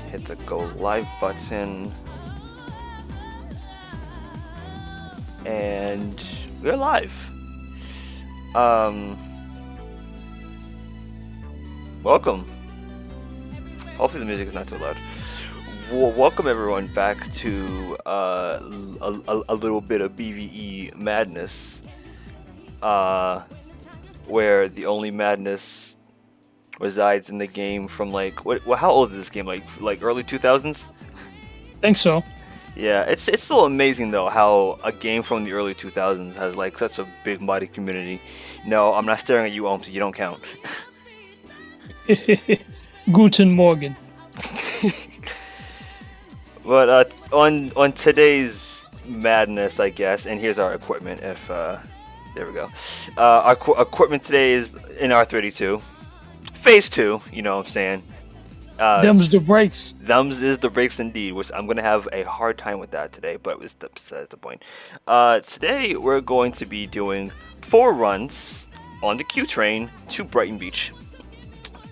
hit the go live button, and we're live. Welcome. Hopefully the music is not too loud. Welcome everyone back to a little bit of BVE Madness, where the only madness resides in the game from like how old is this game? Like early 2000s? Think so. Yeah, it's still amazing though how a game from the early 2000s has like such a big modding community. No, I'm not staring at you, Ohms. You don't count. Guten Morgen. But on today's madness, I guess, and here's our equipment. If there we go. Our equipment today is in R32, Phase 2. You know what I'm saying? Them's the brakes. Thumbs is the brakes indeed, which I'm gonna have a hard time with that today, but that's the point. Today we're going to be doing 4 runs on the Q train to Brighton Beach.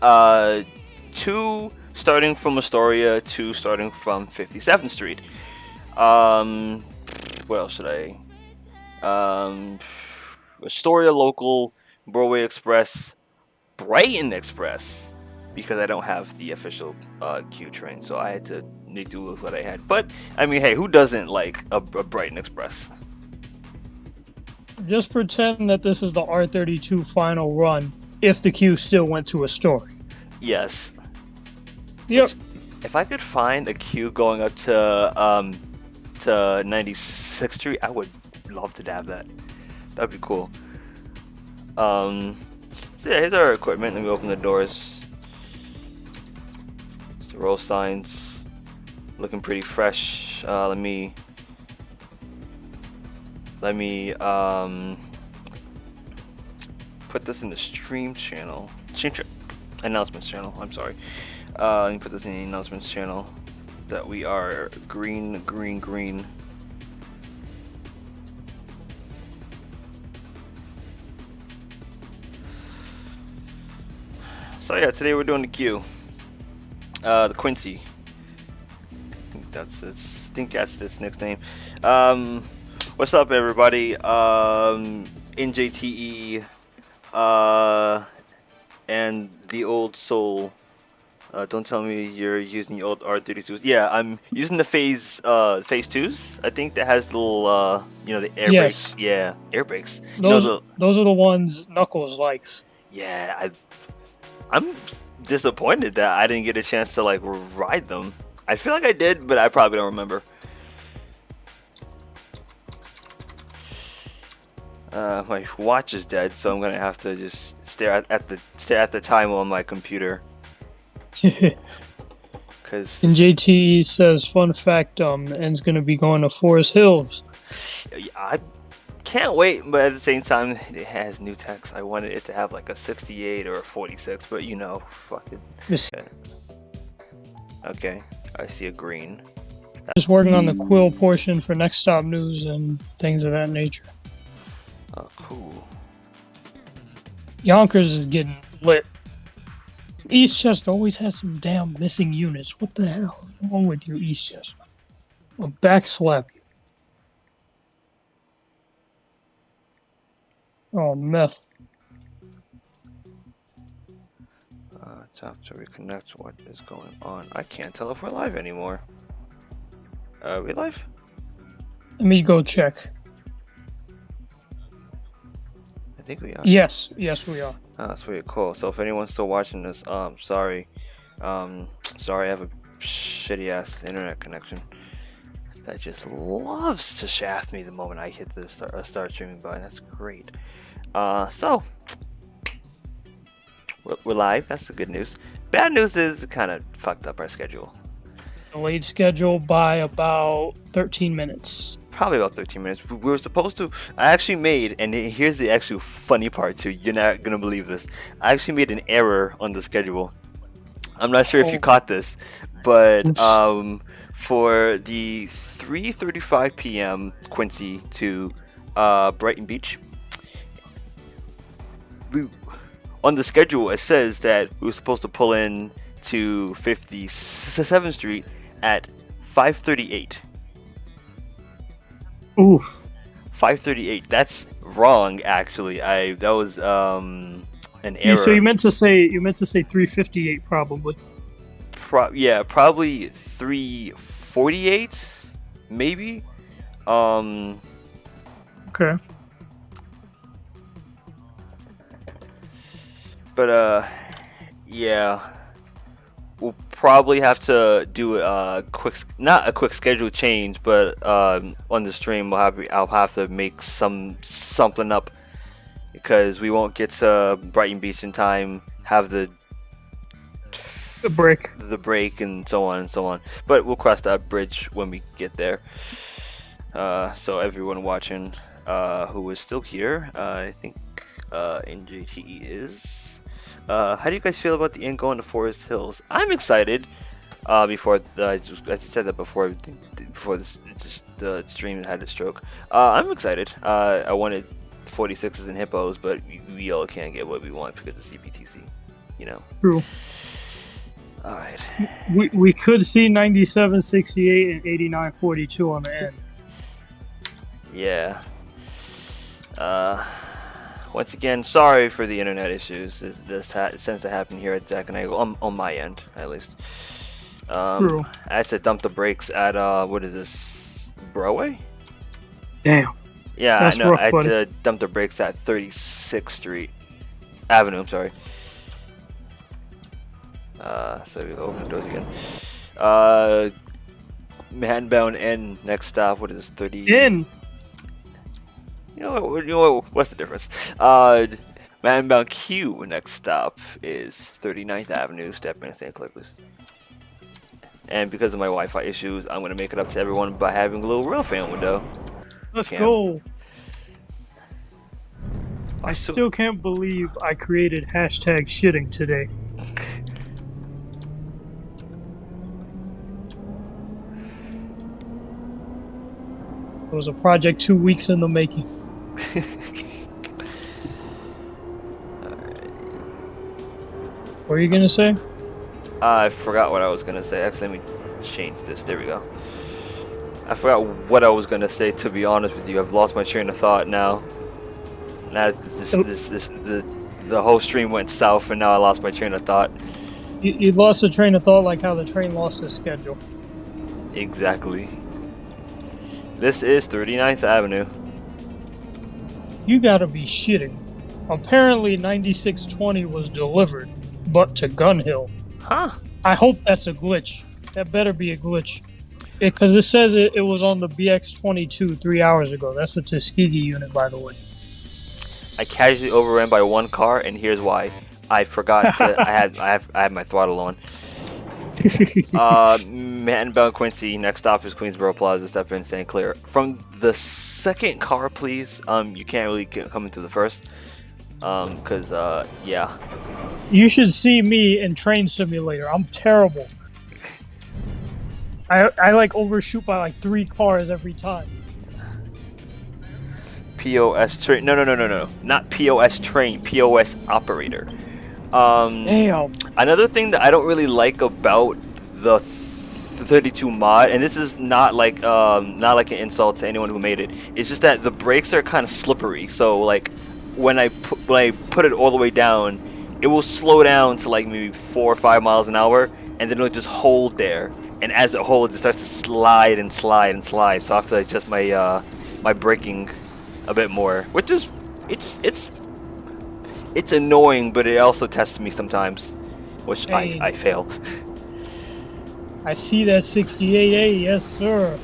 2 starting from Astoria, 2 starting from 57th Street. What else should I? Astoria local, Broadway Express, Brighton Express, because I don't have the official Q train, so I had to make do with what I had. But I mean, hey, who doesn't like a Brighton Express? Just pretend that this is the R32 final run if the Q still went to Astoria. Yes. Yep. If I could find a queue going up to 96th Street, I would love to have that. That'd be cool. So yeah, here's our equipment. Let me open the doors. It's the roll signs, looking pretty fresh. Let me put this in the stream channel. Announcements channel. I'm sorry. Let me put this in the announcements channel that we are green. So yeah, today we're doing the Q. The Quincy. I think that's its nickname. What's up, everybody? NJTE, and the old soul. Don't tell me you're using the old R32s. Yeah, I'm using the phase 2s. I think that has the little the air Yes. brakes. Yeah, air brakes. Those are the ones Knuckles likes. Yeah, I'm disappointed that I didn't get a chance to like ride them. I feel like I did, but I probably don't remember. My watch is dead, so I'm gonna have to just stare at the time on my computer. Cause NJT says, fun fact, N's gonna be going to Forest Hills. I can't wait, but at the same time, it has new text. I wanted it to have like a 68 or a 46, but fuck it. Okay, I see a green. Just working on the Quill portion for Next Stop News and things of that nature. Oh, cool. Yonkers is getting lit. Eastchester always has some damn missing units. What the hell is wrong with you, Eastchester? I'll backslap you. Oh, meth. Tap to reconnect. What is going on? I can't tell if we're live anymore. Are we live? Let me go check. I think we are. Yes, we are. Oh, that's pretty cool. So if anyone's still watching this, sorry. Sorry, I have a shitty ass internet connection that just loves to shaft me the moment I hit the start streaming button. That's great. So we're live. That's the good news. Bad news is it kind of fucked up our schedule. Delayed schedule by about 13 minutes. Probably about 13 minutes. We were supposed to. I actually made, and here's the actual funny part too. You're not gonna believe this. I actually made an error on the schedule. I'm not sure if you caught this, but for the 3:35 p.m. Quincy to Brighton Beach, on the schedule it says that we were supposed to pull in to 57th Street at 5:38. Oof. 5:38. That's wrong, actually. That was an error. So you meant to say 358 probably. Yeah, probably 3:48, maybe. Okay. But yeah, we'll probably have to do not a quick schedule change, but on the stream I'll have to make something up because we won't get to Brighton Beach in time. Have the break, and so on and so on. But we'll cross that bridge when we get there. So everyone watching, who is still here, I think NJTE is. How do you guys feel about the end going to Forest Hills? I'm excited. I said that before the stream had a stroke. I'm excited. I wanted 46s and hippos, but we all can't get what we want because of CPTC. You know. True. All right. We could see 97, 68, and 89, 42 on the end. Yeah. Once again, sorry for the internet issues. This tends to happen here at Zach and NightEagle, on my end, at least. True. I had to dump the brakes at, what is this, Broadway? Damn. Yeah, that's I know. rough, I had buddy. to dump the brakes at 36th Avenue, I'm sorry. So we open the doors again. Manbound N, next stop, what is this, 30? In. You know what? What's the difference? Manbound Q, next stop is 39th Avenue. Step in and stand clear, please. And because of my Wi-Fi issues, I'm gonna make it up to everyone by having a little real fan window. Let's go. I still can't believe I created hashtag shitting today. It was a project 2 weeks in the making. What are you gonna say? I forgot what I was gonna say. Actually, let me change this. There we go. I forgot what I was gonna say. To be honest with you, I've lost my train of thought now. Now the whole stream went south, and now I lost my train of thought. You lost the train of thought, like how the train lost its schedule. Exactly. This is 39th Avenue. You gotta be shitting. Apparently 9620 was delivered, but to Gun Hill. Huh? I hope that's a glitch. That better be a glitch. Because it says it was on the BX22 3 hours ago. That's a Tuskegee unit, by the way. I casually overran by one car, and here's why. I forgot to. I had my throttle on. Manbound Quincy. Next stop is Queensboro Plaza. Step in, stand clear. From the second car, please. You can't really come into the first. Cause yeah. You should see me in Train Simulator. I'm terrible. I like overshoot by like 3 cars every time. POS train. No. Not POS train. POS operator. Damn. Another thing that I don't really like about the 32 mod, and this is not like an insult to anyone who made it. It's just that the brakes are kind of slippery. So like when I put it all the way down, it will slow down to like maybe 4 or 5 miles an hour, and then it'll just hold there. And as it holds, it starts to slide and slide and slide. So I have to adjust my my braking a bit more, which is it's annoying, but it also tests me sometimes, which Hey. I fail. I see that 68A, yes sir.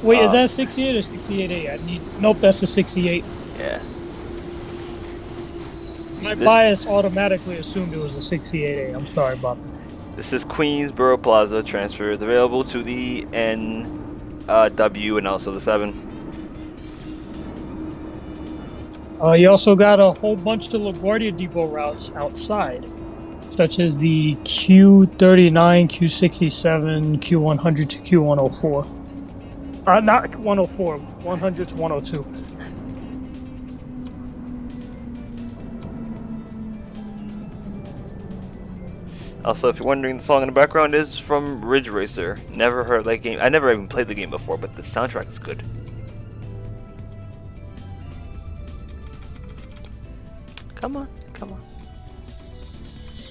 Wait, is that 68 or 68A? Nope, that's a 68. Yeah. My bias automatically assumed it was a 68A. I'm sorry about that. This is Queensboro Plaza. Transfer is available to the NW and also the 7. You also got a whole bunch of LaGuardia Depot routes outside, such as the Q39, Q67, Q100 to Q104. Not 104, 100 to 102. Also, if you're wondering, the song in the background is from Ridge Racer. Never heard that game. I never even played the game before, but the soundtrack is good. Come on, come on.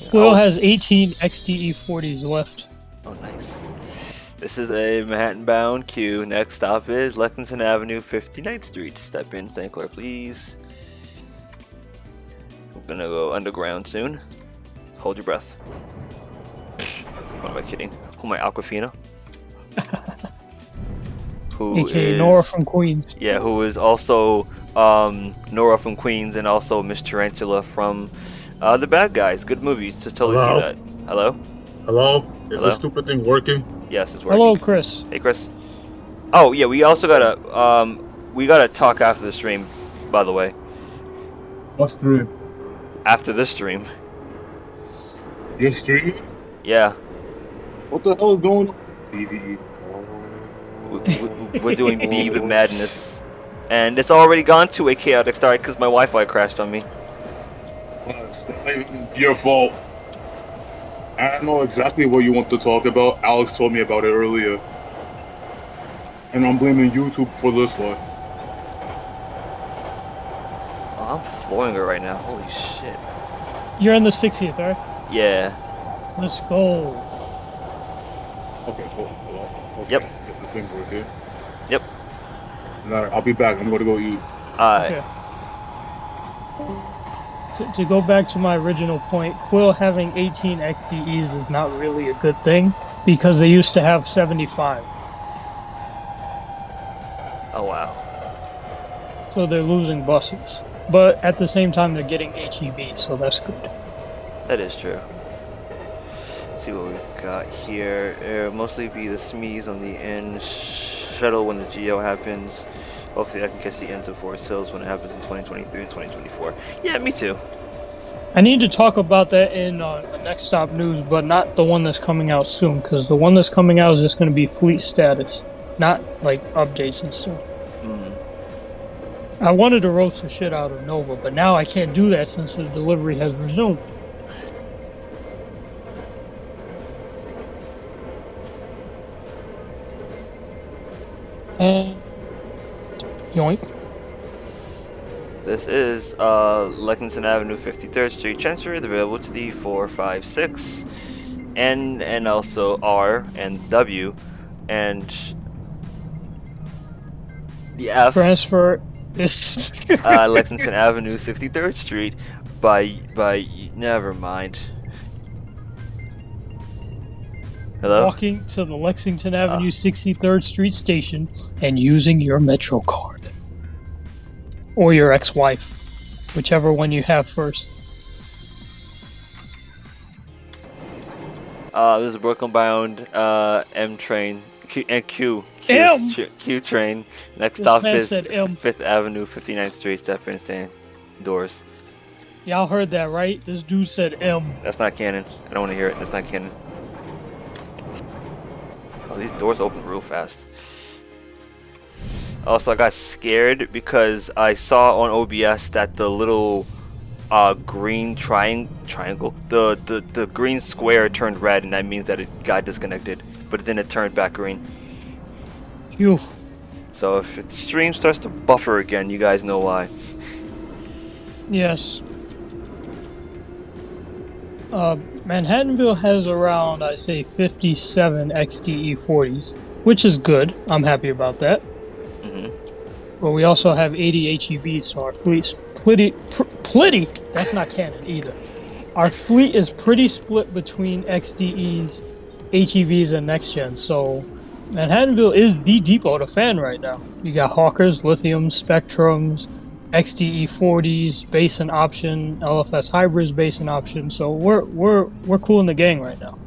Quill has 18 XDE40s left. Oh, nice. This is a Manhattan-bound queue. Next stop is Lexington Avenue, 59th Street. Step in, St. Clair, please. We're gonna go underground soon. Hold your breath. What am I kidding? Who am I, Aquafina? Who AKA is Nora from Queens. Yeah, who is also Nora from Queens and also Miss Tarantula from The Bad Guys. Good movies. Just totally see that. Hello? Hello? Is Hello? this stupid thing working? Yes, it's working. Hello, Chris. Hey, Chris. Oh yeah, we also gotta talk after the stream. By the way, What stream? after this stream. Your stream? Yeah, What the hell is going on? BVE. we're doing BVE Madness, and it's already gone to a chaotic start because my Wi-Fi crashed on me. It's not even your fault. I know exactly what you want to talk about. Alex told me about it earlier. And I'm blaming YouTube for this one. Oh, I'm flooring her right now. Holy shit. You're in the 60th, right? Yeah. Let's go. Okay, hold on. Okay. Yep. Is the thing working? Yep. Alright, I'll be back. I'm gonna go eat. Okay. To go back to my original point, Quill having 18 XDEs is not really a good thing because they used to have 75. Oh wow. So they're losing buses. But at the same time, they're getting HEV, so that's good. That is true. Let's see what we've got here. It'll mostly be the SMEs on the end shuttle when the GO happens. Hopefully I can catch the ends of Forest Hills when it happens in 2023 and 2024. Yeah, me too. I need to talk about that in the Next Stop News, but not the one that's coming out soon, because the one that's coming out is just going to be fleet status, not like updates and stuff. I wanted to roast the shit out of Nova, but now I can't do that since the delivery has resumed. And yoink. This is Lexington Avenue, 53rd Street, Chancery, available to the 4, 5, 6, N, and also R and W, and the F. Transfer is Lexington Avenue, 63rd Street, by never mind. Hello? walking to the Lexington Avenue 63rd Street station and using your Metro card. Or your ex-wife. Whichever one you have first. This is Brooklyn bound M train Q train. Next This stop man is said M. 5th Avenue, 59th Street. Step in, stand doors. Y'all heard that, right? This dude said M. That's not canon. I don't want to hear it. That's not canon. Oh, these doors open real fast. Also, I got scared because I saw on OBS that the little green triangle, the green square turned red, and that means that it got disconnected. But then it turned back green. Phew. So if the stream starts to buffer again, you guys know why. Yes. Manhattanville has around, I say, 57 XDE40s, which is good. I'm happy about that. But we also have 80 HEVs, so our fleet's pretty. That's not canon either. Our fleet is pretty split between XDEs, HEVs, and next gen. So Manhattanville is the depot to fan right now. You got Hawkers, Lithium, Spectrums, XDE40s, base and option, LFS hybrids, base and option. So we're cool in the gang right now.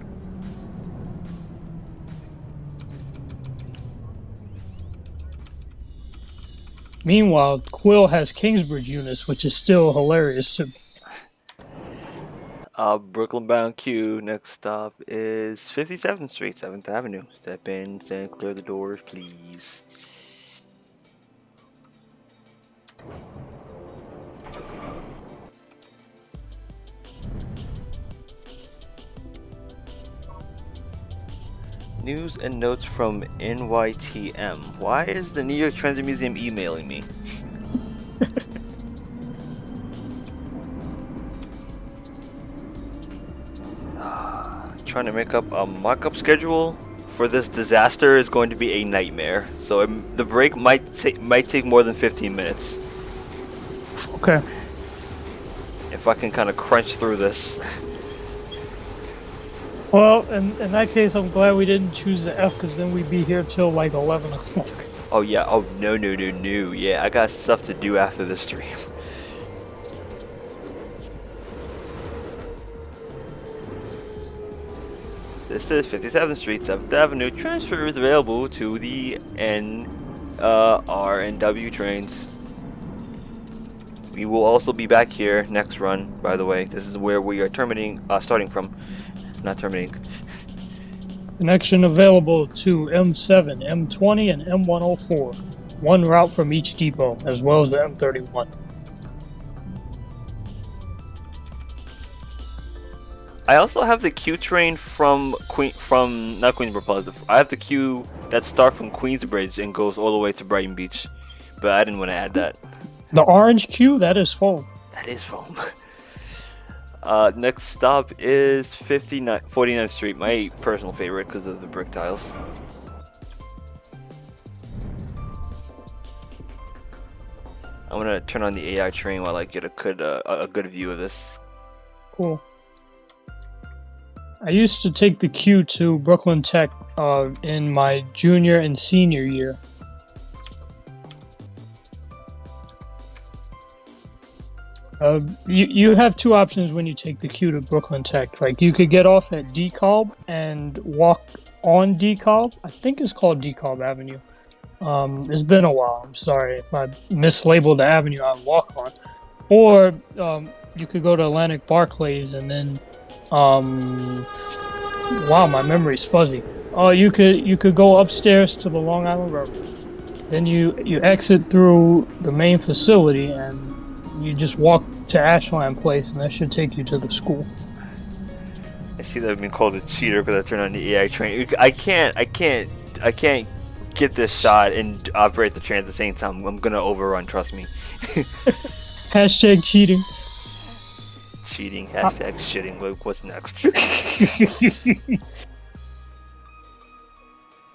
Meanwhile, Quill has Kingsbridge units, which is still hilarious to me. Brooklyn bound Q. Next stop is 57th Street, 7th Avenue. Step in, stand clear the doors, please. News and notes from NYTM. Why is the New York Transit Museum emailing me? Trying to make up a mock-up schedule for this disaster is going to be a nightmare. So the break might take more than 15 minutes. Okay. If I can kind of crunch through this. Well, in that case, I'm glad we didn't choose the F, because then we'd be here till like 11 o'clock. Oh yeah, oh no. Yeah, I got stuff to do after the stream. This is 57th Street, 7th Avenue. Transfer is available to the N, R, and W trains. We will also be back here next run, by the way. This is where we are starting from. Not terminating. Connection available to M7, M20, and M104. One route from each depot, as well as the M31. I also have the Q train from not Queensbridge Plaza. I have the Q that starts from Queensbridge and goes all the way to Brighton Beach, but I didn't want to add that. The orange Q, that is foam. That is foam. Next stop is 49th Street, my personal favorite because of the brick tiles. I'm gonna turn on the AI train while I get a good view of this. Cool. I used to take the Q to Brooklyn Tech in my junior and senior year. You have two options when you take the Q to Brooklyn Tech. Like, you could get off at DeKalb and walk on DeKalb. I think it's called DeKalb Avenue. It's been a while. I'm sorry if I mislabeled the avenue I walk on. Or you could go to Atlantic Barclays and then wow, my memory's fuzzy. You could go upstairs to the Long Island Railroad. Then you exit through the main facility and you just walk to Ashland Place, and that should take you to the school. I see that I've been called a cheater because I turned on the AI train. I can't get this shot and operate the train at the same time. I'm gonna overrun, trust me. Hashtag cheating. Cheating, hashtag shitting. What's next?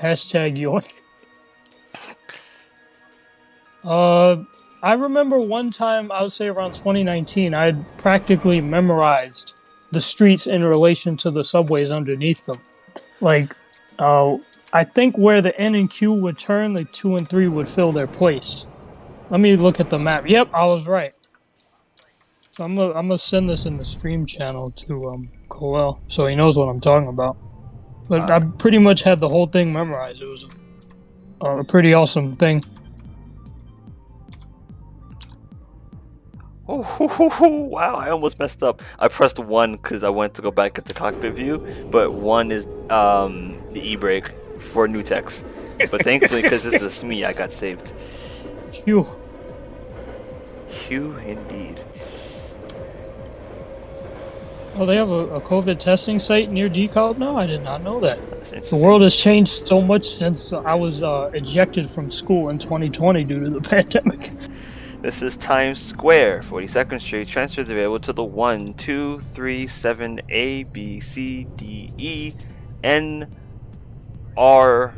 Hashtag yoink. I remember one time, I would say around 2019, I had practically memorized the streets in relation to the subways underneath them. Like, I think where the N and Q would turn, the 2 and 3 would fill their place. Let me look at the map. Yep, I was right. So I'm gonna send this in the stream channel to Coel, so he knows what I'm talking about. But I pretty much had the whole thing memorized. It was a pretty awesome thing. Oh, wow, I almost messed up. I pressed 1 because I wanted to go back at the cockpit view, but 1 is the e-brake for new text. But thankfully, because this is me, I got saved. Phew. Phew, indeed. Oh, they have a COVID testing site near DeKalb now? I did not know that. The world has changed so much since I was ejected from school in 2020 due to the pandemic. This is Times Square, 42nd Street. Transfers available to the 1, 2, 3, 7, A, B, C, D, E, N, R,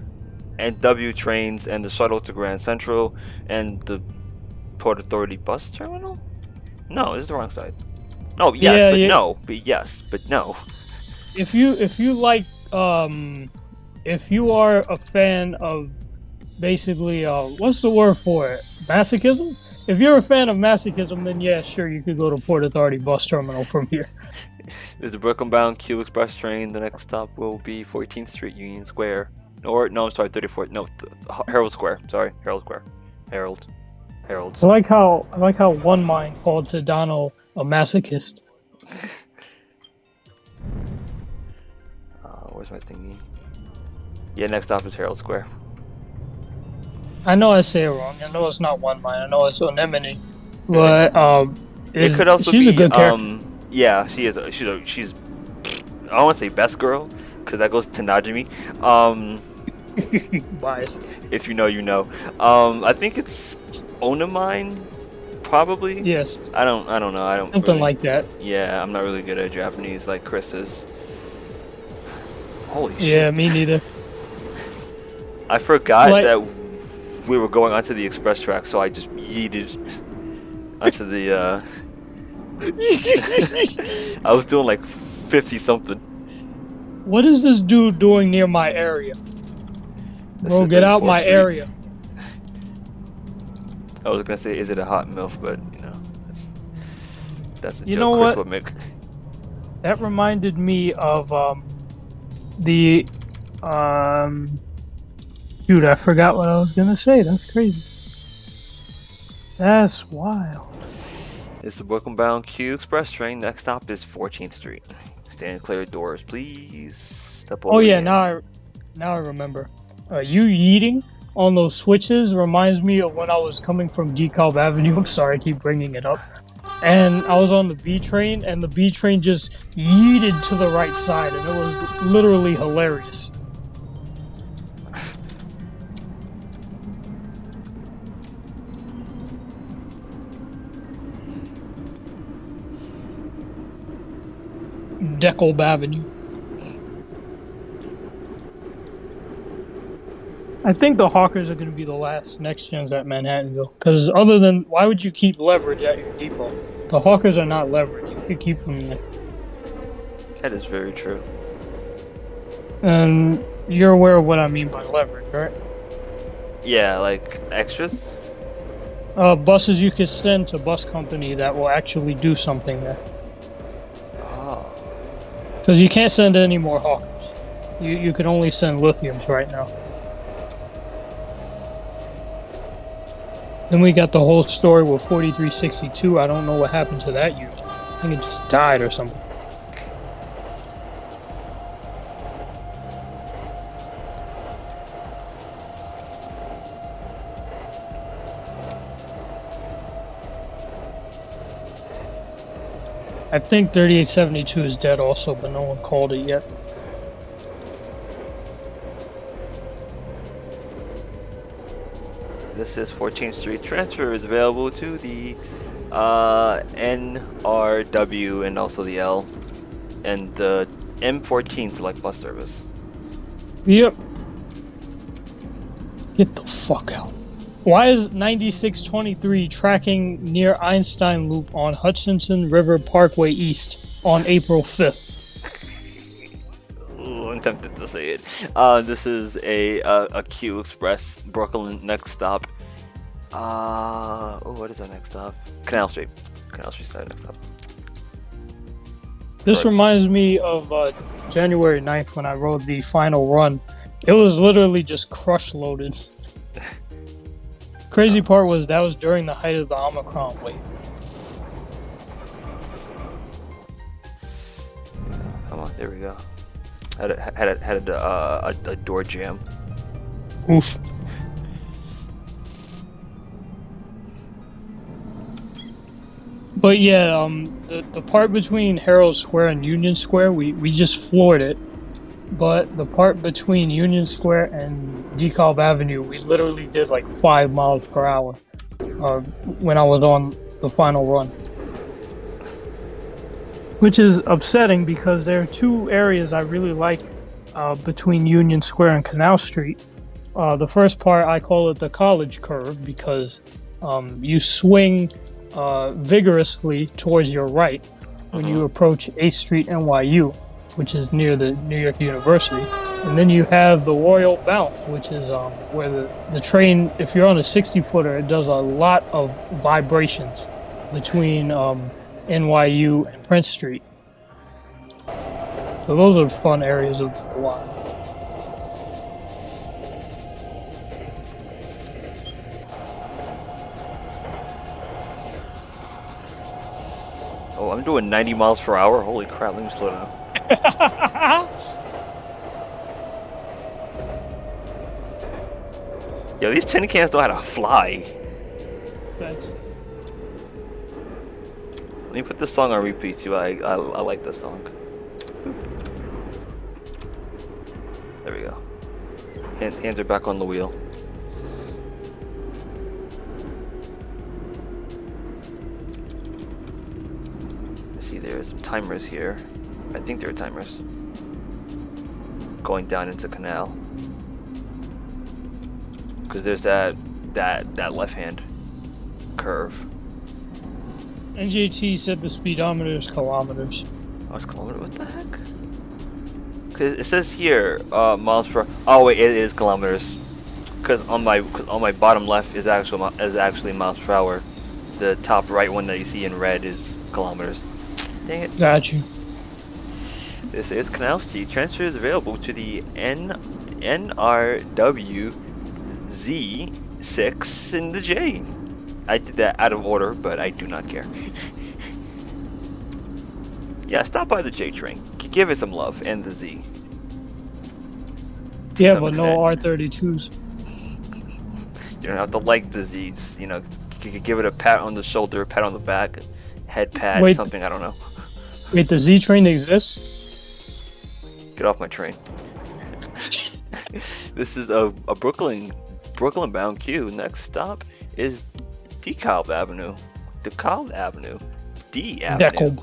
and W trains, and the shuttle to Grand Central, and the Port Authority bus terminal? No, this is the wrong side. No, yes, yeah, but yeah. no. But yes, but no. If you like, if you are a fan of basically, what's the word for it? Masochism? If you're a fan of masochism, then yeah, sure, you could go to Port Authority bus terminal from here. There's a Brooklyn-bound Q Express train. The next stop will be 14th Street, Union Square. Or, no, I'm sorry, 34th. No, Herald Square. Sorry, Herald Square. Herald. I like how one mind called Tadano a masochist. Where's my thingy? Yeah, next stop is Herald Square. I know I say it wrong. I know it's not one mind. I know it's Anemone. But it could also she's be a good character. yeah, she's I don't want to say best girl, because that goes to Najimi. Bias. If you know, you know. I think it's Onamine, probably. Yes. I don't know. I don't. Something really, like that. Yeah, I'm not really good at Japanese like Chris is. Holy shit! Yeah, me neither. I forgot Like- that we were going onto the express track, so I just yeeted onto the. I was doing like 50 something. What is this dude doing near my area? This Bro, is get out 34th my Street. area. I was gonna say, is it a hot MILF? But you know, that's a You joke know Chris what? would make. That reminded me of the Dude, I forgot what I was gonna say. That's crazy. That's wild. It's the Brooklyn bound Q Express train. Next stop is 14th Street. Stand clear of doors, please. Step over Oh yeah, here. now I remember. You yeeting on those switches reminds me of when I was coming from DeKalb Avenue. I'm sorry, I keep bringing it up. And I was on the B train, and the B train just yeeted to the right side, and it was literally hilarious. Dekalb Avenue. I think the Hawkers are going to be the last next gens at Manhattanville. Because other than, why would you keep leverage at your depot? The Hawkers are not leverage. You could keep them there. That is very true. And you're aware of what I mean by leverage, right? Yeah, like extras. Buses you could send to bus company that will actually do something there. Oh, Because you can't send any more Hawkers. You can only send lithiums right now. Then we got the whole story with 4362. I don't know what happened to that unit. I think it just died or something. I think 3872 is dead also, but no one called it yet. this is 14th Street. Transfer is available to the NRW and also the L and the M14 select bus service. Yep. Get the fuck out. Why is 9623 tracking near Einstein Loop on Hutchinson River Parkway East on April 5th? Ooh, I'm tempted to say it. This is a Q Express Brooklyn next stop. What is our next stop? Canal Street. Canal Street's our next stop. This reminds me of January 9th when I rode the final run. It was literally just crush loaded. Crazy part was that was during the height of the Omicron wave. Come on, there we go. Had a door jam. Oof. But yeah, the part between Herald Square and Union Square, we just floored it. But the part between Union Square and DeKalb Avenue, we literally did like 5 miles per hour when I was on the final run. Which is upsetting because there are two areas I really like between Union Square and Canal Street. The first part, I call it the college curve because you swing vigorously towards your right when you approach 8th Street NYU, which is near the New York University. And then you have the Royal Bounce, which is where the train, if you're on a 60-footer, it does a lot of vibrations between NYU and Prince Street. So those are fun areas of the line. Oh, I'm doing 90 miles per hour. Holy crap, let me slow down. Yo, these tin cans know how to fly. Thanks. Let me put this song on repeat too. I like this song. Hands are back on the wheel. See, there's timers here. I think there are timers. Going down into canal. Because there's that left-hand curve. NJT said the speedometer is kilometers. Oh, it's kilometer? What the heck? Because it says here, miles per... Oh wait, it is kilometers. Because on my bottom left is actually miles per hour. The top right one that you see in red is kilometers. Dang it. Got you. This is Canal Street. Transfer is available to the NRW Z6 and the J. I did that out of order, but I do not care. Yeah, stop by the J train. Give it some love, and the Z. Yeah, but no R32s. You don't have to like the Z's. You know, you could give it a pat on the shoulder, pat on the back, head pat, something. I don't know. Wait, the Z train exists? Get off my train. This is a Brooklyn-bound queue. Next stop is DeKalb Avenue. DeKalb Avenue. D Avenue.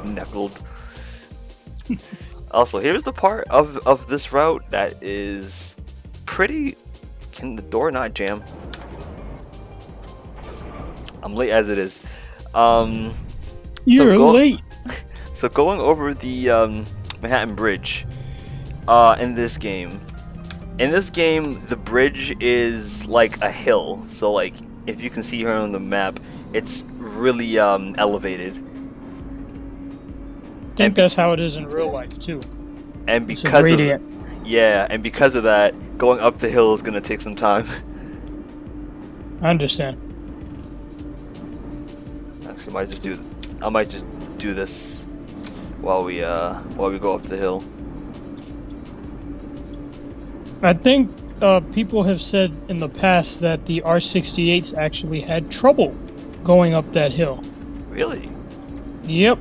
Knuckled. Also, here's the part of this route that is pretty... Can the door not jam? I'm late as it is. You're late. So going over the Manhattan Bridge in this game, the bridge is like a hill. So like, if you can see here on the map, it's really elevated. I think that's how it is in real life too. And because of that, going up the hill is gonna take some time. I understand. Actually, I might just do this while we go up the hill. I think people have said in the past that the R68s actually had trouble going up that hill. Really? Yep.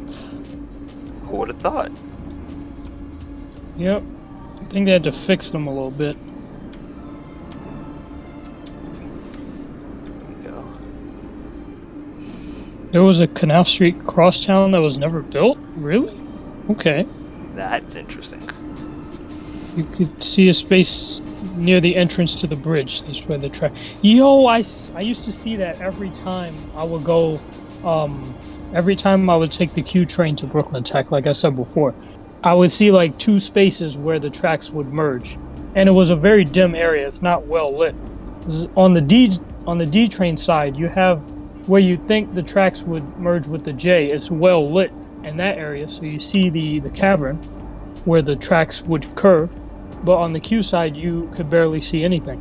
Who would have thought? Yep. I think they had to fix them a little bit. There we go. There was a Canal Street crosstown that was never built? Really? Okay. That's interesting. You could see a space near the entrance to the bridge. That's where the track... Yo, I used to see that every time I would go... every time I would take the Q train to Brooklyn Tech, like I said before, I would see like two spaces where the tracks would merge. And it was a very dim area. It's not well lit. On the D train side, you have where you think the tracks would merge with the J. It's well lit in that area, so you see the cavern where the tracks would curve. But on the Q side, you could barely see anything.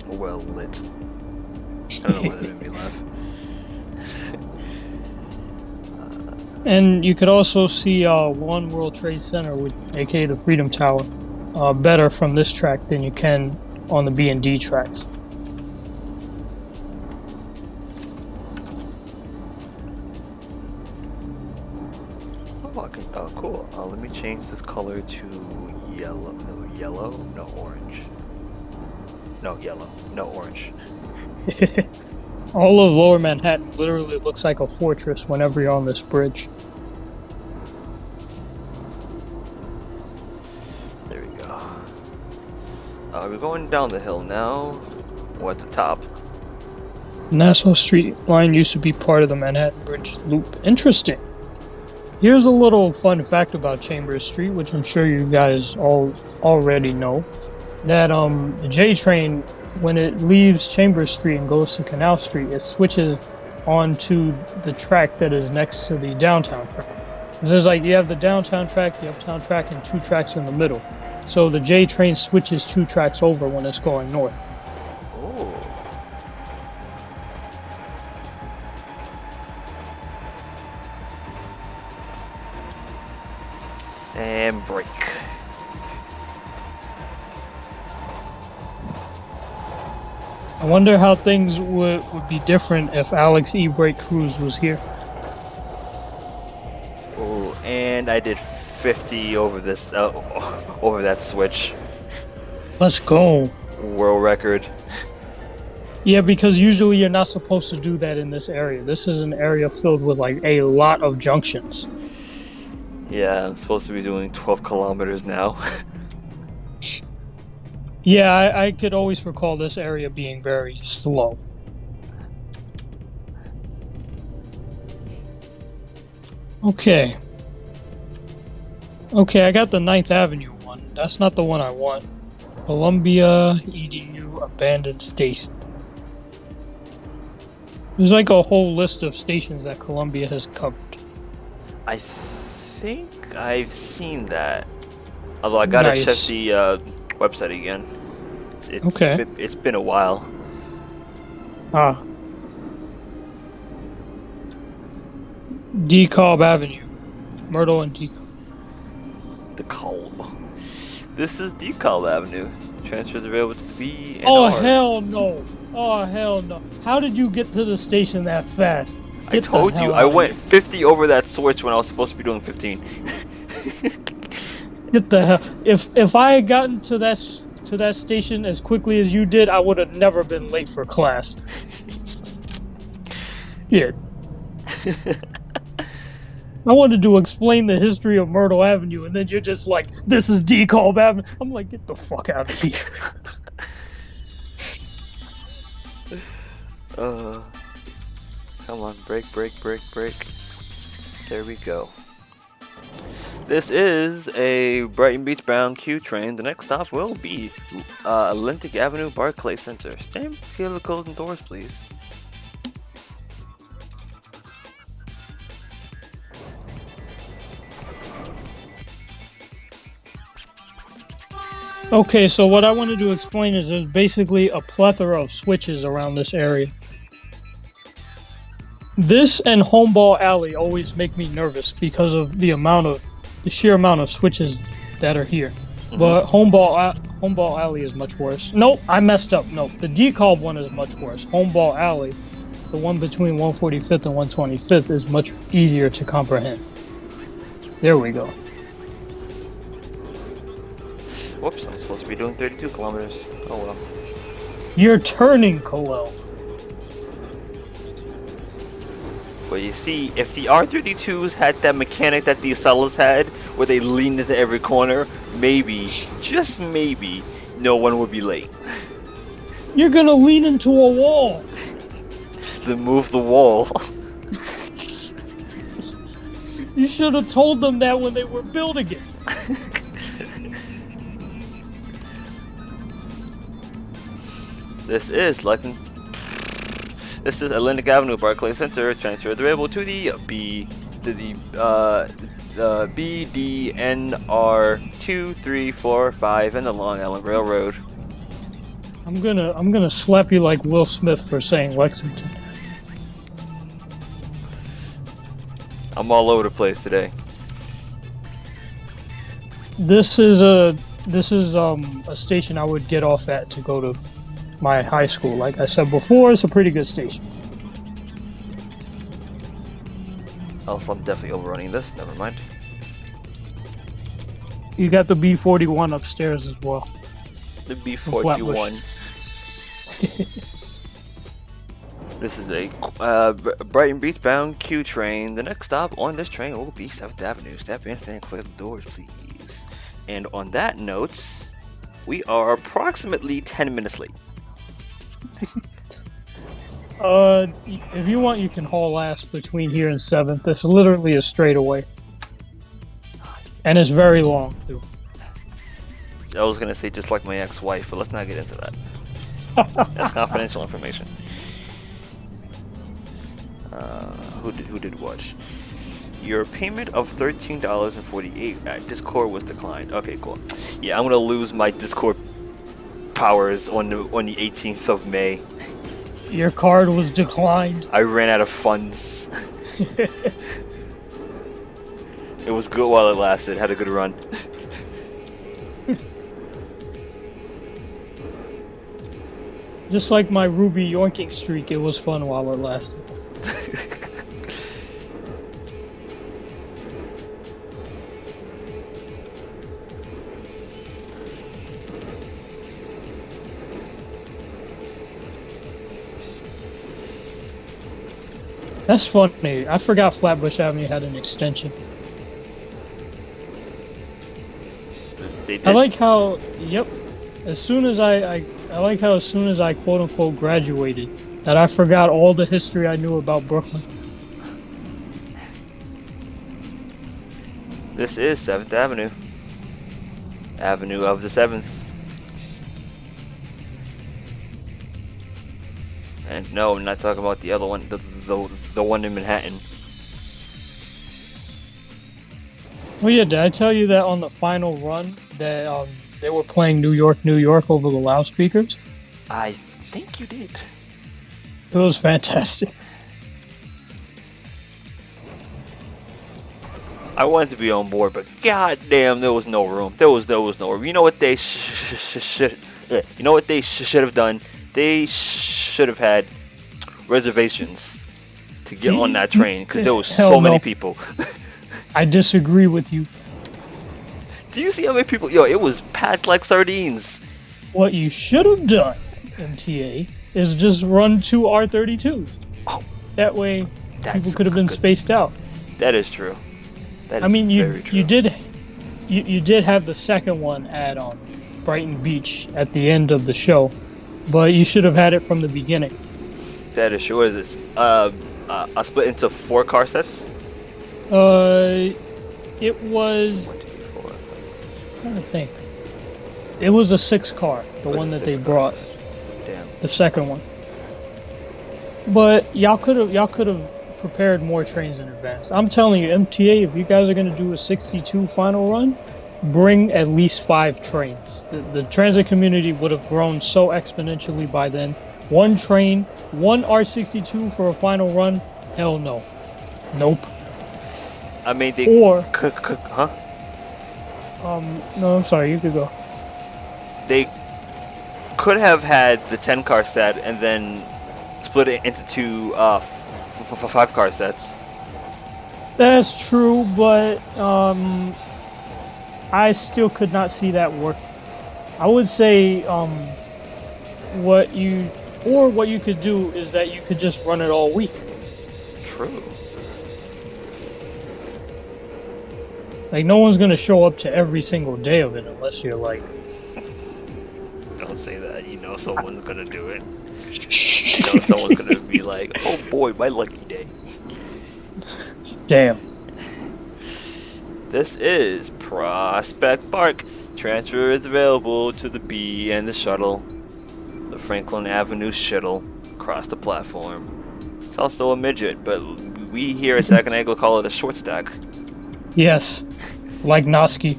Well lit. I don't know why that made me laugh. And you could also see One World Trade Center, aka the Freedom Tower, better from this track than you can on the B and D tracks. Oh, cool. Let me change this color to yellow. No, yellow. No, orange. No, yellow. No, orange. All of Lower Manhattan literally looks like a fortress whenever you're on this bridge. There we go. We're going down the hill now. We're at the top. Nassau Street line used to be part of the Manhattan Bridge Loop. Interesting. Here's a little fun fact about Chambers Street, which I'm sure you guys all already know. That the J train, when it leaves Chambers Street and goes to Canal Street, it switches onto the track that is next to the downtown track. There's like, you have the downtown track, the uptown track, and two tracks in the middle. So the J train switches two tracks over when it's going north. Oh. And brake. I wonder how things would be different if Alex E. Brake Cruz was here. Oh, and I did 50 over this over that switch. Let's go. World record. Yeah, because usually you're not supposed to do that in this area. This is an area filled with like a lot of junctions. Yeah, I'm supposed to be doing 12 kilometers now. Yeah, I could always recall this area being very slow. Okay. Okay, I got the 9th Avenue one. That's not the one I want. Columbia EDU abandoned station. There's like a whole list of stations that Columbia has covered. I think I've seen that. Although I gotta check the website again. Okay. It's been a while. Ah. DeKalb Avenue. Myrtle and DeKalb. DeKalb. This is DeKalb Avenue. Transfers available to the B and Oh, R. hell no. Oh, hell no. How did you get to the station that fast? I told you, I went 50 over that switch when I was supposed to be doing 15. Get the hell. If I had gotten to that station as quickly as you did, I would have never been late for class. Yeah. I wanted to explain the history of Myrtle Avenue, and then you're just like, this is DeKalb Avenue. I'm like, get the fuck out of here. Come on, break. There we go. This is a Brighton Beach bound Q train. The next stop will be Atlantic Avenue, Barclay Center. Stand clear of the closing doors, please. Okay, so what I wanted to explain is there's basically a plethora of switches around this area. This and Homeball Alley always make me nervous because of the sheer amount of switches that are here. Mm-hmm. But Homeball Alley is much worse. Nope, I messed up. Nope, the DeKalb one is much worse. Homeball Alley, the one between 145th and 125th, is much easier to comprehend. There we go. Whoops, I'm supposed to be doing 32 kilometers. Oh well. You're turning, Khalil. But you see, if the R32s had that mechanic that the Acellas had, where they leaned into every corner, maybe, just maybe, no one would be late. You're gonna lean into a wall. Then move the wall. You should have told them that when they were building it. This is Atlantic Avenue, Barclay Center. Transfer available to the BDNR 2, 3, 4, 5 and the Long Island Railroad. I'm gonna slap you like Will Smith for saying Lexington. I'm all over the place today. This is a station I would get off at to go to my high school. Like I said before, it's a pretty good station. Also, I'm definitely overrunning this. Never mind. You got the B41 upstairs as well. The B41. This is a Brighton Beach bound Q train. The next stop on this train will be 7th Avenue. Step in and clear the doors, please. And on that note, we are approximately 10 minutes late. If you want, you can haul ass between here and 7th. It's literally a straightaway. And it's very long, too. I was gonna say just like my ex-wife, but let's not get into that. That's confidential information. Who did watch? Your payment of $13.48 at Discord was declined. Okay, cool. Yeah, I'm gonna lose my Discord powers on the 18th of May. Your card was declined. I ran out of funds. It was good while it lasted. Had a good run. Just like my Ruby yoinking streak, it was fun while it lasted. That's funny. I forgot Flatbush Avenue had an extension. They did. I like how, yep. As soon as I like how as soon as I quote unquote graduated, that I forgot all the history I knew about Brooklyn. This is 7th Avenue. Avenue of the 7th. And no, I'm not talking about the other one, the one in Manhattan. Well, yeah, did I tell you that on the final run that they were playing New York, New York over the loudspeakers? I think you did. It was fantastic. I wanted to be on board, but goddamn, there was no room. There was no room. You know what they should have done? They should have had reservations to get on that train because there was so many people. I disagree with you. Do you see how many people? Yo, it was packed like sardines. What you should have done, MTA, is just run 2 R32s. Oh, that way, people could have been spaced out. That is true. I mean, you did have the second one at Brighton Beach at the end of the show, but you should have had it from the beginning. That is true. What is this? I split into 4 car sets. It was. 1, 2, 3, 4, 5, 6. I'm trying to think. It was a 6 car, the one that they brought. Damn. The second one. But y'all could have prepared more trains in advance. I'm telling you, MTA, if you guys are gonna do a 62 final run, bring at least 5 trains. The transit community would have grown so exponentially by then. 1 train, 1 R62 for a final run? Hell no. Nope. I mean, they huh? No, I'm sorry. You could go. They could have had the 10 car set and then split it into 2 5 car sets. That's true, but I still could not see that working. I would say what you could do is that you could just run it all week. True. Like, no one's gonna show up to every single day of it unless you're like... Don't say that. You know someone's gonna do it. You know someone's gonna be like, oh boy, my lucky day. Damn. This is Prospect Park. Transfer is available to the B and the shuttle. The Franklin Avenue shuttle across the platform. It's also a midget, but we here at Second Angle call it a short stack. Yes. Like Noski.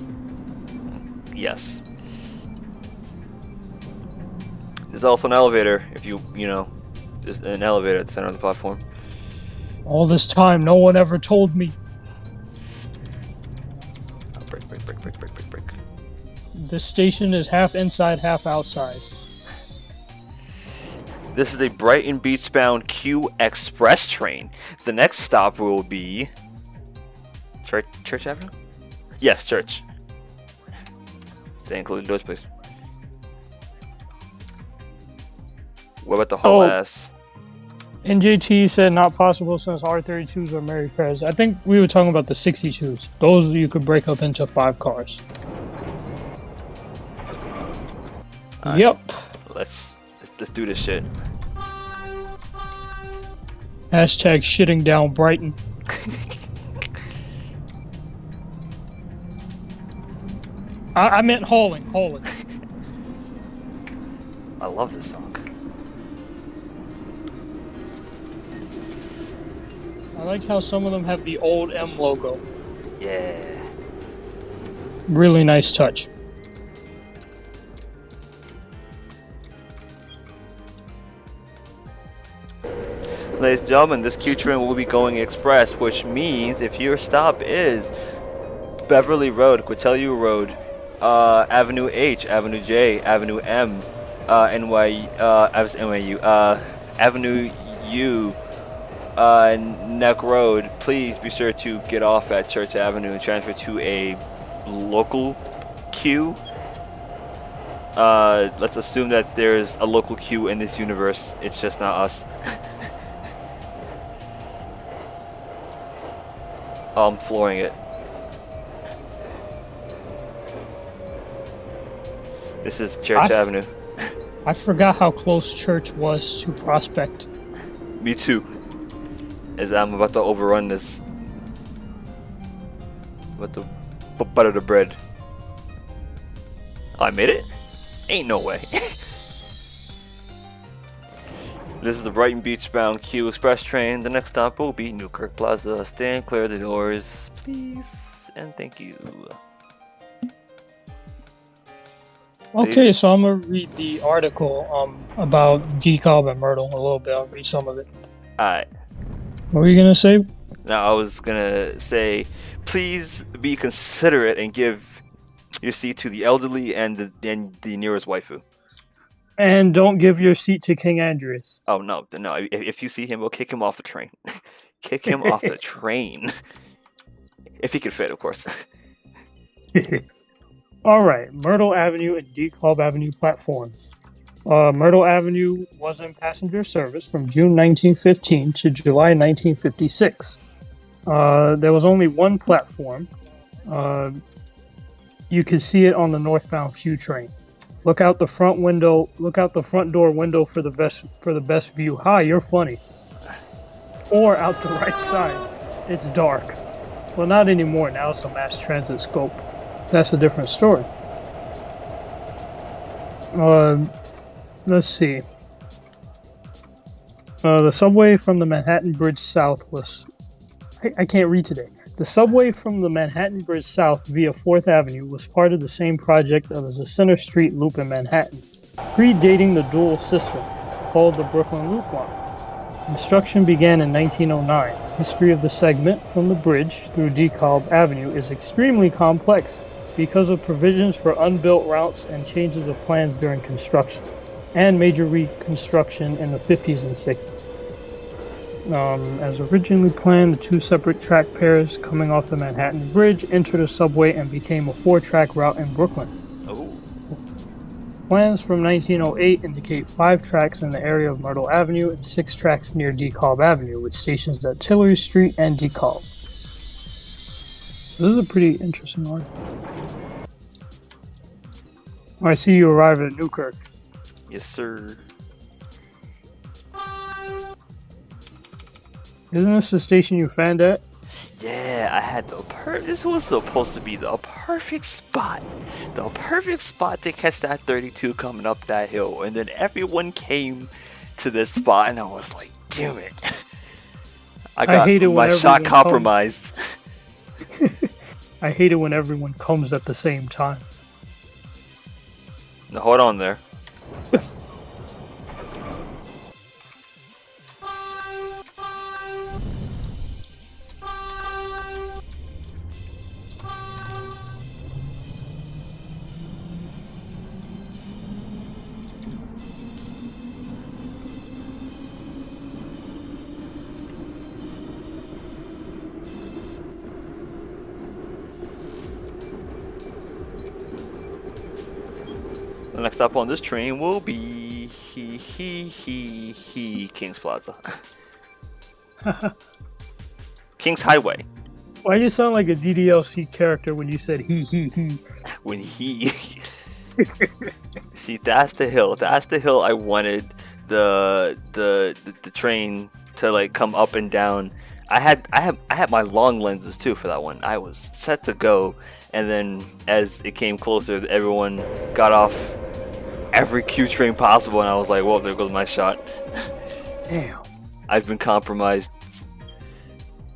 Yes. There's also an elevator if you know, there's an elevator at the center of the platform. All this time, no one ever told me. Break. This station is half inside, half outside. This is a Brighton Beach bound Q Express train. The next stop will be Church Avenue? Yes, Church. Stay included doors, please. What about the whole ass? NJT said not possible since R32s are Mary pairs. I think we were talking about the 62s. Those you could break up into 5 cars. Right. Yep. Let's do this shit. Hashtag shitting down Brighton. I meant hauling. I love this song. I like how some of them have the old M logo. Yeah. Really nice touch. Ladies and gentlemen, this Q train will be going express, which means if your stop is Beverly Road, Quintelio Road, Avenue H, Avenue J, Avenue M, NYU, Avenue U, Neck Road, please be sure to get off at Church Avenue and transfer to a local queue. Let's assume that there's a local queue in this universe. It's just not us. Oh, I'm flooring it. This is Church Avenue. I forgot how close Church was to Prospect. Me too. As I'm about to overrun this. About to butter the bread. Oh, I made it? Ain't no way. This is the Brighton Beach bound Q Express train. The next stop will be Newkirk Plaza. Stand clear of the doors, please, and thank you. Okay, so I'm gonna read the article about Decob and Myrtle a little bit. I'll read some of it. Alright. What were you gonna say? Now I was gonna say, please be considerate and give your seat to the elderly and the nearest waifu. And don't give your seat to King Andreas. Oh no! If you see him, we'll kick him off the train. Kick him off the train. If he can fit, of course. Alright, Myrtle Avenue and DeKalb Avenue platforms. Myrtle Avenue was in passenger service from June 1915 to July 1956. There was only one platform. You can see it on the northbound Q train. Look out the front window. Look out the front door window for the best view. Hi, you're funny. Or out the right side. It's dark. Well, not anymore. Now it's a mass transit scope. That's a different story. Let's see. The subway from the Manhattan Bridge South was... I can't read today. The subway from the Manhattan Bridge South via 4th Avenue was part of the same project as the Center Street Loop in Manhattan, predating the dual system, called the Brooklyn Loop Line. Construction began in 1909. History of the segment from the bridge through DeKalb Avenue is extremely complex because of provisions for unbuilt routes and changes of plans during construction, and major reconstruction in the 50s and 60s. As originally planned, the two separate track pairs coming off the Manhattan Bridge entered a subway and became a 4-track route in Brooklyn. Oh. Plans from 1908 indicate 5 tracks in the area of Myrtle Avenue and 6 tracks near DeKalb Avenue, with stations at Tillery Street and DeKalb. This is a pretty interesting one. I see you arrived at Newkirk. Yes, sir. Isn't this the station you found at? Yeah, I had this was supposed to be the perfect spot. The perfect spot to catch that 32 coming up that hill. And then everyone came to this spot and I was like, damn it. I got hate it when my shot everyone compromised. I hate it when everyone comes at the same time. Now, hold on there. The next stop on this train will be King's Plaza. King's Highway. Why do you sound like a DDLC character when you said he? When he see, that's the hill. That's the hill I wanted the train to like come up and down. I had my long lenses too for that one. I was set to go, and then as it came closer, everyone got off every Q train possible, and I was like, "Well, there goes my shot." Damn. I've been compromised.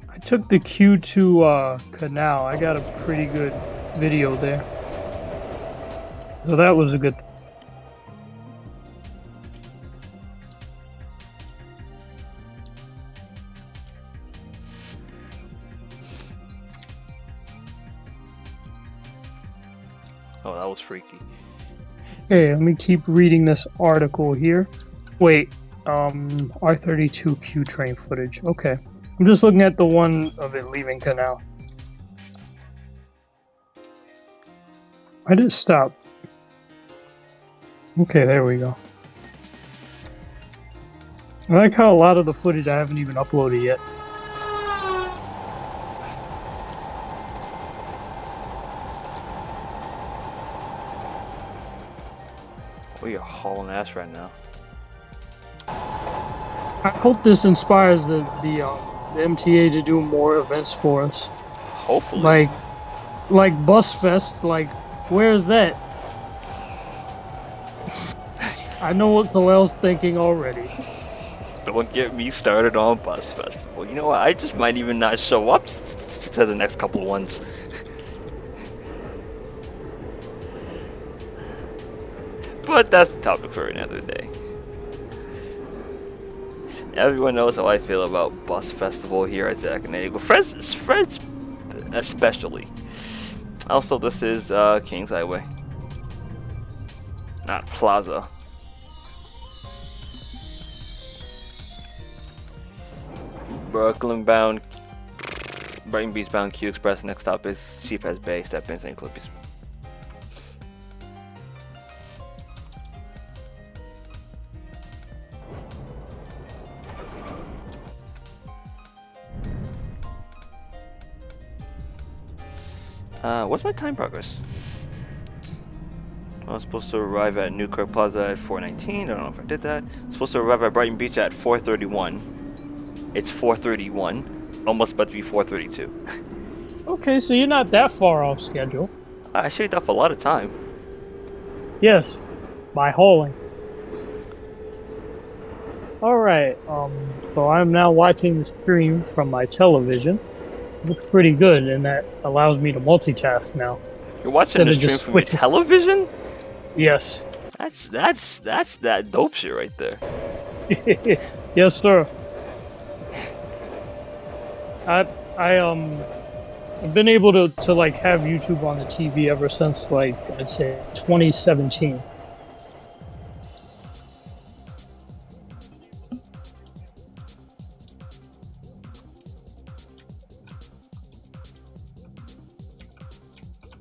I took the Q to Canal. I got a pretty good video there. So that was a good thing. Oh, that was freaky. Okay, let me keep reading this article here. Wait, R32 Q train footage. Okay. I'm just looking at the one of it leaving Canal. I did stop. Okay, there we go. I like how a lot of the footage I haven't even uploaded yet. We are hauling ass right now. I hope this inspires the MTA to do more events for us. Hopefully. Like Bus Fest. Like, where's that? I know what Kalal's thinking already. Don't get me started on Bus Festival. You know what? I just might even not show up to the next couple ones. But that's the topic for another day. Everyone knows how I feel about Bus Festival here at Zach and NightEagle. Friends especially. Also, this is Kings Highway, not Plaza. Brooklyn bound, Brighton Beach bound Q Express. Next stop is Sheephead Bay. Step in St. Clippies. What's my time progress? I was supposed to arrive at Newkirk Plaza at 4:19. I don't know if I did that. I'm supposed to arrive at Brighton Beach at 4:31. It's 4:31. Almost about to be 4:32. Okay, so you're not that far off schedule. I shaved off a lot of time. Yes, by hauling. Alright, so I'm now watching the stream from my television. Looks pretty good, and that allows me to multitask now. You're watching the stream from your television? Yes. That's that dope shit right there. Yes, sir. I've been able to like have YouTube on the TV ever since, like, I'd say 2017.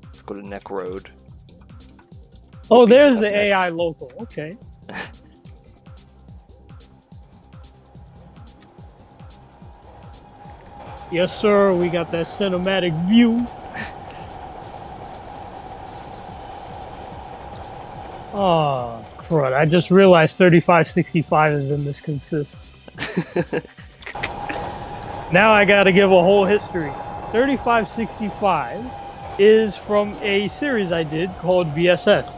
Let's go to Neck Road. Oh, there's the AI local. Okay. Yes, sir. We got that cinematic view. Oh, crud. I just realized 3565 is in this consist. Now I gotta give a whole history. 3565 is from a series I did called VSS.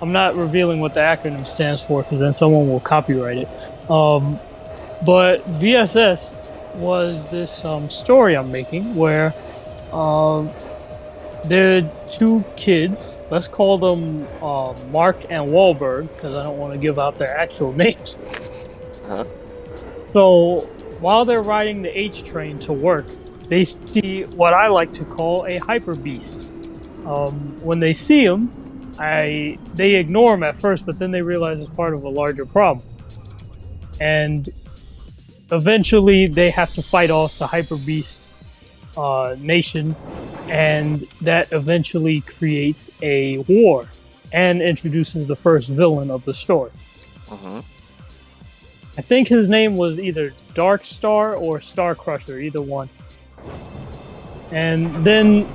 I'm not revealing what the acronym stands for because then someone will copyright it. But VSS was this story I'm making where there are two kids. Let's call them Mark and Wahlberg because I don't want to give out their actual names. So while they're riding the H train to work, they see what I like to call a hyper beast. When they see him, they ignore him at first, but then they realize it's part of a larger problem. And eventually they have to fight off the hyper beast nation, and that eventually creates a war and introduces the first villain of the story. I think his name was either Dark Star or Star Crusher, either one. And then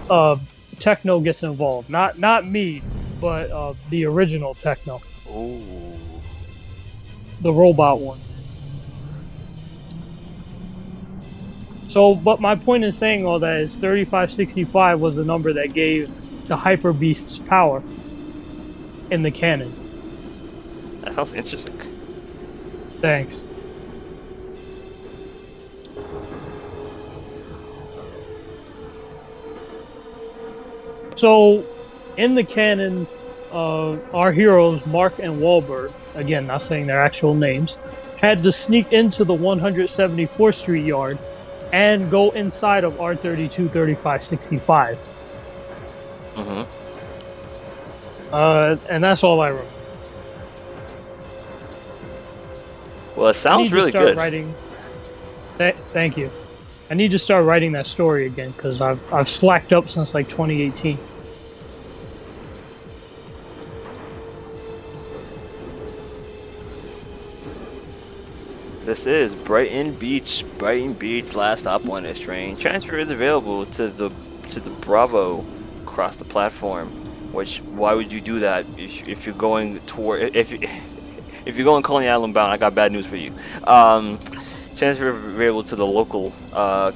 Techno gets involved. Not me, but the original Techno. Ooh. The robot one. So, but my point in saying all that is 3565 was the number that gave the Hyper Beasts power in the canon. That sounds interesting. Thanks. So, in the canon, our heroes, Mark and Wahlberg, again, not saying their actual names, had to sneak into the 174th Street yard and go inside of R32 3565. And that's all I wrote. Well, it sounds really good. Thank you. I need to start writing that story again because I've slacked up since like 2018. This is Brighton Beach. Brighton Beach, last stop on this train. Transfer is available to the Bravo across the platform. Which, why would you do that if you're going toward if you're going Coney Island bound? I got bad news for you. Transfer available to the local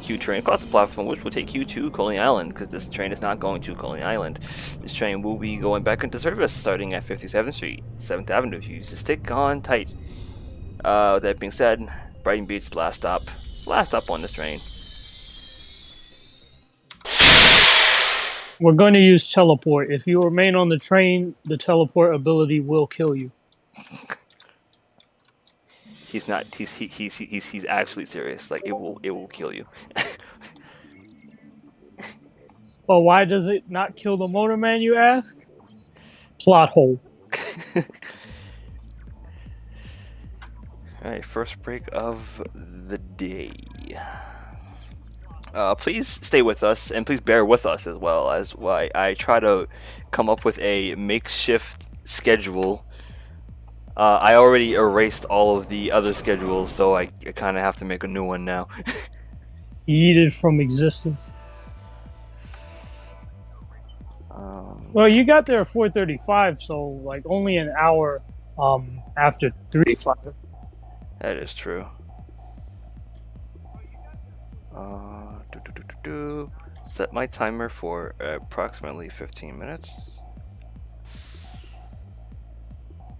Q train across the platform, which will take you to Coney Island, because this train is not going to Coney Island. This train will be going back into service starting at 57th Street, 7th Avenue. You just stick on tight. With that being said, Brighton Beach, last stop on this train. We're going to use teleport. If you remain on the train, the teleport ability will kill you. He's not. He's actually serious. Like, it will kill you. Well, why does it not kill the motorman, you ask? Plot hole. Alright, first break of the day. Please stay with us, and please bear with us as well, as I try to come up with a makeshift schedule. I already erased all of the other schedules, so I kind of have to make a new one now. Yeeted from existence. Well, you got there at 4:35, so like only an hour after 3:05. That is true. Set my timer for approximately 15 minutes.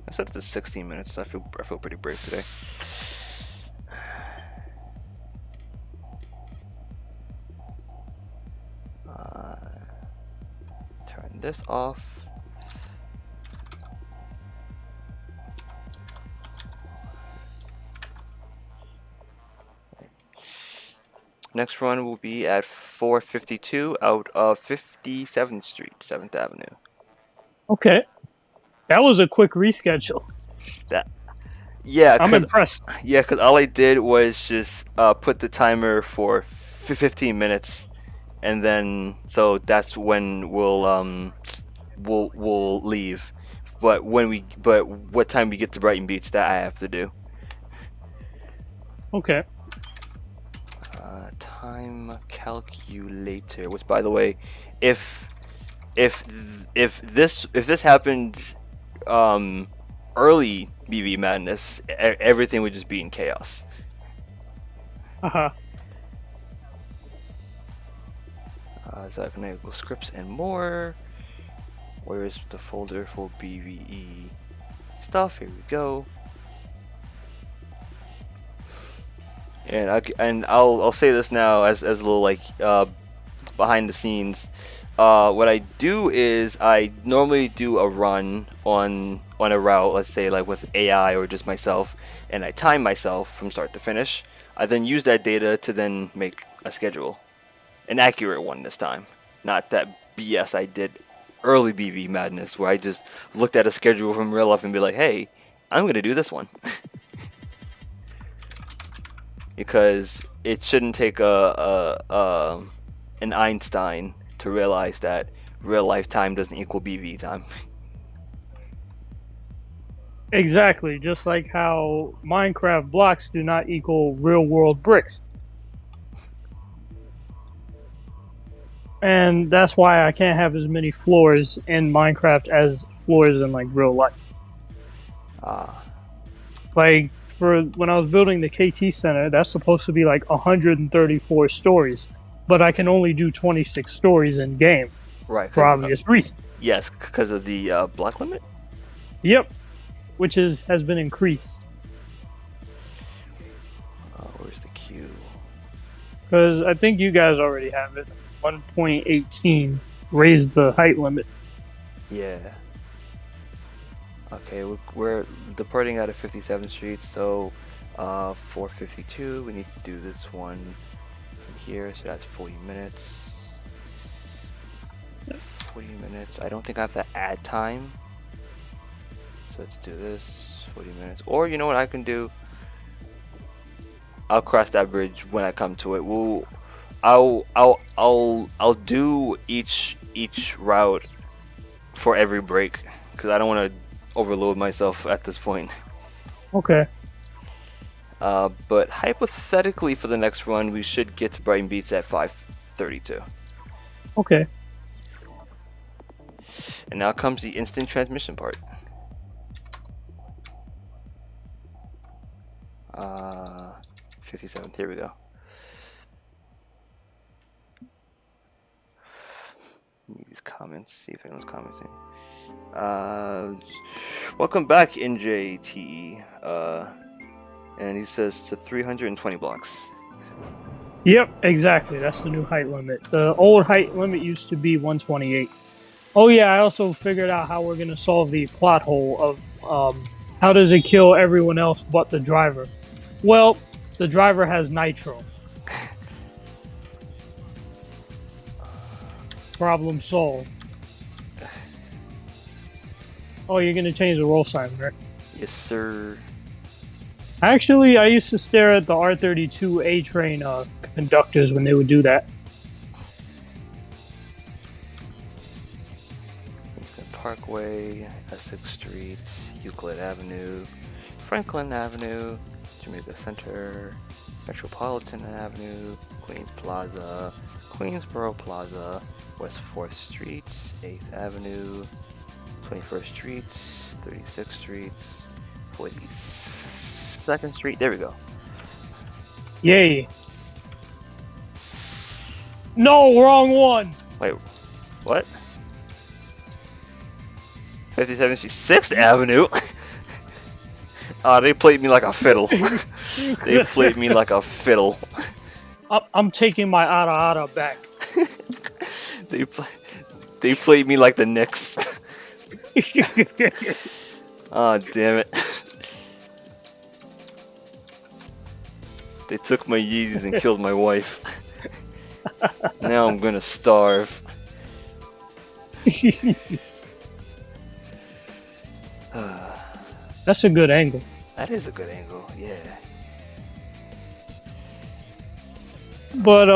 I set it to 16 minutes. I feel pretty brave today. Turn this off. Next run will be at 4:52 out of 57th Street, 7th Avenue. Okay. That was a quick reschedule. Yeah, I'm impressed. Yeah, because all I did was just put the timer for 15 minutes, and then so that's when we'll leave. But what time we get to Brighton Beach, that I have to do. Okay. Time calculator. Which, by the way, if this happened early BVE Madness, everything would just be in chaos. So NightEagle scripts and more. Where is the folder for BVE stuff? Here we go. And I'll say this now as a little like behind the scenes. What I do is I normally do a run on a route, let's say like with AI or just myself, and I time myself from start to finish. I then use that data to then make a schedule, an accurate one this time, not that BS I did early BVE Madness where I just looked at a schedule from real life and be like, hey, I'm gonna do this one. Because it shouldn't take an Einstein to realize that real life time doesn't equal BVE time. Exactly, just like how Minecraft blocks do not equal real world bricks. And that's why I can't have as many floors in Minecraft as floors in like real life. Like for when I was building the KT Center, that's supposed to be like 134 stories, but I can only do 26 stories in game. Right. For obvious reasons. Yes, because of the block limit? Yep. Which has been increased. Where's the queue? Because I think you guys already have it. 1.18 raised the height limit. Yeah. Okay, we're departing out of 57th Street, so 4:52. We need to do this one from here, so that's 40 minutes. 40 minutes. I don't think I have to add time. So let's do this 40 minutes. Or you know what I can do? I'll cross that bridge when I come to it. I'll do each route for every break because I don't want to overload myself at this point. Okay. But hypothetically for the next run, we should get to Brighton Beach at 5:32. Okay. And now comes the instant transmission part. 57th, here we go. These comments, see if anyone's commenting. Welcome back, NJTE. And he says to 320 blocks. Yep, exactly. That's the new height limit. The old height limit used to be 128. Oh yeah, I also figured out how we're gonna solve the plot hole of how does it kill everyone else but the driver? Well, the driver has nitro. Problem solved. Oh, you're gonna change the roll sign, right? Yes, sir. Actually, I used to stare at the R32A train conductors when they would do that. Eastern Parkway, Essex Street, Euclid Avenue, Franklin Avenue, Jamaica Center, Metropolitan Avenue, Queens Plaza, Queensboro Plaza, West 4th Street, 8th Avenue, 21st Street, 36th Street, 42nd Street. There we go. Yay. No, wrong one. Wait, what? 57th Street, 6th Avenue? They played me like a fiddle. They played me like a fiddle. I'm taking my ara back. They played me like the Knicks. Oh, damn it. They took my Yeezys and killed my wife. Now I'm gonna starve. That's a good angle. That is a good angle, yeah. But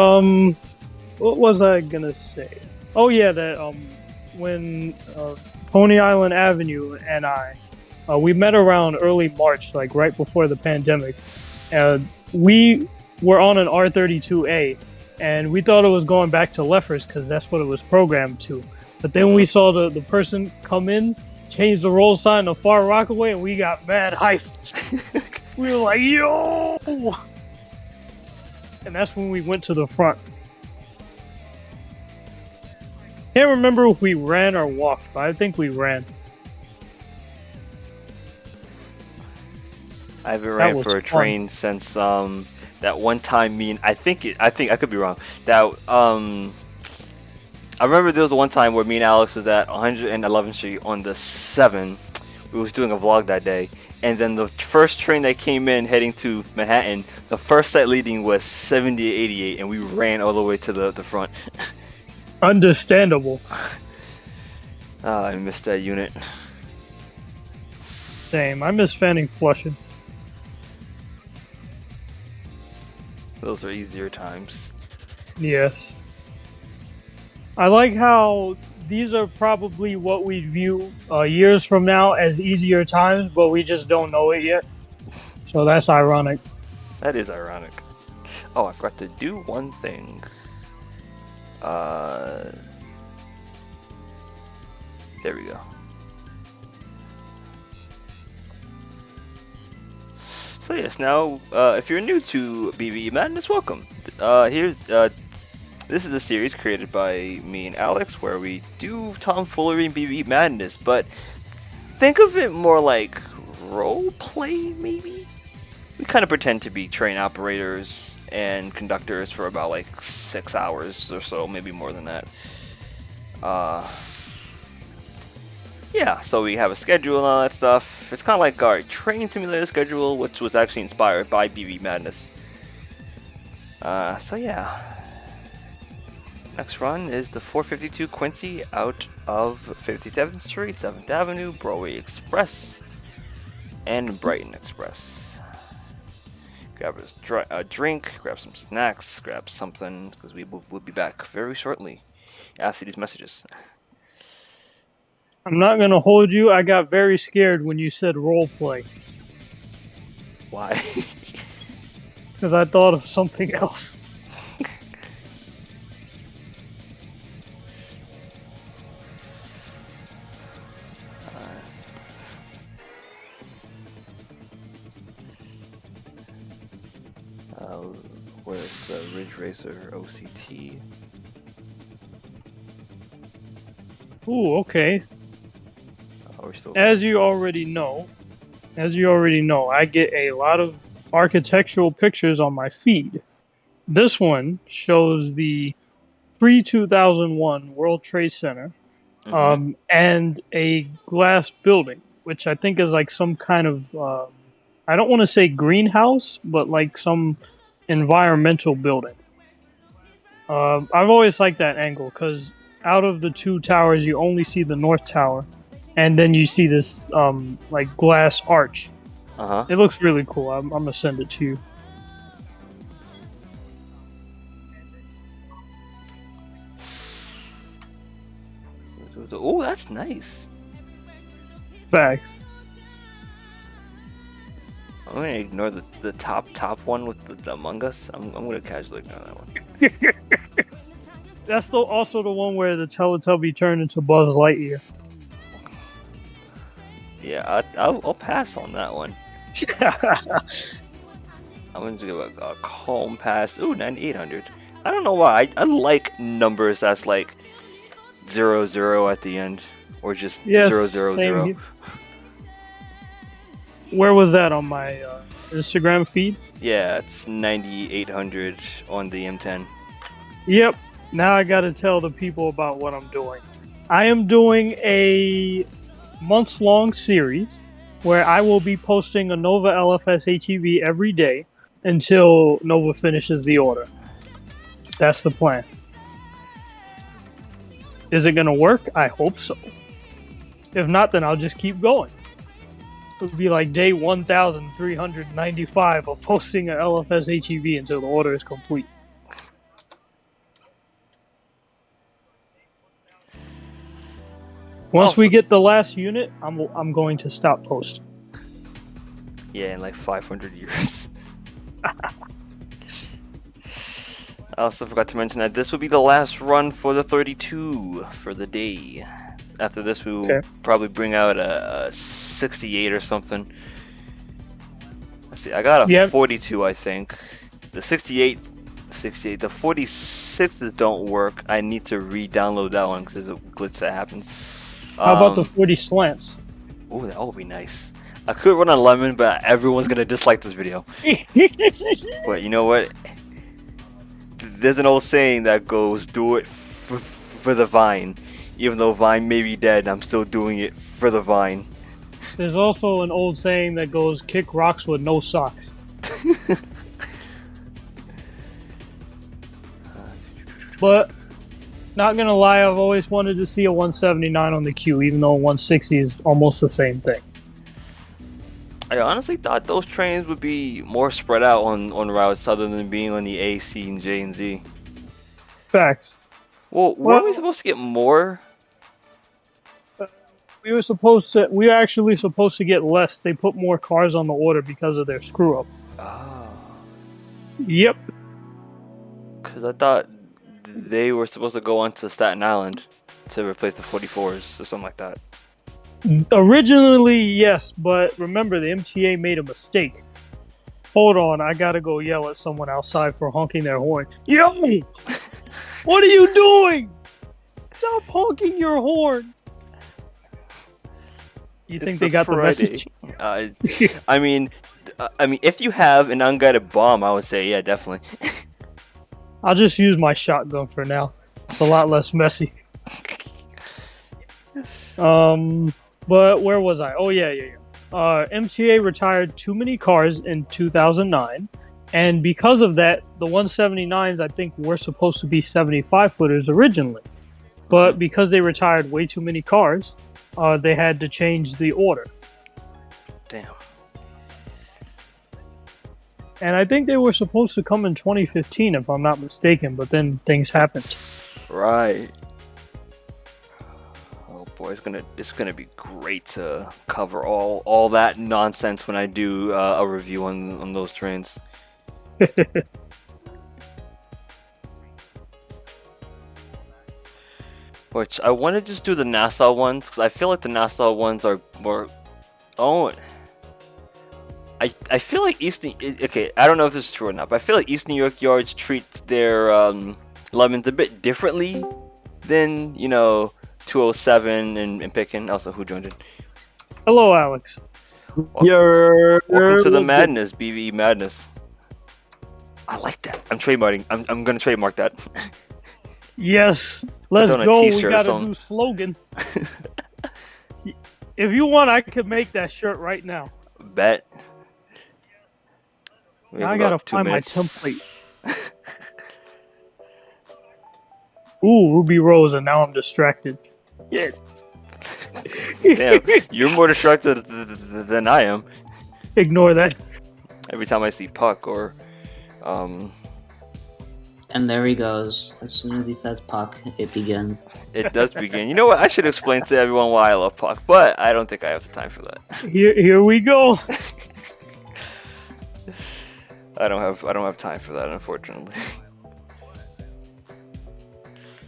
what was I gonna say? Oh yeah, that when Coney Island Avenue and we met around early March, like right before the pandemic, and we were on an R32A, and we thought it was going back to Leffers because that's what it was programmed to. But then we saw the person come in, change the roll sign to Far Rockaway, and we got mad hyped. We were like, yo! And that's when we went to the front. Can't remember if we ran or walked, but I think we ran. I haven't ran for a train since that one time I think I could be wrong. That I remember there was one time where me and Alex was at 111th Street on the 7. We was doing a vlog that day, and then the first train that came in heading to Manhattan, the first set leading was 7088, and we ran all the way to the front. Understandable. I missed that unit. Same. I miss Fanning Flushing. Those are easier times. Yes. I like how these are probably what we view years from now as easier times, but we just don't know it yet. So that's ironic. That is ironic. Oh, I forgot to do one thing. There we go. So yes, now if you're new to BVE Madness, welcome. This is a series created by me and Alex where we do tomfoolery in BVE Madness, but think of it more like role play, maybe. We kind of pretend to be train operators and conductors for about like 6 hours or so, maybe more than that. Yeah, so we have a schedule and all that stuff. It's kind of like our training simulator schedule, which was actually inspired by BVE Madness. So yeah. Next run is the 452 Quincy out of 57th Street, 7th Avenue, Broadway Express, and Brighton Express. Grab a drink, grab some snacks, grab something, because we'll be back very shortly after these messages. I'm not gonna hold you. I got very scared when you said role play. Why? Because I thought of something else. Where's the Ridge Racer OCT? Ooh, okay. Oh, we're still As you already know, I get a lot of architectural pictures on my feed. This one shows the pre-2001 World Trade Center, and a glass building, which I think is like some kind of, I don't want to say greenhouse, but like some environmental building. I've always liked that angle because out of the two towers, you only see the north tower, and then you see this like glass arch. It looks really cool. I'm gonna send it to you. Oh, that's nice. Facts. I'm gonna ignore the top one with the Among Us. I'm gonna casually ignore that one. That's also the one where the Teletubby turned into Buzz Lightyear. Yeah, I'll pass on that one. I'm gonna give a calm pass. Ooh, 9800. I don't know why. I like numbers that's like 00 at the end, or just 000. Where was that on my Instagram feed? Yeah, it's 9800 on the M10. Yep. Now I gotta tell the people about what I'm doing. I am doing a month-long series where I will be posting a Nova LFS HEV every day until Nova finishes the order. That's the plan. Is it gonna work? I hope so. If not, then I'll just keep going. It'll be like day 1395 of posting an LFS HEV until the order is complete. Once we get the last unit, I'm going to stop posting. Yeah, in like 500 years. I also forgot to mention that this will be the last run for the 32 for the day. After this, we will probably bring out a 68 or something. Let's see, I got a 42, I think. The 68, the 46s don't work. I need to re-download that one because there's a glitch that happens. How about the 40 slants? Oh, that would be nice. I could run on Lemon, but everyone's gonna dislike this video. But you know what? There's an old saying that goes, "Do it for the vine." Even though Vine may be dead, I'm still doing it for the Vine. There's also an old saying that goes, "Kick rocks with no socks." But not gonna lie, I've always wanted to see a 179 on the queue, even though a 160 is almost the same thing. I honestly thought those trains would be more spread out on routes other than being on the A, C, and J and Z. Facts. Well, weren't we supposed to get more? We were actually supposed to get less. They put more cars on the order because of their screw up. Oh. Yep. Because I thought they were supposed to go on to Staten Island to replace the 44s or something like that. Originally, yes, but remember the MTA made a mistake. Hold on, I gotta go yell at someone outside for honking their horn. Yo! What are you doing? Stop honking your horn! You think they got Friday. The message? I mean, if you have an unguided bomb, I would say, yeah, definitely. I'll just use my shotgun for now. It's a lot less messy. But where was I? Oh, yeah. MTA retired too many cars in 2009. And because of that, the 179s, I think, were supposed to be 75-footers originally. But because they retired way too many cars, they had to change the order. Damn. And I think they were supposed to come in 2015, if I'm not mistaken, but then things happened. Right. Oh boy, it's gonna be great to cover all that nonsense when I do a review on those trains. Which I want to just do the Nassau ones because I feel like the Nassau ones are more. Oh, I feel like okay, I don't know if this is true or not, but I feel like East New York yards treat their lemons a bit differently than 207 and Pickin. Also, who joined it? Hello, Alex. Welcome to the madness, BVE Madness. I like that. I'm trademarking. I'm gonna trademark that. Yes, let's go. We got a new slogan. If you want, I could make that shirt right now. Bet. Now I gotta find my template. Ooh, Ruby Rose, and now I'm distracted. Yeah. Damn, you're more distracted than I am. Ignore that. Every time I see Puck or And there he goes. As soon as he says Puck, it begins. It does begin. You know what? I should explain to everyone why I love Puck, but I don't think I have the time for that. Here we go. I don't have time for that, unfortunately.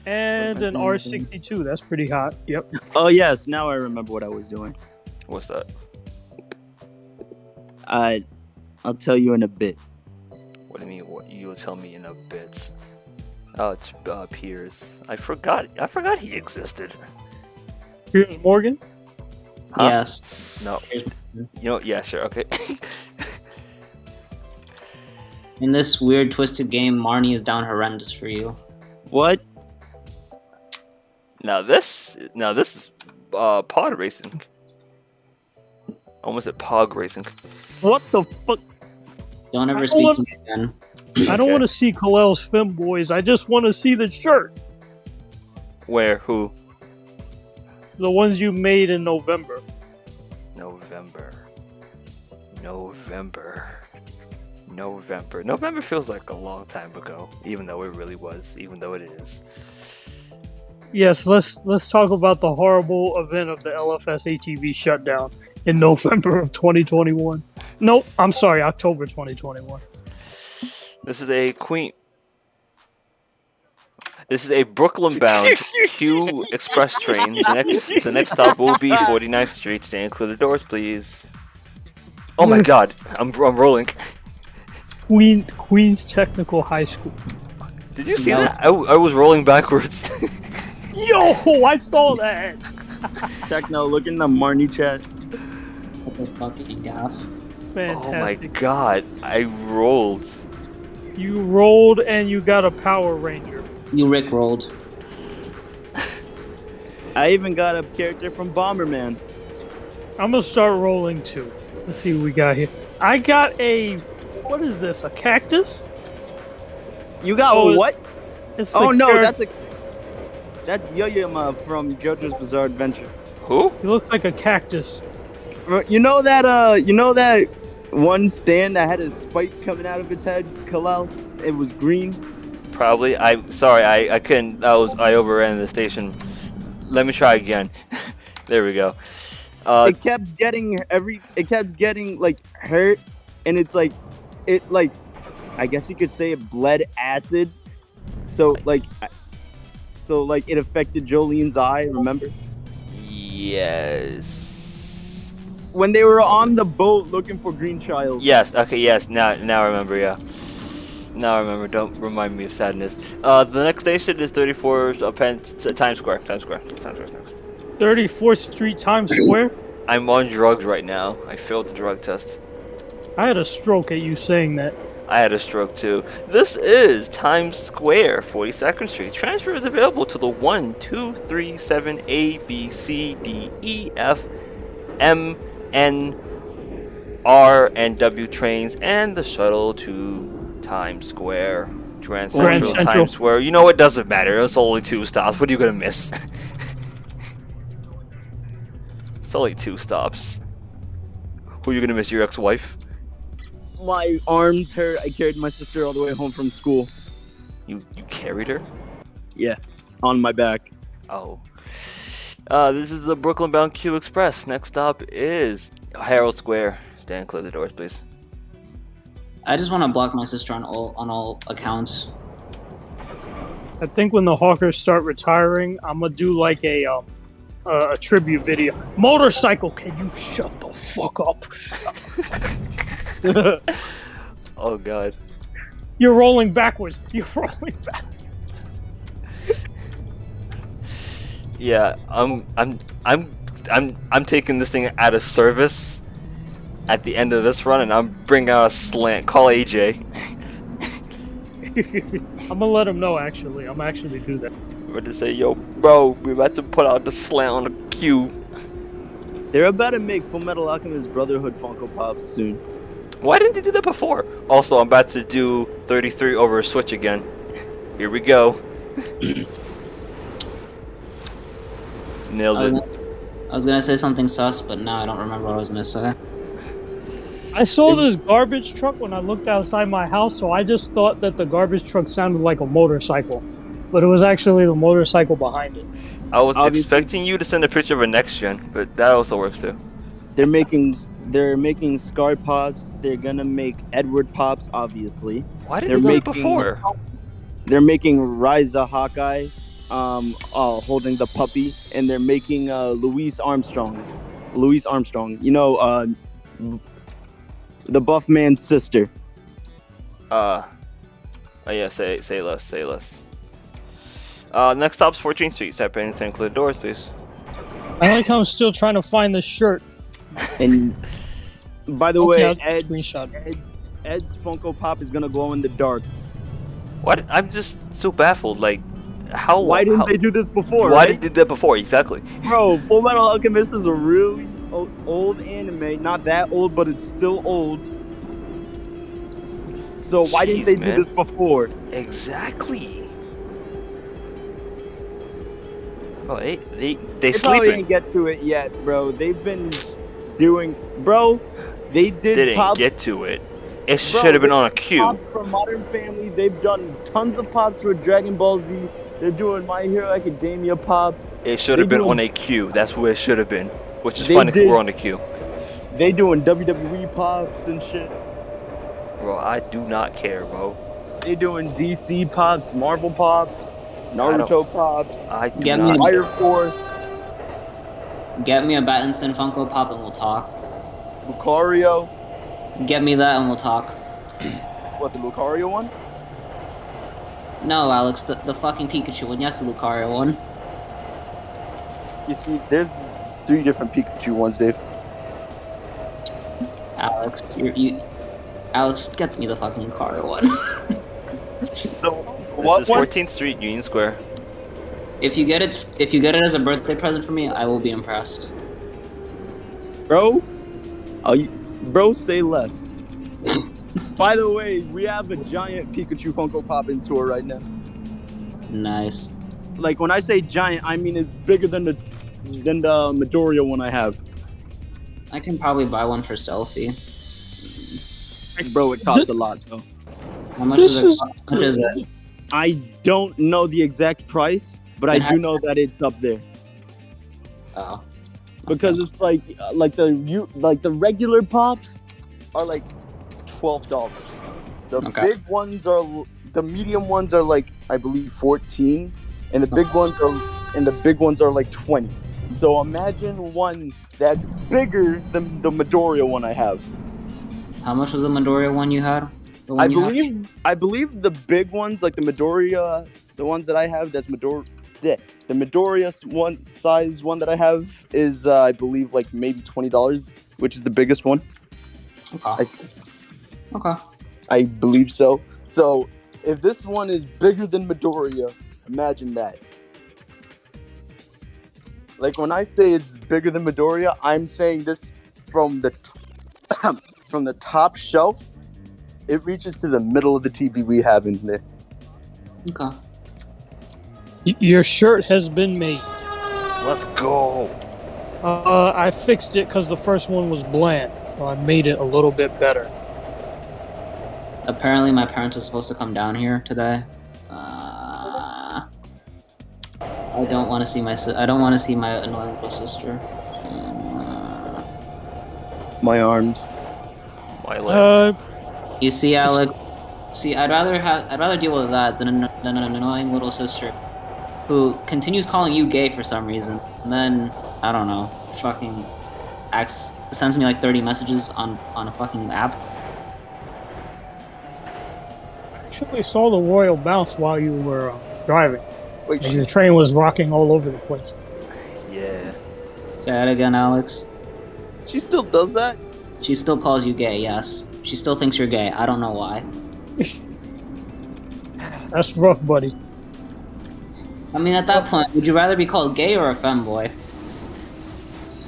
And an R62. That's pretty hot. Yep. Oh yes, now I remember what I was doing. What's that? I'll tell you in a bit. What do you mean? What you'll tell me in a bit? Oh, it's Piers. I forgot he existed. Piers Morgan? Huh? Yes. No. Yeah, sure, okay. In this weird, twisted game, Marnie is down horrendous for you. What? Now this is pod racing. Almost at pog racing. What the fuck? Don't ever speak to me again. I don't want to see Kalel's femboys. I just want to see the shirt. Where? Who? The ones you made in November. November feels like a long time ago, even though it really was, even though it is. Yes, let's talk about the horrible event of the LFS HEV shutdown in November of 2021. Nope, I'm sorry, October 2021. This is a Brooklyn-bound Q Express train. The next stop will be 49th Street. Stand clear the doors, please. Oh my God, I'm rolling. Queens Technical High School. Did you see that? I was rolling backwards. Yo, I saw that. Techno, look in the Marnie chat. What the fucking gaff. Fantastic. Oh my God, I rolled. You rolled and you got a Power Ranger. You Rick rolled. I even got a character from Bomberman. I'm gonna start rolling too. Let's see what we got here. I got a... What is this? A cactus? You got what? It's Oh no, character. that's Yo-Yama from JoJo's Bizarre Adventure. Who? He looks like a cactus. You know that one stand that had a spike coming out of its head, Kalel? It was green. Probably. I'm sorry. I couldn't. I overran the station. Let me try again. There we go. It kept getting like hurt, and it's like I guess you could say it bled acid. So it affected Jolene's eye. Remember? Yes. When they were on the boat looking for Green Child. Yes. Okay. Yes. Now I remember. Yeah. Now I remember. Don't remind me of sadness. The next station is 34 Times Square. Times Square. 34th Street, Times Square? I'm on drugs right now. I failed the drug test. I had a stroke at you saying that. I had a stroke too. This is Times Square, 42nd Street. Transfer is available to the 1, 2, 3, 7, A, B, C, D, E, F, M, N, R, and W trains, and the shuttle to Times Square. Grand Central, Times Square. You know, it doesn't matter. It's only 2 stops. What are you gonna miss? It's only 2 stops. Who are you gonna miss? Your ex-wife? My arms hurt. I carried my sister all the way home from school. You carried her? Yeah, on my back. Oh. This is the Brooklyn-bound Q Express. Next stop is Herald Square. Stand clear the doors, please. I just want to block my sister on all accounts. I think when the Hawkers start retiring, I'm gonna do like a tribute video. Motorcycle, can you shut the fuck up? Oh god. You're rolling backwards. You're rolling back. Yeah, I'm taking this thing out of service at the end of this run, and I'm bringing out a slant. Call AJ. I'm gonna let him know. Actually, I'm actually do that. We're to say, yo, bro, we're about to put out the slant on the queue. They're about to make Full Metal Alchemist Brotherhood Funko Pops soon. Why didn't they do that before? Also, I'm about to do 33 over a Switch again. Here we go. Nailed it. I was gonna say something sus, but now I don't remember what I was gonna say. I saw this garbage truck when I looked outside my house, so I just thought that the garbage truck sounded like a motorcycle, but it was actually the motorcycle behind it. I was expecting you to send a picture of a next gen, but that also works too. They're making Scar Pops. They're gonna make Edward Pops, obviously. Why didn't they do it before? They're making Ryza Hawkeye, holding the puppy, and they're making Louise Armstrong. You know, the buff man's sister. Oh yeah, say less. Next stop's 14th Street. Type anything, include doors, please. I like how I'm still trying to find the shirt. And by the Okay, way, I'll Ed's screenshot. Funko Pop is gonna glow in the dark. What? I'm just so baffled. Like, how? Why didn't they do this before? Why right? didn't they do that before? Exactly. Bro, Full Metal Alchemist is a really old anime. Not that old, but it's still old. So why didn't they do this before? Exactly. Oh, they They probably sleeping. didn't get to it yet, bro. They've been doing, bro. They Didn't pops, get to it. It bro, should have been they on a did queue. Pops for Modern Family. They've done tons of pops for Dragon Ball Z. They're doing My Hero Academia pops. It should have been on a queue. That's where it should have been. Which is funny because we're on the queue. They doing WWE pops and shit. Bro, I do not care, bro. They doing DC pops, Marvel pops, Naruto pops, I do Get not me- Fire care. Force, Get me a Battinson Funko Pop and we'll talk. Lucario. Get me that and we'll talk. What, the Lucario one? No, Alex, the fucking Pikachu one. Yes, the Lucario one. You see, there's 3 different Pikachu ones, Dave. Alex, Alex, get me the fucking Lucario one. What This is one? 14th Street, Union Square. If you get it as a birthday present for me, I will be impressed. Bro? Bro, say less. By the way, we have a giant Pikachu Funko Pop in tour right now. Nice. Like, when I say giant, I mean it's bigger than the Midoriya one I have. I can probably buy one for selfie. Bro, it costs a lot, though. How much This is is it? How much is it? I don't know the exact price, but I do know that it's up there. Oh. Because it's like the regular pops are like $12. The Okay. big ones are the medium ones are like I believe 14, and the big ones are like 20. So imagine one that's bigger than the Midoriya one I have. How much was the Midoriya one you had? The one I believe the big ones like the Midoriya, the ones that I have, that's Midoriya. The Midoriya one size one that I have is I believe like maybe $20, which is the biggest one. Okay. Okay. I believe so. So if this one is bigger than Midoriya, imagine that. Like when I say it's bigger than Midoriya, I'm saying this from the from the top shelf. It reaches to the middle of the TV we have in there. Okay. Your shirt has been made. Let's go. I fixed it because the first one was bland, so I made it a little bit better. Apparently, my parents were supposed to come down here today. I don't want to see I don't want to see my annoying little sister. My arms. My leg. You see, Alex. See, I'd rather deal with that than an annoying little sister who continues calling you gay for some reason, and then I don't know, fucking sends me like 30 messages on a fucking app. actually saw the royal bounce while you were driving. Wait, Like, the train was rocking all over the place. Yeah. Say that again, Alex. she still does that? She still calls you gay, yes. She still thinks you're gay. I don't know why. That's rough, buddy. I mean, at that point, would you rather be called gay or a femboy?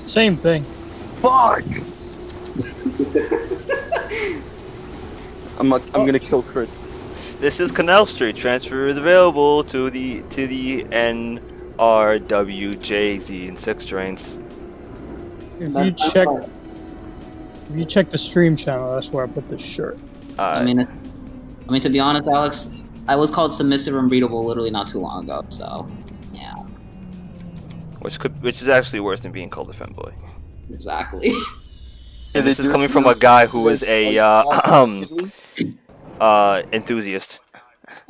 Same thing. Fuck! I'm gonna kill Chris. This is Canal Street. Transfer is available to the NRWJZ in 6 trains. If you check the stream channel, that's where I put this shirt. I mean, to be honest, Alex, I was called submissive and breedable literally not too long ago, so yeah. Which is actually worse than being called a femboy. Exactly. And this is coming from a guy who is a enthusiast.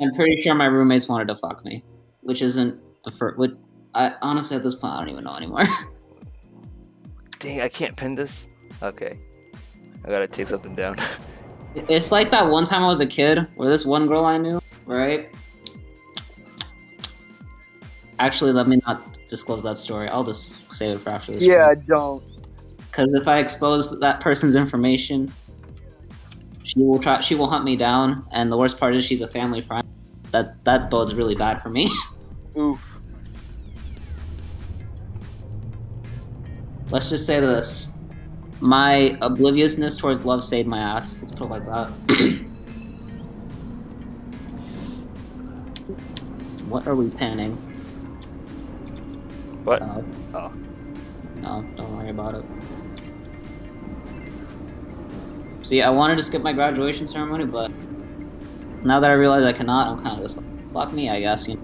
I'm pretty sure my roommates wanted to fuck me, which isn't the first. I honestly, at this point, I don't even know anymore. Dang, I can't pin this. Okay, I gotta take something down. It's like that one time I was a kid where this one girl I knew, right? Actually, let me not disclose that story. I'll just save it for after this. Yeah, don't. Because if I expose that person's information, she will hunt me down, and the worst part is she's a family friend. That bodes really bad for me. Oof. Let's just say this. My obliviousness towards love saved my ass. Let's put it like that. What are we panning? What? Oh. No, don't worry about it. See, I wanted to skip my graduation ceremony, but now that I realize I cannot, I'm kind of just like, fuck me, I guess. You know?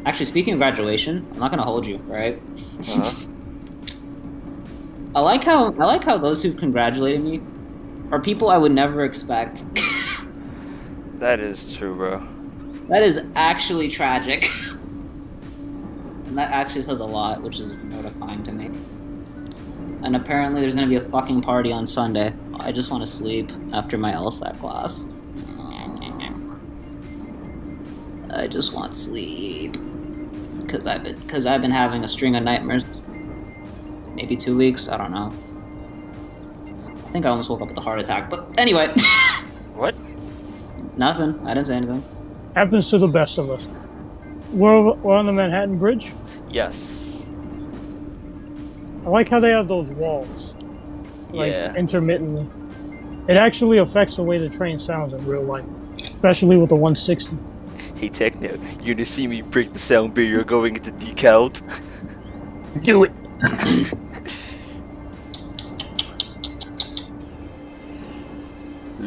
Actually, speaking of graduation, I'm not gonna hold you, right? Uh-huh. I like how those who congratulated me are people I would never expect. That is true, bro. That is actually tragic. And that actually says a lot, which is mortifying to me. And apparently there's gonna be a fucking party on Sunday. I just want to sleep after my LSAT class. I just want sleep. Cause I've been having a string of nightmares. Maybe 2 weeks, I don't know. I think I almost woke up with a heart attack, but anyway. What? Nothing, I didn't say anything. Happens to the best of us. We're on the Manhattan Bridge. Yes. I like how they have those walls. Like, Yeah. intermittently. It actually affects the way the train sounds in real life. Especially with the 160. Hey Techno, you're gonna see me break the sound barrier going into decaled. Do it!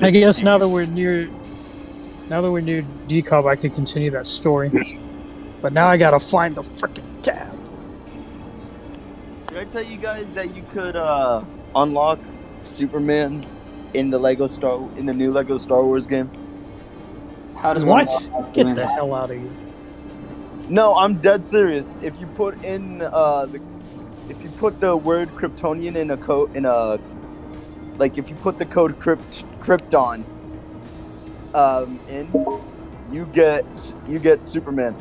I guess now that we're near decob, I could continue that story. But now I gotta find the frickin' tab. Did I tell you guys that you could unlock Superman in the new Lego Star Wars game? How does one What? know about Get doing the that? hell out of here. No, I'm dead serious. If you put in if you put the word Kryptonian in if you put the code Krypton in, you get Superman.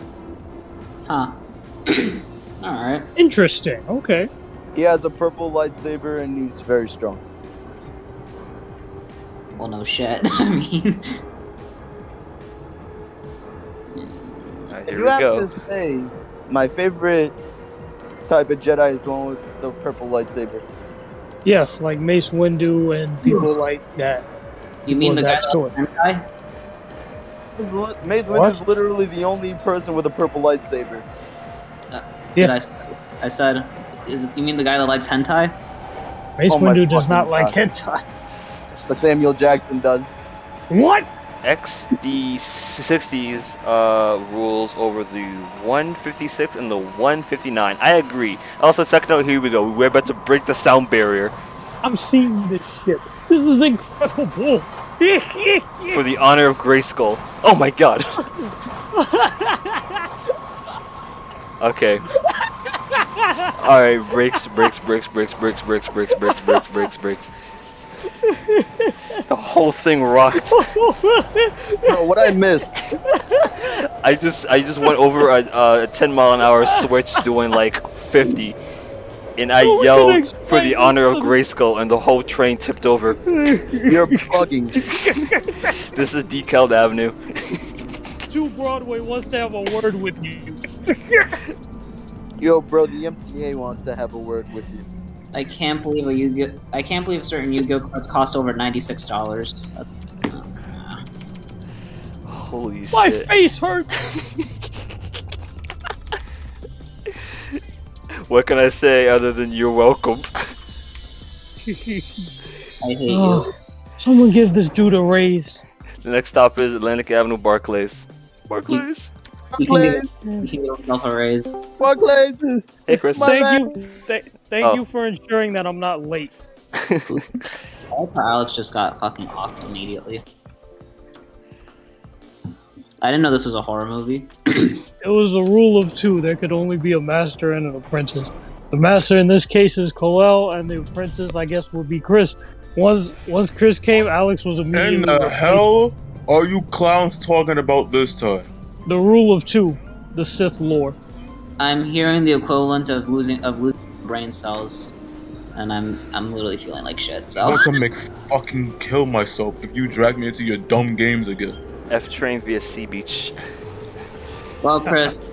Huh. Alright. Interesting. Okay. He has a purple lightsaber and he's very strong. Well, no shit. I mean, Here You we have go. to say, my favorite type of Jedi is the one with the purple lightsaber. Yes, like Mace Windu and people like that. you mean the Well, guy that's cool. guy? Mace What? Windu is literally the only person with a purple lightsaber. Yeah. I said, you mean the guy that likes hentai? Mace Oh my Windu does not fucking like God. hentai. But Samuel Jackson does. What? XD60's rules over the 156 and the 159. I agree. Also, second note, here we go. We're about to break the sound barrier I'm seeing this shit. This is incredible. for the honor of Grayskull. Oh my god. Okay. Alright, brakes. The whole thing rocked. Bro, what I missed? I just went over a 10-mile-an-hour switch doing like 50, and I Oh, we yelled couldn't for the explain honor of this to Grayskull, and the whole train tipped over. You're bugging. This is DeKalb Avenue. 2 Broadway wants to have a word with you. Yo, bro, the MTA wants to have a word with you. I can't believe I can't believe certain Yu-Gi-Oh cards cost over $96. Holy My shit. face hurts. What can I say other than you're welcome? I hate you. Oh, someone give this dude a raise. The next stop is Atlantic Avenue, Barclays. Barclays? You can give yourself a raise. Barclays. Hey, Chris. My Thank you, thank Oh. you for ensuring that I'm not late. I like how Alex just got fucking offed immediately. I didn't know this was a horror movie. It was a rule of 2. There could only be a master and an apprentice. The master in this case is Colel, and the apprentice, I guess, would be Chris. Once Chris came, Alex was immediately In the replaced. hell are you clowns talking about this time? The rule of 2, the Sith lore. I'm hearing the equivalent of losing brain cells, and I'm literally feeling like shit. I'm So about to make fucking kill myself if you drag me into your dumb games again. F train via Sea Beach. well, Chris,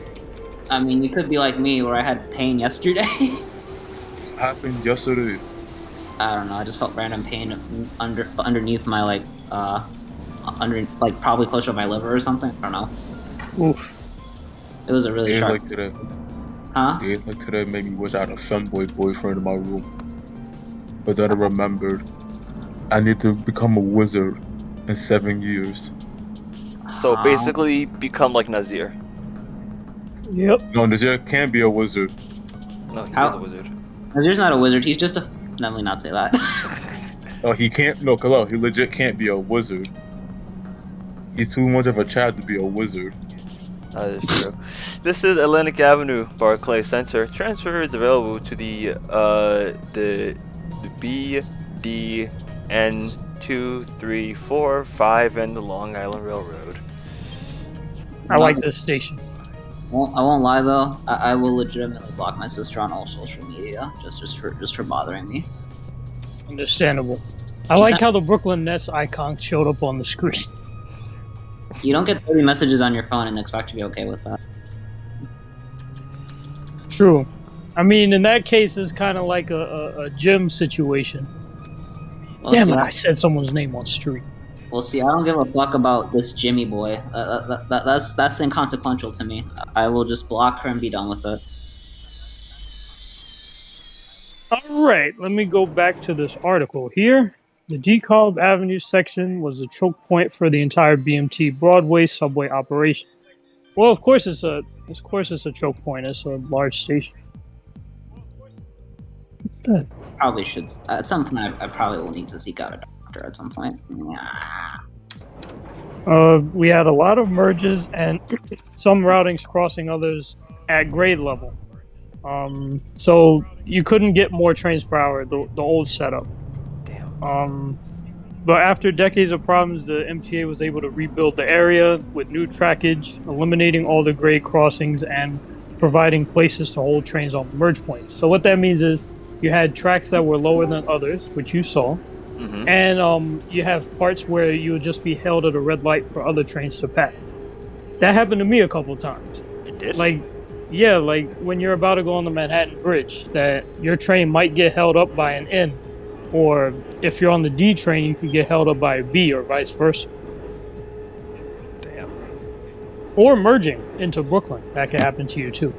I mean, you could be like me, where I had pain yesterday. Happened yesterday. I don't know. I just felt random pain underneath my probably closer to my liver or something. I don't know. Oof. It was a really Days sharp. like today. Huh? Days like today made me wish I had a femboy boyfriend in my room. But then I remembered I need to become a wizard in 7 years. So basically, become like Nazir. Yep. No, Nazir can't be a wizard. No, he How- is a wizard. Nazir's not a wizard. He's just a. Let me not say that. No, he can't. No, Kalel, he legit can't be a wizard. He's too much of a child to be a wizard. That is true. This is Atlantic Avenue, Barclays Center. Transfer is available to the B, D, N 2, 3, 4, 5, and the Long Island Railroad. I like this station. Well, I won't lie though. I will legitimately block my sister on all social media just for bothering me. Understandable. I like how the Brooklyn Nets icon showed up on the screen. You don't get 30 messages on your phone and expect to be okay with that. True. I mean, in that case, it's kind of like a gym situation. Well, Damn see, it, I said someone's name on stream. Well, see, I don't give a fuck about this Jimmy boy. That's inconsequential to me. I will just block her and be done with it. Alright, let me go back to this article here. The DeKalb Avenue section was a choke point for the entire BMT Broadway subway operation. Well, of course it's a choke point. It's a large station. Probably should. At some point, I probably will need to seek out a doctor at some point. We had a lot of merges and some routings crossing others at grade level. So you couldn't get more trains per hour, the old setup. Damn. But after decades of problems, the MTA was able to rebuild the area with new trackage, eliminating all the grade crossings and providing places to hold trains on merge points. So what that means is you had tracks that were lower than others, which you saw, Mm-hmm. and you have parts where you would just be held at a red light for other trains to pass. That happened to me a couple times. It did? Like when you're about to go on the Manhattan Bridge, that your train might get held up by an N, or if you're on the D train, you could get held up by a B, or vice versa. Damn. Or merging into Brooklyn, that could happen to you too.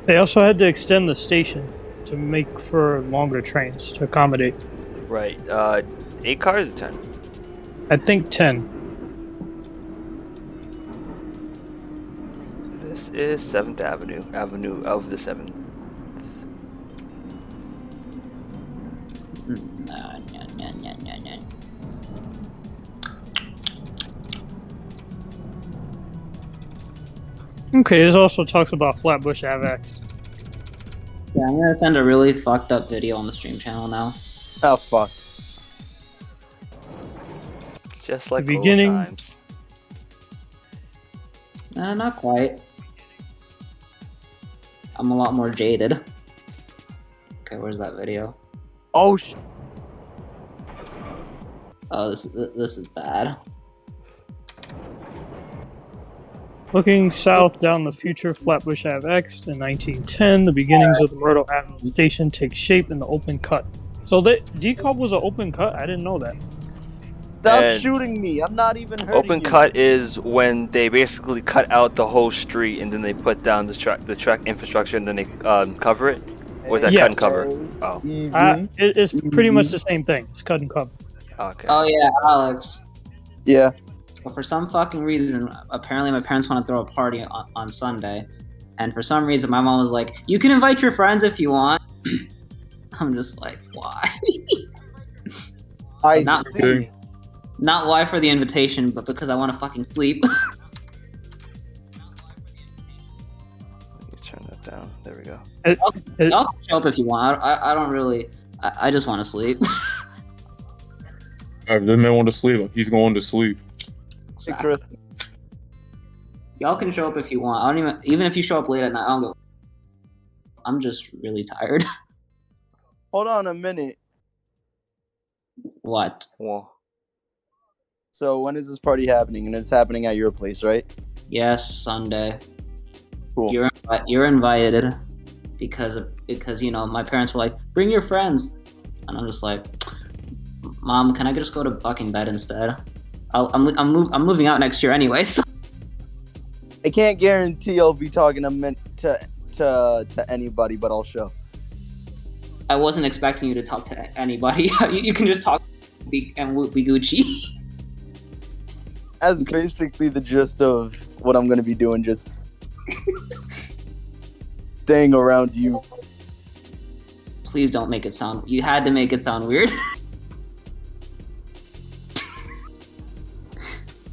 They also had to extend the station to make for longer trains to accommodate. Right. 8 cars or 10? I think 10. This is 7th Avenue. Avenue of the 7th. Okay, this also talks about Flatbush AvX. Yeah, I'm gonna send a really fucked up video on the stream channel now. Oh fuck. Just like The beginning. old times. Nah, not quite. I'm a lot more jaded. Okay, where's that video? Oh Oh, this is bad. Looking south down the future Flatbush AvX in 1910, the beginnings of the Myrtle Avenue station take shape in the open cut. So the decal was an open cut? I didn't know that. Stop And shooting me! I'm not even hurting Open you. cut is when they basically cut out the whole street and then they put down the track infrastructure and then they cover it. Or is that Yeah. cut and cover? Oh, Easy. It's pretty much the same thing. It's cut and cover. okay. Oh yeah, Alex. Yeah. But for some fucking reason, apparently my parents want to throw a party on Sunday, and for some reason my mom was like, "You can invite your friends if you want." I'm just like, why? I Not- see. Not why for the invitation, but because I want to fucking sleep. Let me turn that down. There we go. Y'all can show up if you want. I don't really. I just want to sleep. If this man want to sleep, he's going to sleep. Hey, Chris. Y'all can show up if you want. I don't even if you show up late at night. I don't go. I'm just really tired. Hold on a minute. What? Well, So when is this party happening? And it's happening at your place, right? Yes, Sunday. Cool. You're invited because you know my parents were like, bring your friends, and I'm just like, Mom, can I just go to fucking bed instead? I'm moving out next year anyway. So. I can't guarantee I'll be talking to anybody, but I'll show. I wasn't expecting you to talk to anybody. You can just talk and we'll be Gucci. That's basically the gist of what I'm gonna be doing. Just staying around you. Please don't make it sound. You had to make it sound weird.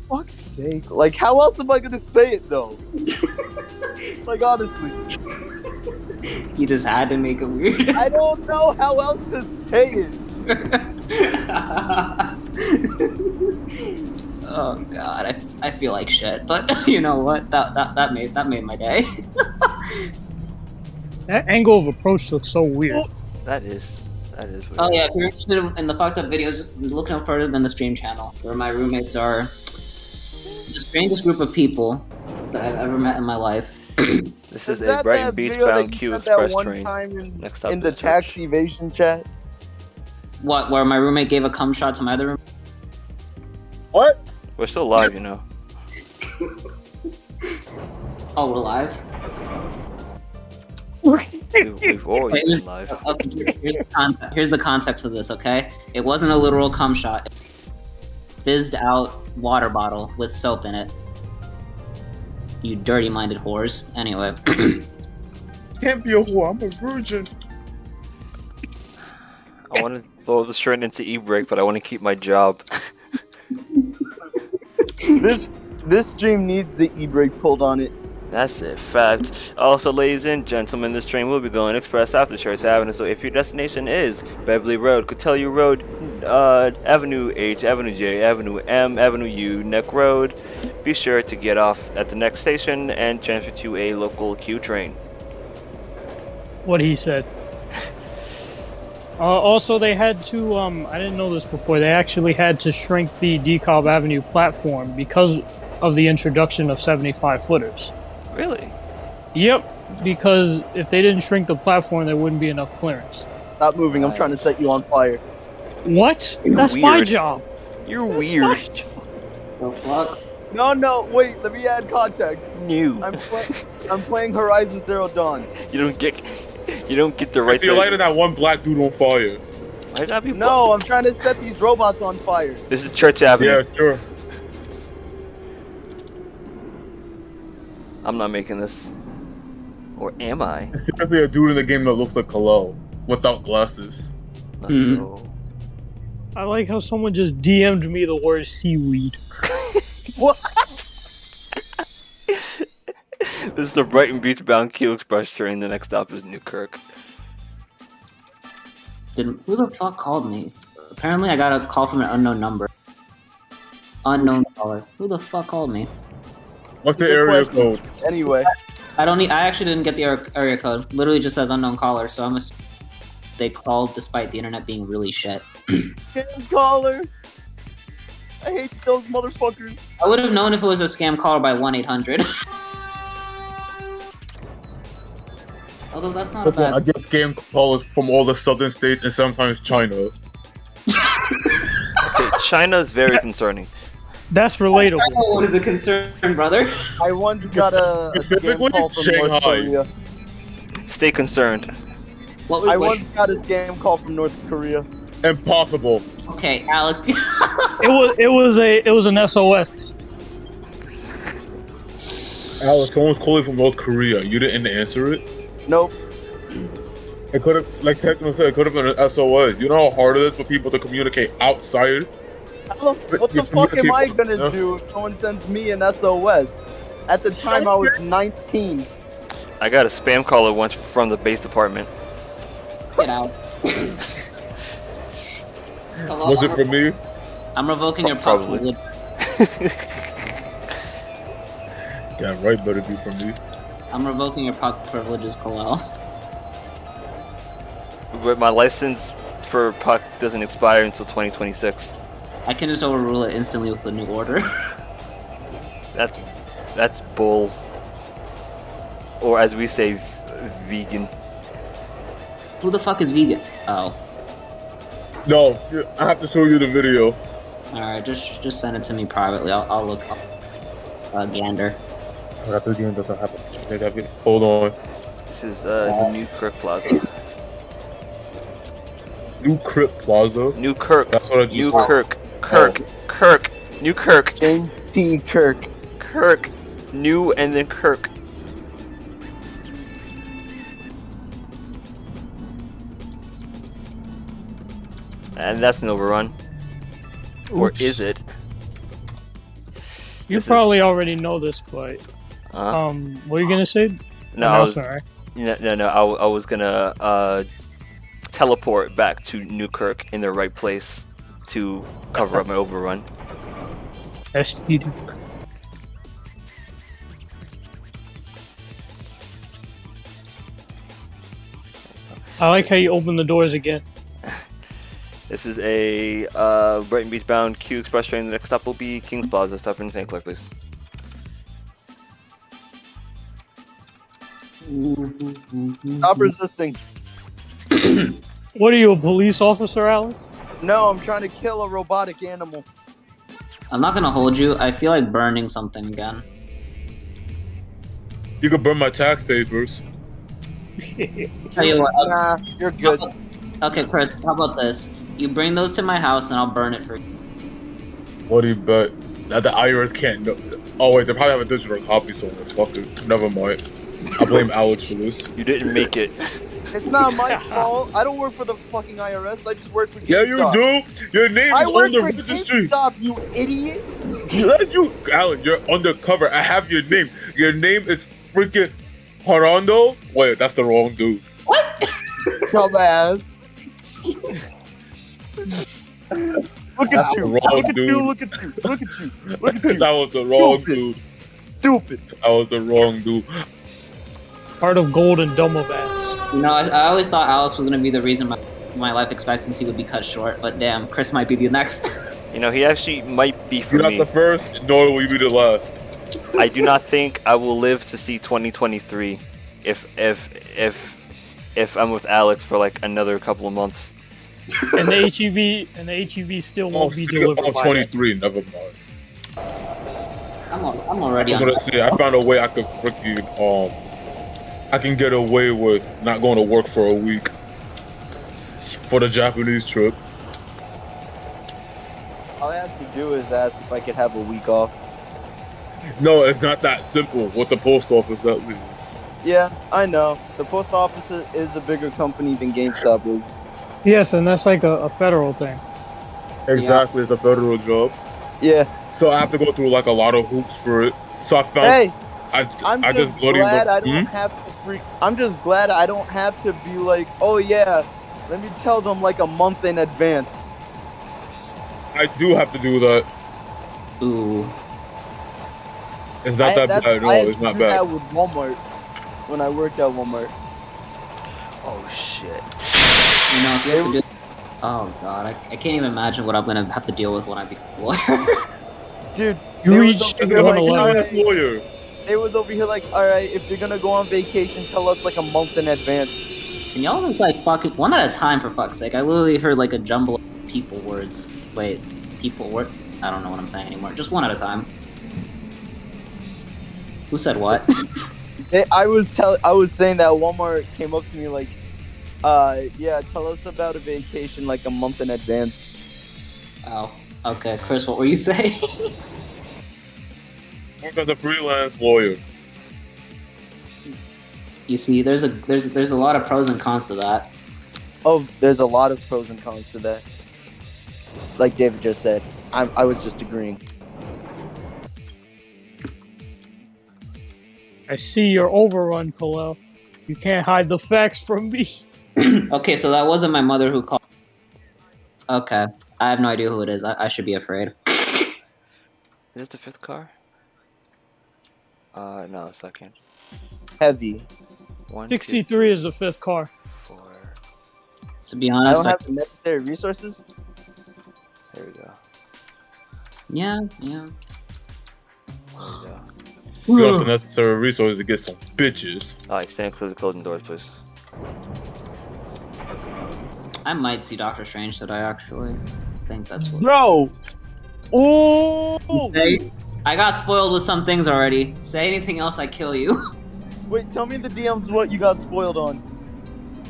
Fuck's sake! Like, how else am I gonna say it though? Like, honestly, You just had to make it weird. I don't know how else to say it. Oh god, I feel like shit, but you know what? That made my day. That angle of approach looks so weird. that is weird. Oh yeah, if you're interested in the fucked up videos, just look no further than the stream channel, where my roommates are the strangest group of people that I've ever met in my life. This is a Brighton Beach bound Q express train. Next up in the is tax church. evasion chat. What? Where my roommate gave a cum shot to my other room? What? We're still live, you know. Oh, we're live. We've always Wait, been live. Okay, here's the context of this. Okay, it wasn't a literal cum shot. Fizzed out water bottle with soap in it. You dirty-minded whores. Anyway. Can't be a whore. I'm a virgin. I want to throw this straight into e-break, but I want to keep my job. This stream needs the e-brake pulled on it. That's a fact. Also, ladies and gentlemen, this train will be going express after Church Avenue. So if your destination is Beverly Road, Cotelliu Road, Avenue H, Avenue J, Avenue M, Avenue U, Neck Road, be sure to get off at the next station and transfer to a local Q train. What he said. Also, they had to, I didn't know this before, they actually had to shrink the DeKalb Avenue platform because of the introduction of 75 footers. Really? Yep, because if they didn't shrink the platform, there wouldn't be enough clearance. Stop moving. I'm trying to set you on fire. What? You're That's my weird. job. You're weird. The fuck? No, wait. Let me add context. New. I'm playing Horizon Zero Dawn. You don't get the right. So you're lighting that one black dude on fire. Why not be No, I'm trying to set these robots on fire. This is Church Avenue. Yeah, sure. I'm not making this. Or am I? There's definitely a dude in the game that looks like Kalo without glasses. Let's go. I like how someone just DM'd me the word seaweed. What? This is the Brighton Beach bound Q Express train. The next stop is Newkirk. Who the fuck called me? Apparently I got a call from an unknown number. Unknown caller. Who the fuck called me? What's the Good area question. code? Anyway, I actually didn't get the area code. Literally just says unknown caller, so I'm assuming they called despite the internet being really shit. scam caller. I hate those motherfuckers. I would have known if it was a scam caller by 1-800. Although that's not a I bad... get scam callers from all the southern states and sometimes China. Okay, China is very concerning. That's relatable. What is a concern, brother? I once got a scam Specifically, call from Shanghai. North Korea. Stay concerned. What was... I once got a scam call from North Korea. Impossible. Okay, Alex. It was an SOS. Alex, someone was calling from North Korea. You didn't answer it? Nope. It could have, like Techno said, it could have been an SOS. You know how hard it is for people to communicate outside? What the fuck am I gonna do if someone sends me an SOS? At the time I was 19. I got a spam caller once from the base department. Get out. Hello, Was it for me? I'm revoking your Probably. puck. Damn right, better be for me. I'm revoking your puck privileges, Kalel. But my license for puck doesn't expire until 2026. I can just overrule it instantly with the new order. That's bull. Or as we say, vegan. Who the fuck is vegan? Oh. No, I have to show you the video. Alright, just send it to me privately. I'll look up. Gander. That the game doesn't have a... Hold on. This is the Newkirk Plaza. Newkirk Plaza? Newkirk. That's what I just Newkirk. Kirk. Newkirk. James T. Kirk. Kirk. New and then Kirk. And that's an overrun. Or Oops. is it? You This probably already know this, but what are you gonna say? No, I was, sorry. no. I was gonna teleport back to Newkirk in the right place to cover up my overrun. SPD. I like how you open the doors again. This is a Brighton Beach bound Q Express train. The next stop will be Kings Plaza. Stop in St. Clair, please. Stop resisting. What are you, a police officer, Alex? No, I'm trying to kill a robotic animal. I'm not gonna hold you. I feel like burning something again. You could burn my tax papers. Tell you what. Nah, you're good. Okay, Chris. How about this? You bring those to my house and I'll burn it for you. What do you bet? Now the IRS can't know. Oh wait, they probably have a digital copy somewhere. Fuck it. Never mind. I blame Alex for this. You didn't make it. It's not my fault. I don't work for the fucking IRS. I just work for GameStop. Yeah, you do. Your name I is work on the for registry. GameStop, you idiot. Yes, you, Alex. You're undercover. I have your name. Your name is freaking Harondo. Wait, that's the wrong dude. Dumbass. Look That's at the you. wrong Look at dude. you. Look at you. Look at you. Look at you. That was the wrong Stupid. dude. Stupid. That was the wrong dude. Heart of gold and dumb of ass. You know, I always thought Alex was gonna be the reason my life expectancy would be cut short, but damn, Chris might be the next. You know, he actually might be for You're not me. the first, nor will you be the last. I do not think I will live to see 2023 if I'm with Alex for like another couple of months. And the HEV still won't be speaking delivered of by 23, never mind. I'm already I'm on. gonna say I found a way I could freaking I can get away with not going to work for a week for the Japanese trip. All I have to do is ask if I could have a week off. No, it's not that simple. With the post office, that means. Yeah, I know. The post office is a bigger company than GameStop is. Yes, and that's like a federal thing. Exactly, it's a federal job. Yeah. So I have to go through like a lot of hoops for it. So I found. Hey, I I'm just just bloody glad look. I don't have to freak. I'm just glad I don't have to be like, oh yeah, let me tell them like a month in advance. I do have to do that. Ooh. It's not that bad at I all. had It's to not do bad. that with Walmart when I worked at Walmart. Oh shit. You know, if you have to do. Oh god, I can't even imagine what I'm gonna have to deal with when I become a lawyer. Dude, You they was reached over here like, 111. Freelance lawyer. they was over here like, all right, if you're gonna go on vacation, tell us like a month in advance. Can y'all just like fucking one at a time for fuck's sake? I literally heard like a jumble of people words. Wait, people word? I don't know what I'm saying anymore. Just one at a time. Who said what? I was saying that Walmart came up to me like, yeah, tell us about a vacation like a month in advance. Oh, okay, Chris, what were you saying? Work as a freelance lawyer. You see, there's a lot of pros and cons to that. Oh, there's a lot of pros and cons to that. Like David just said, I was just agreeing. I see your overrun, Khalil. You can't hide the facts from me. Okay, so that wasn't my mother who called. Okay, I have no idea who it is. I should be afraid. Is this the 5th car? No, second. Heavy. 1, 63 is the 5th car. 4. To be I honest, don't have the necessary resources. There we go. yeah. There we go. You have the necessary resources to get some bitches. Alright, stand clear of the closing doors, please. I might see Doctor Strange today. Actually, I think that's what. Bro! Ooh! Say, I got spoiled with some things already. Say anything else, I kill you. Wait, tell me in the DMs what you got spoiled on.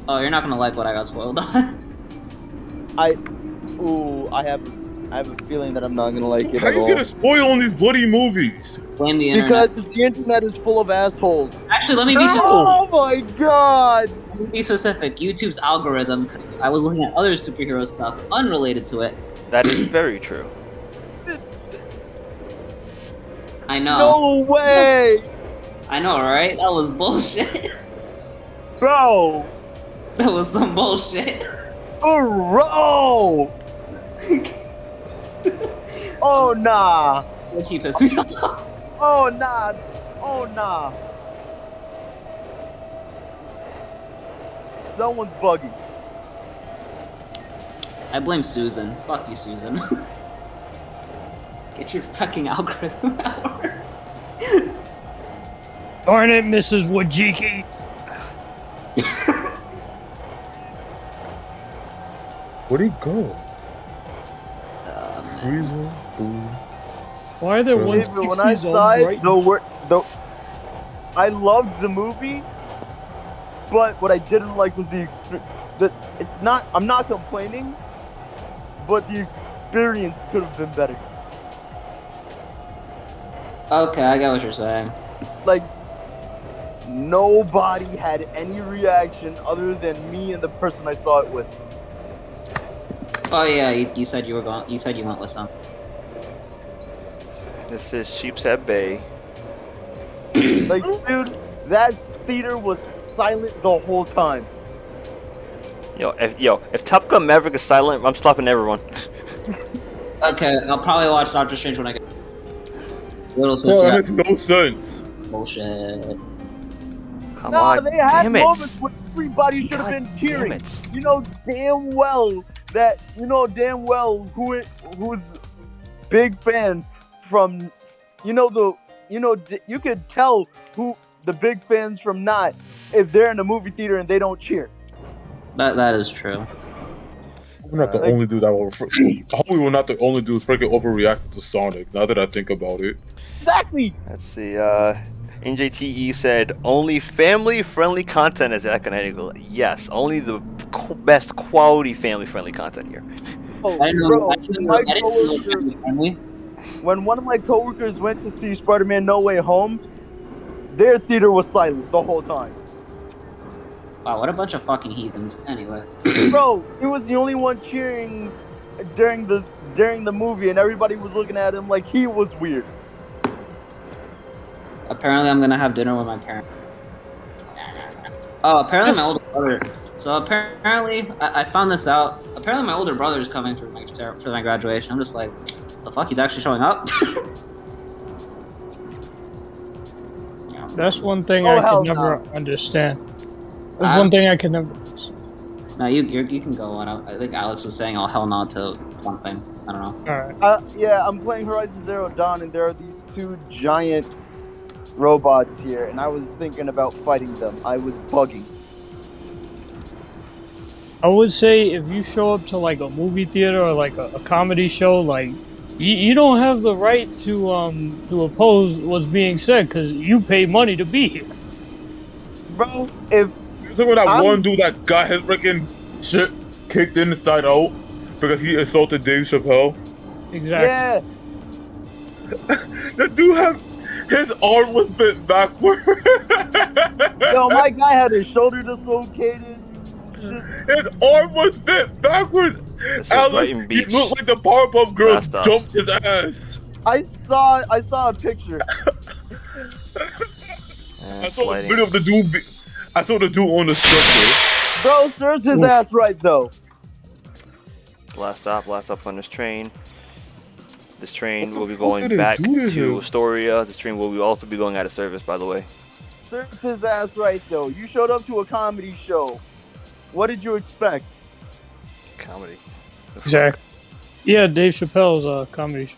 Oh, you're not gonna like what I got spoiled on. I have a feeling that I'm not gonna like it How at you all. gonna spoil on these bloody movies? Blame the internet. Because the internet is full of assholes. Actually, let me be. Oh my god! Let me be specific. YouTube's algorithm. I was looking at other superhero stuff unrelated to it. That is very true. I know. No way! I know, right? That was bullshit. Bro! That was some bullshit. Bro! Oh nah! You'll keep pissing me off. Oh nah! Oh nah! Someone's buggy. I blame Susan. Fuck you, Susan. Get your fucking algorithm out. Darn it, Mrs. Wajiki. Where'd he go? Man. Reason, boo. Why are there Really? David, when I 160s on saw it, Brighton? I loved the movie, but what I didn't like was the experience. It's not. I'm not complaining, but the experience could have been better. Okay, I get what you're saying. Like, nobody had any reaction other than me and the person I saw it with. Oh yeah, you said you were going. You said you went with some. This is Sheepshead Bay. Like, dude, that theater was silent the whole time. If Top Gun Maverick is silent, I'm stopping everyone. Okay, I'll probably watch Doctor Strange when I get. Little Oh, that sister. makes no sense. Bullshit. Come Nah, on, they had damn it. moments where everybody should have God been damn cheering. it. You know damn well who's big fan from, you could tell who the big fans from not if they're in a movie theater and they don't cheer. That is true. We're not the only dude that will. Hopefully, we're not the only dude freaking overreacting to Sonic. Now that I think about it. Exactly. Let's see. NJTE said only family-friendly content is at NightEagle. Yes, only the best quality family-friendly content here. Oh, I didn't know. bro, I didn't know. my I didn't know it was coworker- family friendly. when one of my coworkers went to see Spider-Man No Way Home, their theater was silent the whole time. Wow, what a bunch of fucking heathens. Anyway. Bro, he was the only one cheering during the movie, and everybody was looking at him like he was weird. Apparently, I'm gonna have dinner with my parents. Oh, apparently my older brother. So apparently, I found this out. Apparently, my older brother is coming for my graduation. I'm just like, the fuck, he's actually showing up. Yeah. That's one thing Oh, I hell could never no. understand. That's one thing I could never. No, you can go on. I think Alex was saying, "Oh hell no" to something. I don't know. All right. Yeah, I'm playing Horizon Zero Dawn, and there are these two giant robots here, and I was thinking about fighting them. I was bugging. I would say if you show up to like a movie theater or like a comedy show, like you don't have the right to oppose what's being said because you pay money to be here. Bro, if You talking about that I'm- one dude that got his freaking shit kicked inside out because he assaulted Dave Chappelle? Exactly. yeah, The dude had his arm was bent backward. yo, my guy had his shoulder dislocated. His arm was bent backwards. This is Alex, Brighton he Beach. looked like the Powerpuff Girls Last stop. jumped his ass. I saw a picture. I saw the video of the dude. I saw the dude on the structure. Bro serves his ass right though. Last stop on this train. This train will be What going the fuck did it back do to to him? Astoria. This train will also be going out of service, by the way. Serves his ass right though. You showed up to a comedy show. What did you expect? Comedy. Exactly. Yeah, Dave Chappelle's comedy show.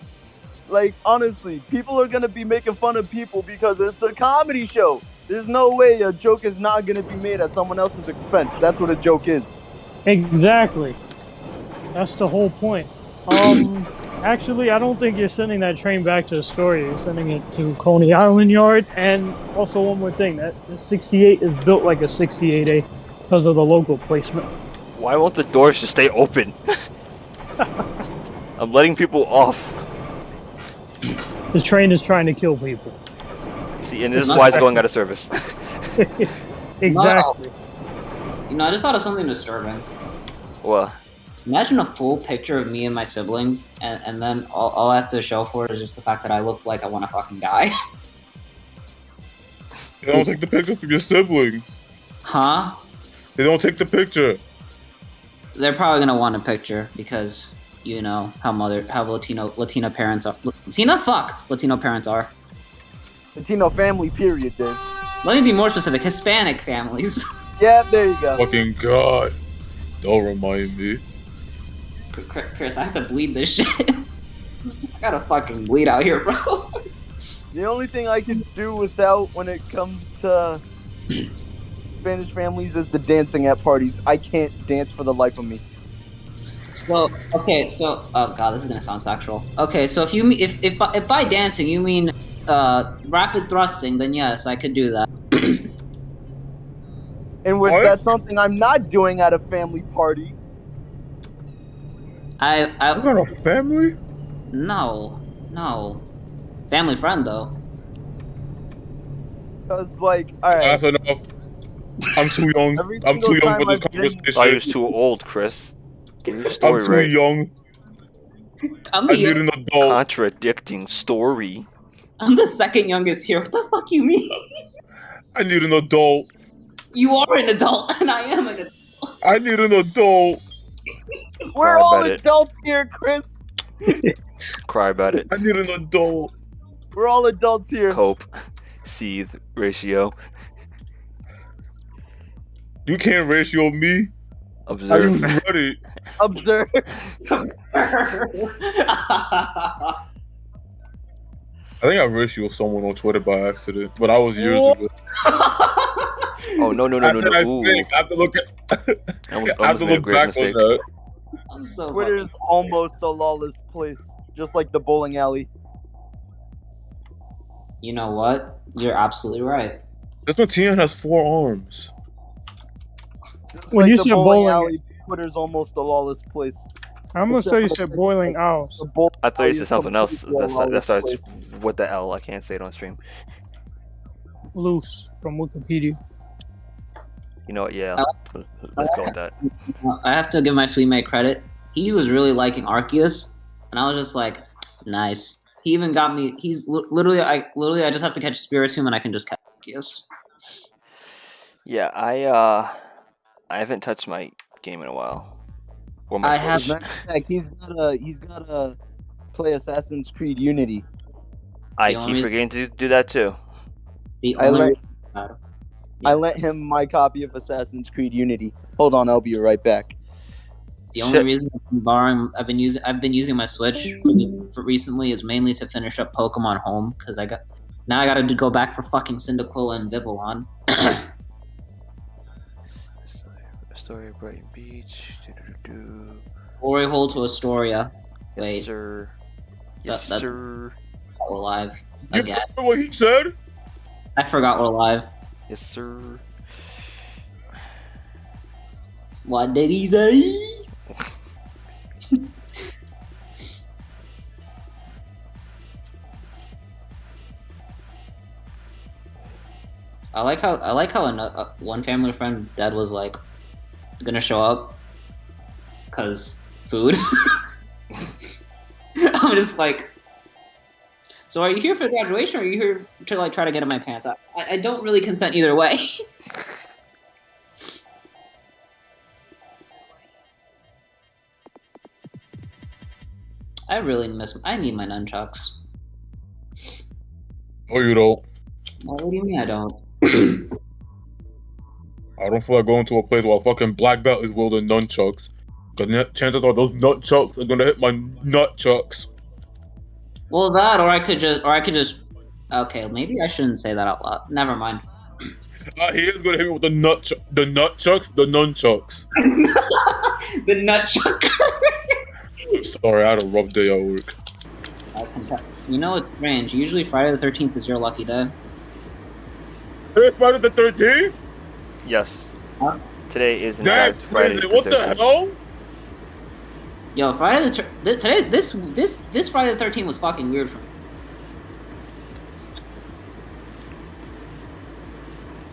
Like, honestly, people are gonna be making fun of people because it's a comedy show. There's no way a joke is not gonna be made at someone else's expense. That's what a joke is. Exactly. That's the whole point. Actually, I don't think you're sending that train back to Astoria. You're sending it to Coney Island Yard. And also one more thing, that the 68 is built like a 68A because of the local placement. Why won't the doors just stay open? I'm letting people off. The train is trying to kill people. See, and this is why it's going out of service. Exactly. You know, I just thought of something disturbing. Well, Imagine a full picture of me and my siblings, and then all I have to show for it is just the fact that I look like I want to fucking die. They don't take the picture of your siblings. Huh? They don't take the picture. They're probably gonna want a picture because you know how Latina parents are. Latino parents are. Latino family, period, dude. Let me be more specific. Hispanic families. Yeah, there you go. Fucking God. Don't remind me. Chris, I have to bleed this shit. I gotta fucking bleed out here, bro. The only thing I can do without when it comes to Spanish families is the dancing at parties. I can't dance for the life of me. So okay, so oh god, this is gonna sound sexual. Okay, so if by dancing you mean rapid thrusting, then yes, I could do that. In which What? that's something I'm not doing at a family party. You got a family? No, family friend though. Cause like, alright. That's enough. I'm too young. Every I'm too single young for time this I've been- I thought he conversation. was too old, Chris. Get your story I'm too right. young. I'm I the need an adult. Contradicting story. I'm the second youngest here. What the fuck you mean? I need an adult. You are an adult, and I am an adult. I need an adult. We're Cry all about it. adults here, Chris. Cry about it. I need an adult. We're all adults here. Cope. Seethe ratio. You can't ratio me. I Observe. just read it. Observe. I think I ratioed someone on Twitter by accident, but I was years What? ago. Oh no. I Ooh. think I have to look at. I almost I have to made a look great back mistake. on that. I'm so Twitter's almost a lawless place, just like the bowling alley. You know what? You're absolutely right. This one Tian has 4 arms. Just When like you the said bowling- alley, Twitter's almost a lawless place. I almost thought you said boiling hours. The bowling I thought you alley said is something else. completely a That lawless starts place. with the L. I can't say it on stream. Loose from Wikipedia. You know what? Yeah. Let's go with that. I have to give my sweet mate credit. He was really liking Arceus, and I was just like, nice. He even got me. He's literally I just have to catch Spiritomb and I can just catch Arceus. Yeah, I haven't touched my game in a while. Or my I Switch. have- As a matter of fact, he's gotta play Assassin's Creed Unity. I The only keep reason- forgetting to do that too. The I only let- reason- I Yeah. lent him my copy of Assassin's Creed Unity. Hold on, I'll be right back. The only Shit. reason I've been using my Switch for recently is mainly to finish up Pokemon Home because I gotta go back for fucking Cyndaquil and Vivillon. Story of Brighton Beach. Do-do-do-do. Glory Hole to Astoria. Yes, Wait. sir. Yes, That- sir. We're live You again. remember what he said? I forgot we're live. Yes, sir. What did he say? I like how one family friend dad was like gonna show up because food. I'm just like, so are you here for graduation or are you here to like try to get in my pants? I don't really consent either way. I need my nunchucks. No, you don't. Well, what do you mean I don't? I don't feel like going to a place where a fucking black belt is wielding nunchucks. Because chances are those nunchucks are gonna hit my nutchucks. Well, that, or I could just. Okay, maybe I shouldn't say that out loud. Never mind. He is gonna hit me with the nunchucks, the nunchucks. The nutchuck. Sorry, I had a rough day at work. You know, it's strange. Usually Friday the 13th is your lucky day. Hey, Friday the 13th? Yes. Huh? Today is in That's fact Friday. crazy. What the 13th. hell? Yo, this Friday the 13th was fucking weird for me.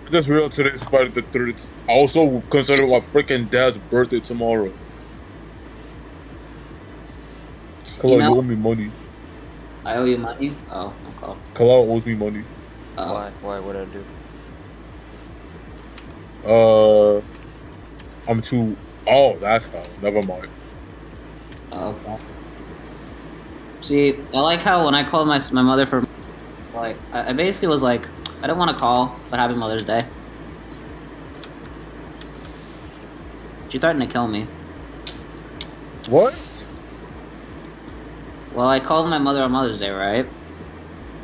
I just realized today's Friday the 13th. I also consider my freaking dad's birthday tomorrow. Kala, You know- you owe me money. I owe you money? Oh, okay. Kala owes me money. Oh. Why? Why? What did I do? I'm too. Oh, that's how. Never mind. Oh, okay. See, I like how when I called my mother for, like, I basically was like, I don't want to call, but Happy Mother's Day. She threatened to kill me. What? Well, I called my mother on Mother's Day, right?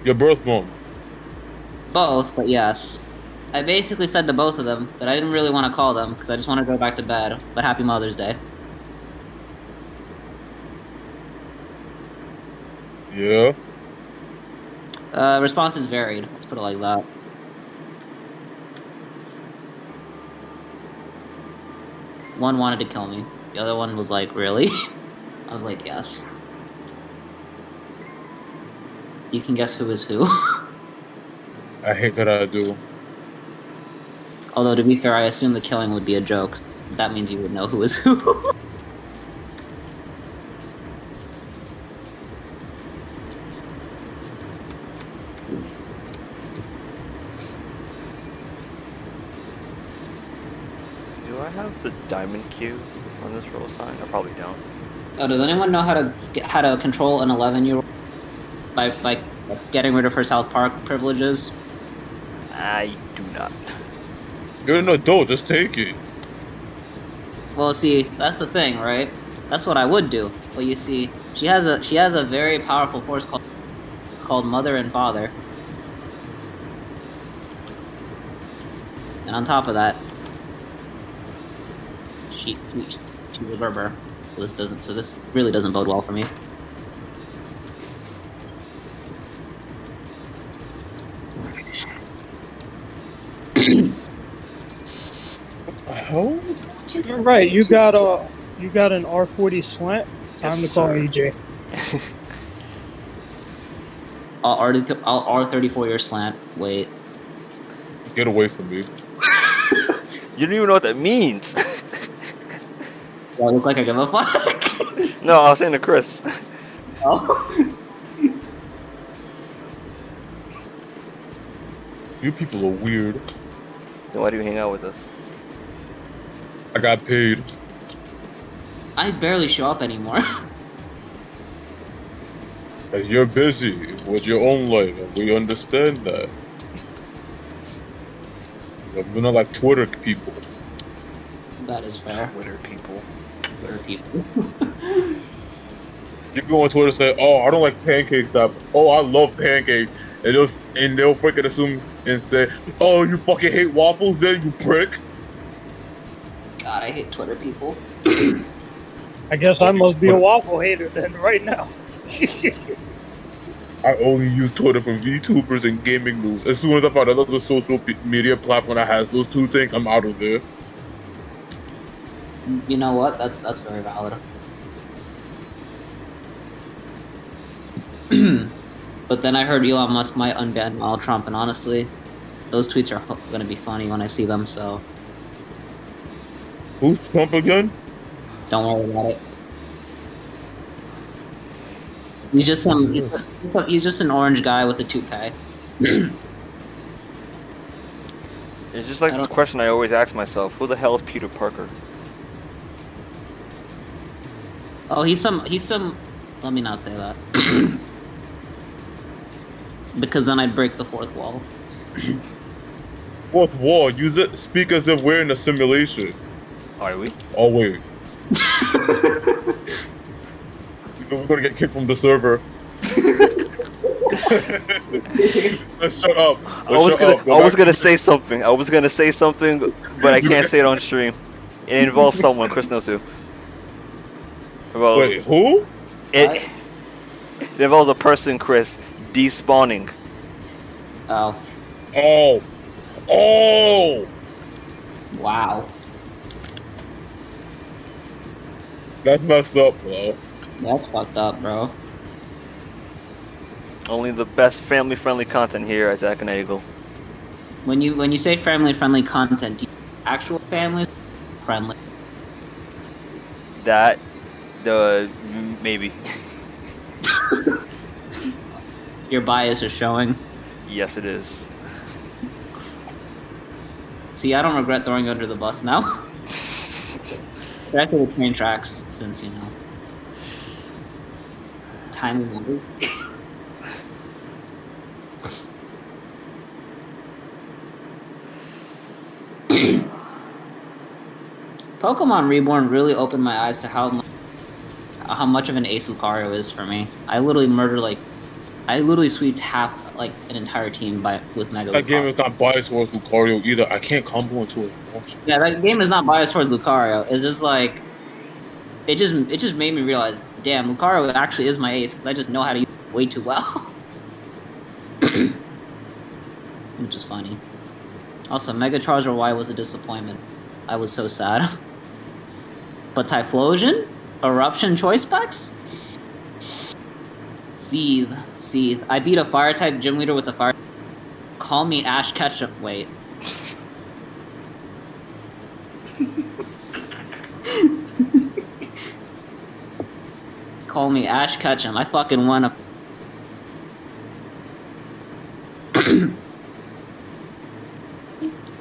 Your birth mom. Both, but yes. I basically said to both of them that I didn't really want to call them because I just want to go back to bed, but Happy Mother's Day. Yeah. Responses varied, let's put it like that. One wanted to kill me. The other one was like, really? I was like, yes. You can guess who is who. I hate that I do. Although, to be fair, I assume the killing would be a joke. That means you would know who is who. Do I have the diamond cube on this roll sign? I probably don't. Oh, does anyone know how to control an 11-year-old by getting rid of her South Park privileges? I do not. You're an adult. Just take it. Well, see, that's the thing, right? That's what I would do. But you see, she has a very powerful force called Mother and Father. And on top of that, she's a Berber. So this really doesn't bode well for me. Hell? You're right. You got an R40 slant. Time Yes, to call sir. AJ. I'll R34 year slant. Wait. Get away from me. You don't even know what that means. Do I look like I give a fuck? No, I was saying to Chris. Oh. You people are weird. Then why do you hang out with us? I got paid. I barely show up anymore. And you're busy with your own life, and we understand that. We're not like Twitter people. That is fair. Twitter people. Twitter people. You go on Twitter and say, "Oh, I don't like pancake stuff. Oh, I love pancakes," and they'll freaking assume and say, "Oh, you fucking hate waffles, then you prick." God, I hate Twitter people. I guess I must be a waffle hater then right now. I only use Twitter for VTubers and gaming news. As soon as I find another social media platform that has those two things, I'm out of there. You know what? That's very valid. But then I heard Elon Musk might unban Donald Trump, and honestly, those tweets are gonna be funny when I see them. So Who's Trump again? don't worry about it. He's just he's just an orange guy with a toupee. It's just like this question I always ask myself: who the hell is Peter Parker? Oh, he's some. Let me not say that. Because then I'd break the fourth wall. Fourth wall. Use it. Speak as if we're in a simulation. Are we? Oh wait. We're gonna get kicked from the server. Let's shut up. I was gonna say something. I was gonna say something, but I can't say it on stream. It involves someone. Chris knows who. Well, Wait, who? It involves a person, Chris, despawning. Oh. Oh. Oh. Wow. That's messed up, bro. That's fucked up, bro. Only the best family-friendly content here at NightEagle. When you say family-friendly content, do you actual family friendly? That, maybe. Your bias is showing. Yes, it is. See, I don't regret throwing you under the bus now. That's the train tracks, since you know. Timely matters. Pokemon Reborn really opened my eyes to how much of an ace Lucario is for me. I literally sweeped half, like, an entire team with Mega That Lucario. game is not biased towards Lucario either. I can't combo into it. Yeah, that game is not biased towards Lucario. It's just like it just made me realize, damn, Lucario actually is my ace because I just know how to use it way too well. Which is funny. Also, Mega Charizard Y was a disappointment. I was so sad. But Typhlosion? Eruption choice specs? Seethe. I beat a fire type gym leader with a fire. Call me Ash Ketchum. Wait. Call me Ash Ketchum. I fucking won a.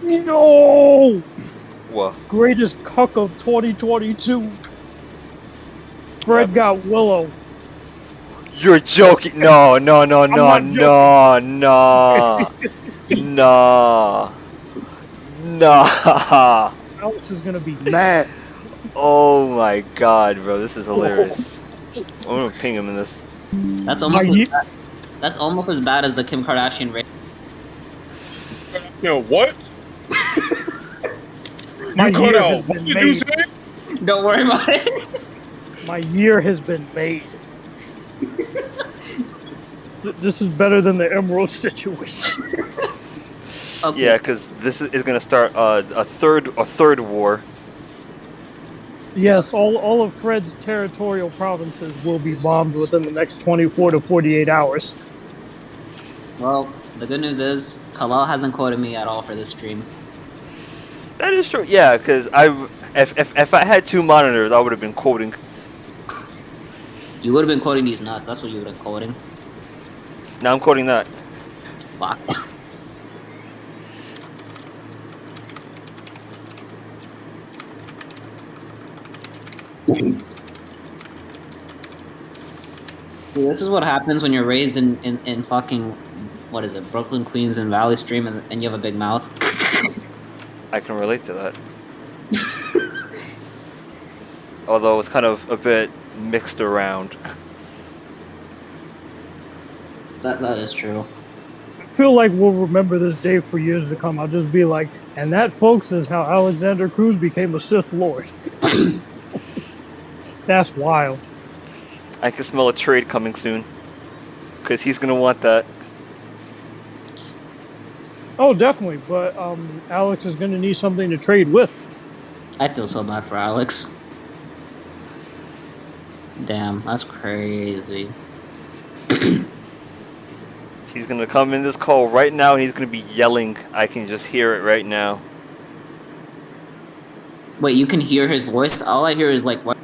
No! What? Greatest cuck of 2022. Fred got Willow. You're joking. No. not Alice is gonna be mad. Oh my god, bro. This is hilarious. I'm gonna ping him in this. That's almost as bad as the Kim Kardashian rape. Yo, what? My You cut year out. has What been did you made. say? Don't worry about it. My year has been made. This is better than the Emerald situation. Okay. Yeah, because this is gonna start a third war. Yes, all of Fred's territorial provinces will be bombed within the next 24 to 48 hours. Well, the good news is Kalal hasn't quoted me at all for this stream. That is true. Yeah, because if I had two monitors, I would have been quoting. You would have been quoting these nuts. That's what you would have been quoting. Now I'm quoting that. Fuck. See, this is what happens when you're raised in fucking, what is it, Brooklyn, Queens, and Valley Stream, and you have a big mouth. I can relate to that. Although it's kind of a bit mixed around. That is true. I feel like we'll remember this day for years to come. I'll just be like, and that, folks, is how Alexander Cruz became a Sith Lord. That's wild. I can smell a trade coming soon. Because he's going to want that. Oh, definitely. But Alex is going to need something to trade with. I feel so bad for Alex. Damn, that's crazy. He's going to come in this call right now and he's going to be yelling. I can just hear it right now. Wait, you can hear his voice? All I hear is like what?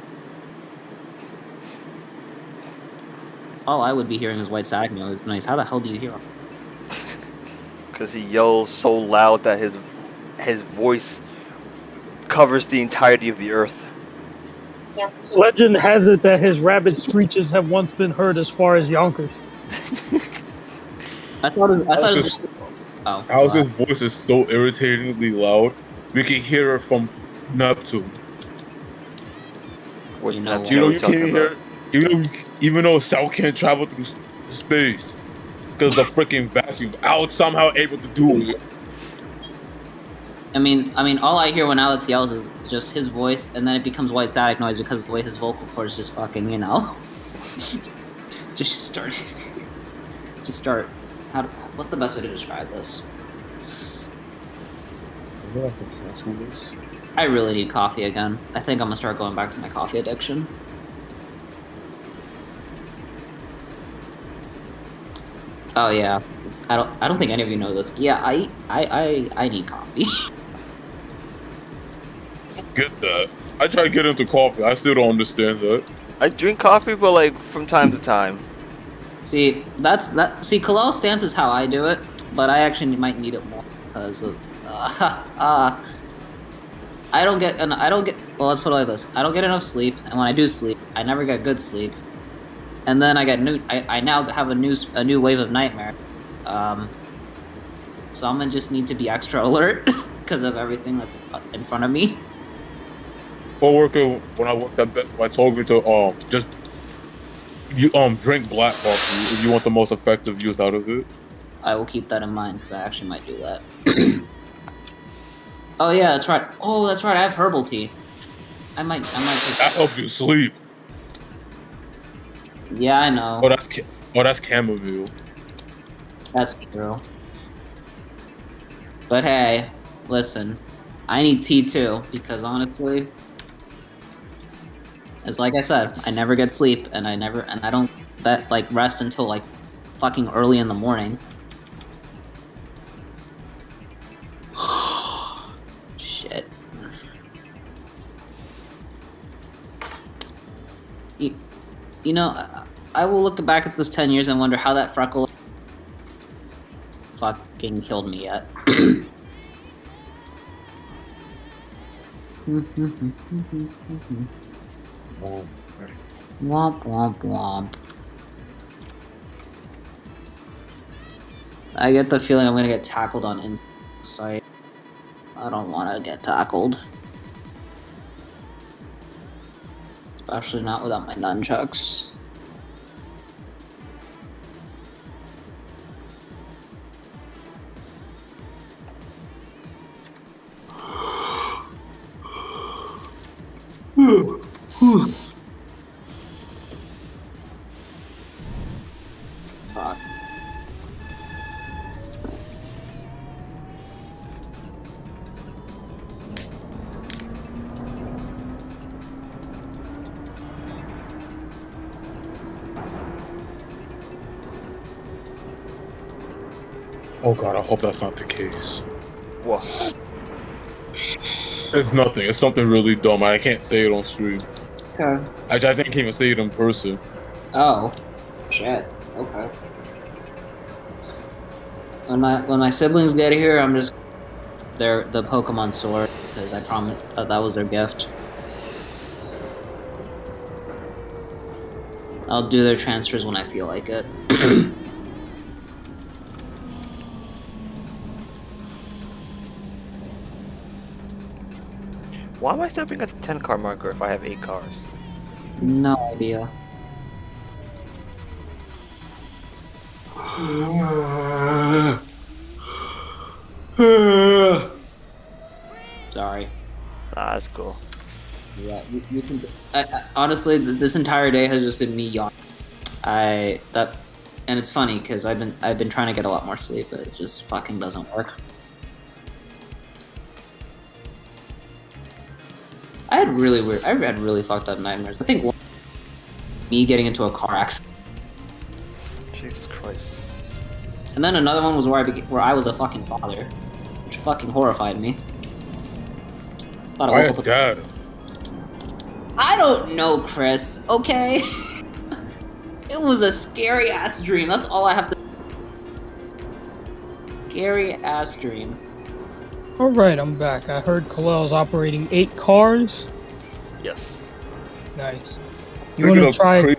All I would be hearing is white static noise. How the hell do you hear him? Because he yells so loud that his voice covers the entirety of the earth. Legend has it that his rabbit screeches have once been heard as far as Yonkers. I thought it was. Oh, Alex's voice is so irritatingly loud. We can hear it from Neptune. What You know Neptune You are know we you talking can't about? hear, even though South can't travel through space because of the freaking vacuum. Alex somehow able to do it. I mean, all I hear when Alex yells is just his voice, and then it becomes white static noise because of the way his vocal cords just fucking, just start. What's the best way to describe this? I'm gonna have to cancel this. I really need coffee again. I think I'm gonna start going back to my coffee addiction. Oh yeah, I don't think any of you know this. Yeah, I need coffee. Get that. I try to get into coffee. I still don't understand that. I drink coffee, but like from time to time. See, See, Kalal's stance is how I do it, but I actually might need it more because of. I don't get. Well, let's put it like this: I don't get enough sleep, and when I do sleep, I never get good sleep. And then I now have a new wave of nightmare. So I'm gonna just need to be extra alert because of everything that's in front of me. Coworker, when I worked at I told me to just drink black coffee if you want the most effective use out of it. I will keep that in mind because I actually might do that. Oh yeah, that's right. Oh, that's right. I have herbal tea. I might take That helps you sleep. Yeah, I know. That's chamomile. That's true. But hey, listen, I need tea too because honestly, it's like I said, I never get sleep, and I don't rest until like fucking early in the morning. Shit. You know, I will look back at this 10 years and wonder how that freckle fucking killed me yet. Womp womp womp. I get the feeling I'm gonna get tackled on Insight. I don't want to get tackled. Especially not without my nunchucks. Fuck. Oh god, I hope that's not the case. What? It's nothing. It's something really dumb. I can't say it on stream. Okay. I think I can't even say it in person. Oh. Shit. Okay. When my siblings get here, I'm just the Pokemon sword because I promised that was their gift. I'll do their transfers when I feel like it. Why am I stopping at the 10 car marker if I have 8 cars? No idea. Sorry. Ah, that's cool. Yeah, you can. Honestly, this entire day has just been me yawning. And it's funny because I've been trying to get a lot more sleep, but it just fucking doesn't work. I had really fucked up nightmares. I think one, me getting into a car accident, Jesus Christ. and then another one was where I was a fucking father, which fucking horrified me. Thought I Why woke up dad? I don't know, Chris, okay? It was a scary ass dream, that's all I have to. Scary ass dream. Alright, I'm back. I heard Kalel's operating 8 cars. Yes. Nice. You want to try?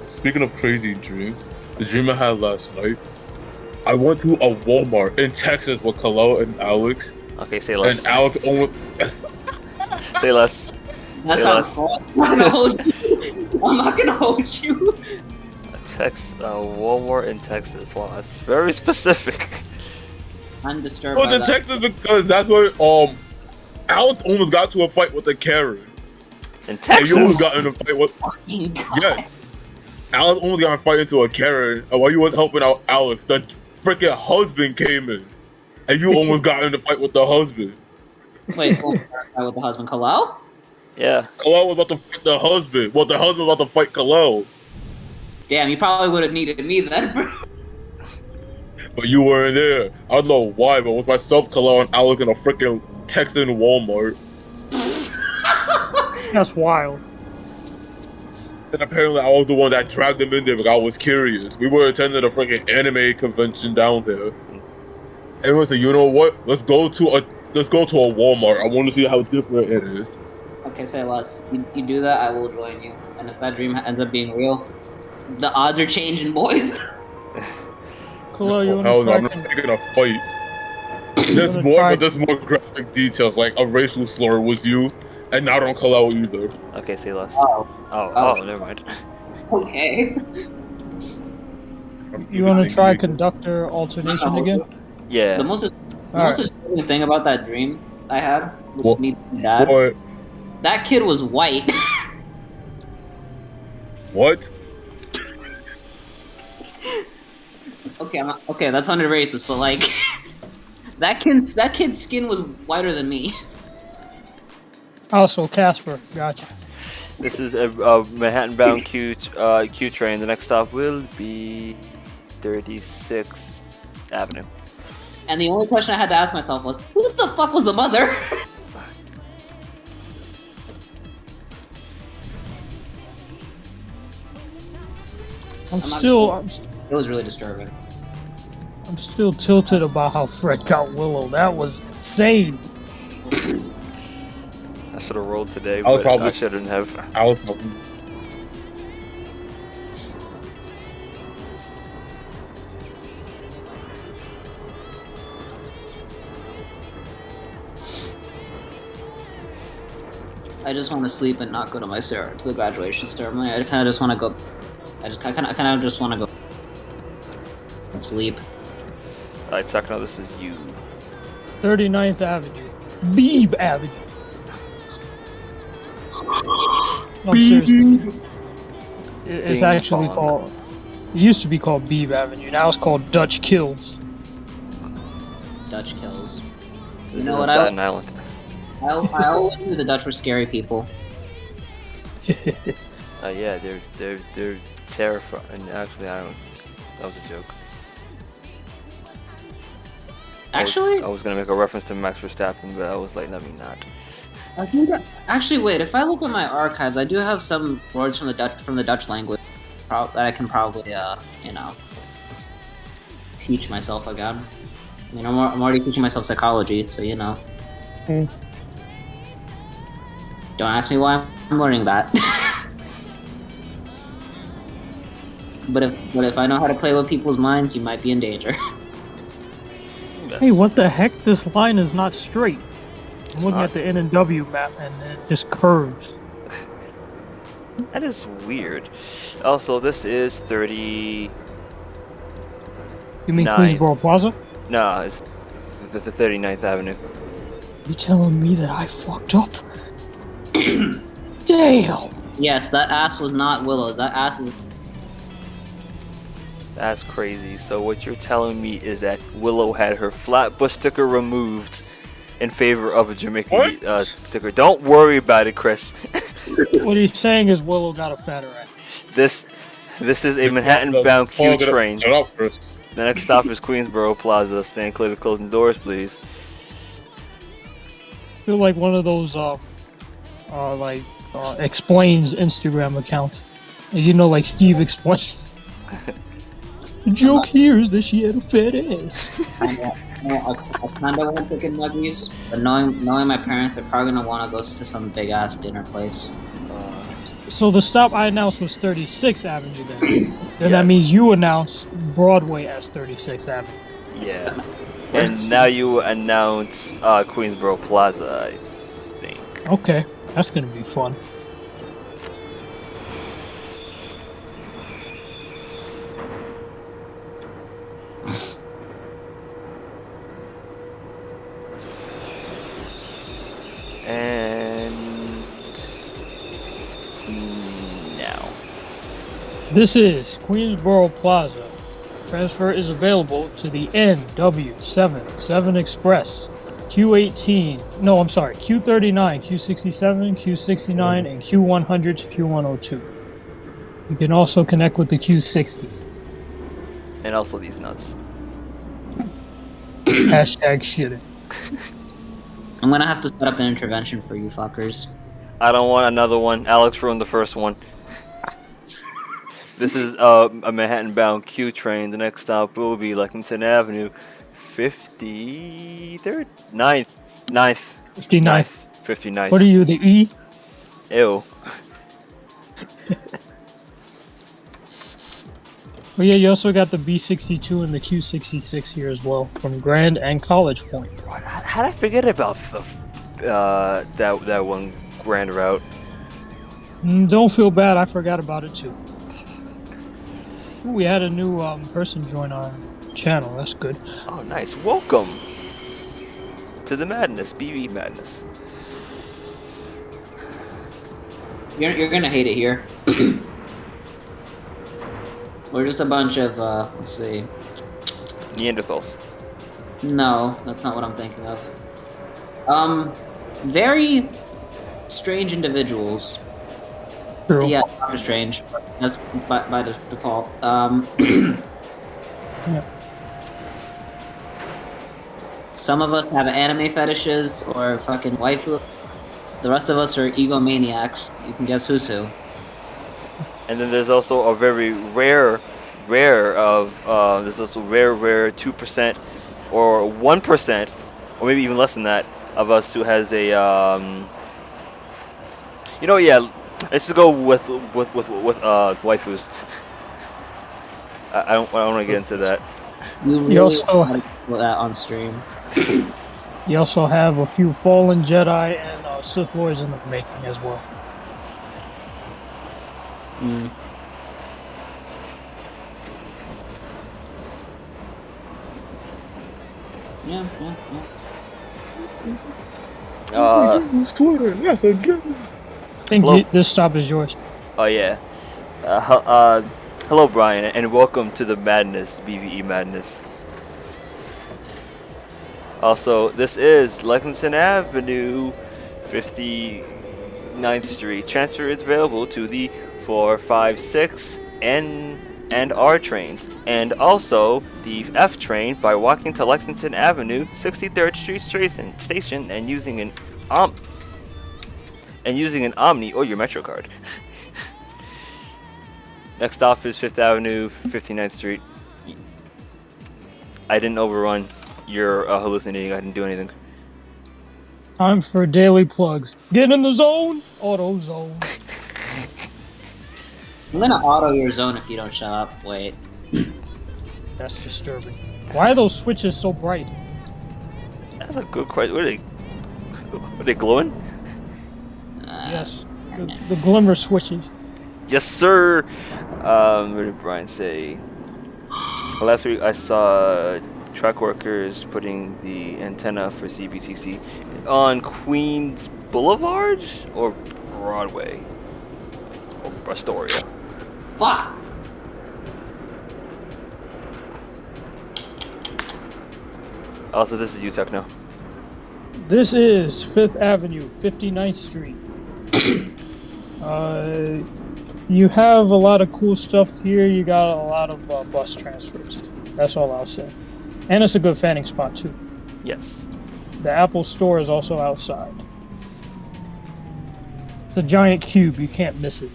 Speaking of crazy dreams, the dream I had last night, I went to a Walmart in Texas with Kalel and Alex, Okay, say less. and Alex almost. Say less. That Say sounds less. fun. I'm not gonna hold you. I'm not gonna hold you. Walmart in Texas. Wow, that's very specific. I'm disturbed Well, by in that. Texas because that's where Alex almost got to a fight with a Karen. In And Texas? you almost got in a fight with. Fucking God. Yes. Alex almost got in a fight into a Karen, and while you was helping out Alex, the freaking husband came in, and you almost got in a fight with the husband. Wait, with the husband, Kalel? Yeah. Kalel was about to fight the husband. Well, the husband was about to fight Kalel, Damn, you probably would have needed me then. but you weren't there. I don't know why, but with myself, Kalel, and Alex in a freaking Texan Walmart, That's wild. and apparently I was the one that dragged them in there because I was curious. We were attending a freaking anime convention down there. Everyone said, "You know what? Let's go to a Walmart. I want to see how different it is." Okay, say less. You do that, I will join you. And if that dream ends up being real, the odds are changing, boys. Kalel, you Hell want no, to I'm try? not taking a fight. There's wanna more, try- but there's more graphic details, like a racial slur was used, and not on Kalel either. Okay, say less. Oh, Oh, never mind. okay. You want to try conductor alternation again? Yeah. The most Alright. disturbing thing about that dream I had with What? me and Dad, What? that kid was white. What? Okay, that's under racist, but like, that kid's skin was whiter than me. Also, Casper. Gotcha. This is a Manhattan-bound Q train. The next stop will be 36th Avenue. And the only question I had to ask myself was, who the fuck was the mother? I'm not still, It was really disturbing. I'm still tilted about how Fred got Willow. That was insane. I should have rolled today, I'll but probably- I shouldn't have. I was. I just want to sleep and not go to to the graduation ceremony. I kind of just want to go. I kind of just want to go and sleep. Alright, Techno, this is you. 39th Avenue. Beeb Avenue. No, seriously. It's Bing actually bong. called. It used to be called Beeb Avenue. Now it's called Dutch Kills. Dutch kills. This You is know on what? Staten Island. I always knew the Dutch were scary people. Yeah, they're terrifying. Actually, I don't. That was a joke. Actually, I was gonna make a reference to Max Verstappen, but I was like, let me not. I think actually, wait. If I look at my archives, I do have some words from the Dutch language that I can probably, teach myself again. You know, I'm already teaching myself psychology, so you know. Hmm. Don't ask me why I'm learning that. But if I know how to play with people's minds, you might be in danger. Hey, what the heck? This line is not straight. I'm looking not. at the N&W map and it just curves. That is weird. Also, this is 30. You mean Nine. Queensboro Plaza? No, it's the 39th Avenue. You telling me that I fucked up? Damn! Yes, that ass was not Willow's. That ass is. That's crazy. So what you're telling me is that Willow had her Flatbush sticker removed in favor of a Jamaican sticker. Don't worry about it, Chris. What he's saying is Willow got a fatter ass. This is a Manhattan-bound Q train. Shut up, Chris. The next stop is Queensboro Plaza. Stand clear to closing doors, please. I feel like one of those explains Instagram accounts. You know, like Steve explains. The joke here is that she had a fat ass. I kind of want chicken nuggies, but knowing my parents, they're probably gonna want to go to some big ass dinner place. So the stop I announced was 36th Avenue then. Then Yes. that means you announced Broadway as 36th Avenue. Yeah. And now you announce Queensboro Plaza, I think. Okay, that's gonna be fun. And now. This is Queensboro Plaza. Transfer is available to the NW77 Express, Q18. No, I'm sorry, Q39, Q67, Q69, and Q100 to Q102. You can also connect with the Q60. And also these nuts. Hashtag shitting. I'm gonna have to set up an intervention for you fuckers. I don't want another one. Alex ruined the first one. This is a Manhattan-bound Q train. The next stop will be Lexington Avenue, 53rd? 9th. 59th. 59th. What are you, the E? Ew. Well, yeah, you also got the B62 and the Q66 here as well, from Grand and College Point. How did I forget about that one Grand route? Don't feel bad, I forgot about it too. Ooh, we had a new person join our channel, that's good. Oh, nice. Welcome to the Madness, BVE Madness. You're gonna hate it here. We're just a bunch of let's see. Neanderthals. No, that's not what I'm thinking of. Very strange individuals. True. Yeah, Doctor Strange. That's by default. Yeah. Some of us have anime fetishes or fucking waifu. The rest of us are egomaniacs. You can guess who's who. And then there's also a very rare there's also rare 2% or 1% or maybe even less than that of us who has a let's just go with waifus. I don't want to get into that. You really also- want to put that on stream. You also have a few fallen Jedi and Sith Lords in the making as well. Mm. Yeah. Twitter, yes, again. I think Hello? this stop is yours. Oh yeah. Hello Brian, and welcome to the Madness, BVE Madness. Also, this is Lexington Avenue, 59th Street. Transfer is available to the 4, 5, 6, N and R trains, and also the F train by walking to Lexington Avenue, 63rd Street station, and using an Omni or your Metro card. Next stop is 5th Avenue, 59th Street. I didn't overrun. You're hallucinating. I didn't do anything. Time for daily plugs. Get in the zone. Auto zone. I'm gonna auto your zone if you don't shut up. Wait. That's disturbing. Why are those switches so bright? That's a good question. What are they glowing? Yes, the glimmer switches. Yes, sir. What did Brian say? Last week I saw truck workers putting the antenna for CBTC on Queens Boulevard or Broadway or Astoria. Fuck. Also, this is you, Techno. This is 5th Avenue, 59th Street. You have a lot of cool stuff here. You got a lot of bus transfers. That's all I'll say. And it's a good fanning spot, too. Yes. The Apple store is also outside. It's a giant cube. You can't miss it.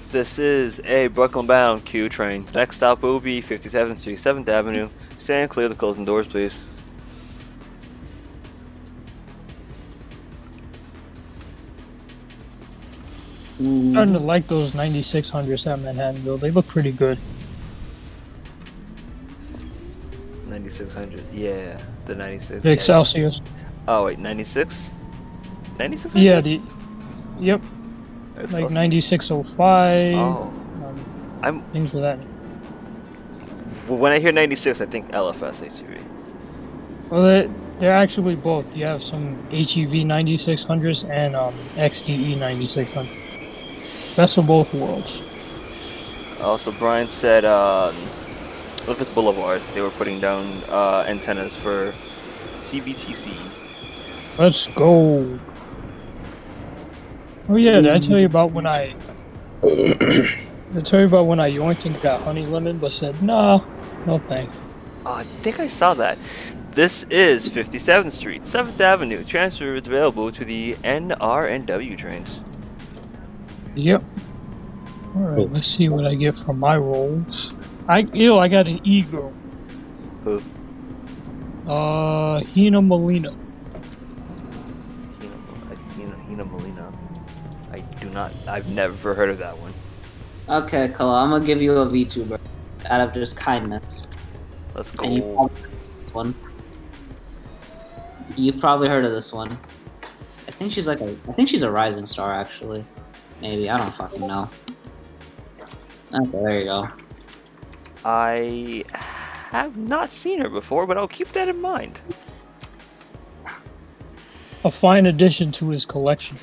This is a Brooklyn-bound Q train. Next stop will be 57th Street, 7th Avenue. Stand clear of the closing doors, please. I'm starting to like those 9600s at Manhattanville. They look pretty good. 9600. Yeah, the 96. The Excelsiors. Oh wait, 96. 96. Yeah, yep. Excelsior. Like 9605. Oh, I'm. Things of that. When I hear 96, I think LFS HEV. Well, they're actually both. You have some HEV 9600s and XDE 9600. Best of both worlds. Also, Brian said Memphis Boulevard, they were putting down antennas for CBTC. Let's go. Oh yeah, did I tell you about when I... Did I tell you about when I yoinked and got honey lemon, but said, nah, no thanks. I think I saw that. This is 57th Street, 7th Avenue. Transfer is available to the NR and W trains. Yep. Alright, let's see what I get from my rolls. I got an E-girl. Who? Hina Molina. Hina Molina. I do not. I've never heard of that one. Okay, Kala, I'm gonna give you a VTuber out of just kindness. Let's And you've go. probably heard of this one. You've probably heard of this one. I think she's a rising star actually. Maybe, I don't fucking know. Okay, there you go. I have not seen her before, but I'll keep that in mind. A fine addition to his collection.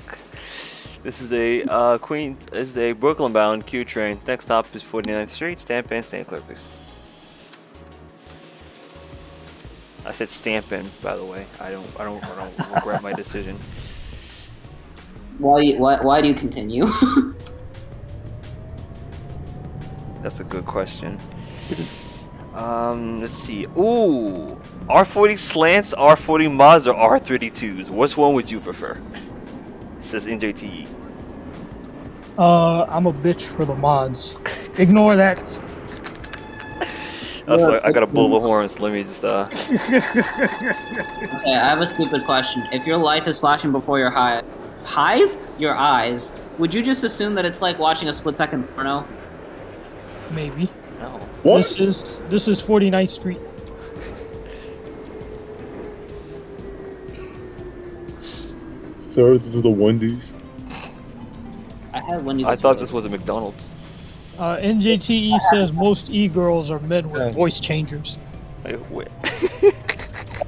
This is a Brooklyn-bound Q train. Next stop is 49th Street. Stamp in, stand clear, please. I said stamp in, by the way. I don't regret my decision. Why do you continue? That's a good question. Let's see. Ooh, R40 slants, R40 mods, or R32s? Which one would you prefer? Says NJTE. I'm a bitch for the mods. Ignore that. Oh, sorry, I gotta blow the horns. Let me just Okay, I have a stupid question. If your life is flashing before your your eyes, would you just assume that it's like watching a split-second porno? Maybe. No. What? This is 49th Street. Sir, this is the Wendy's. I had Wendy's. I thought this was a McDonald's. NJTE says most e-girls are men with voice changers. Wait.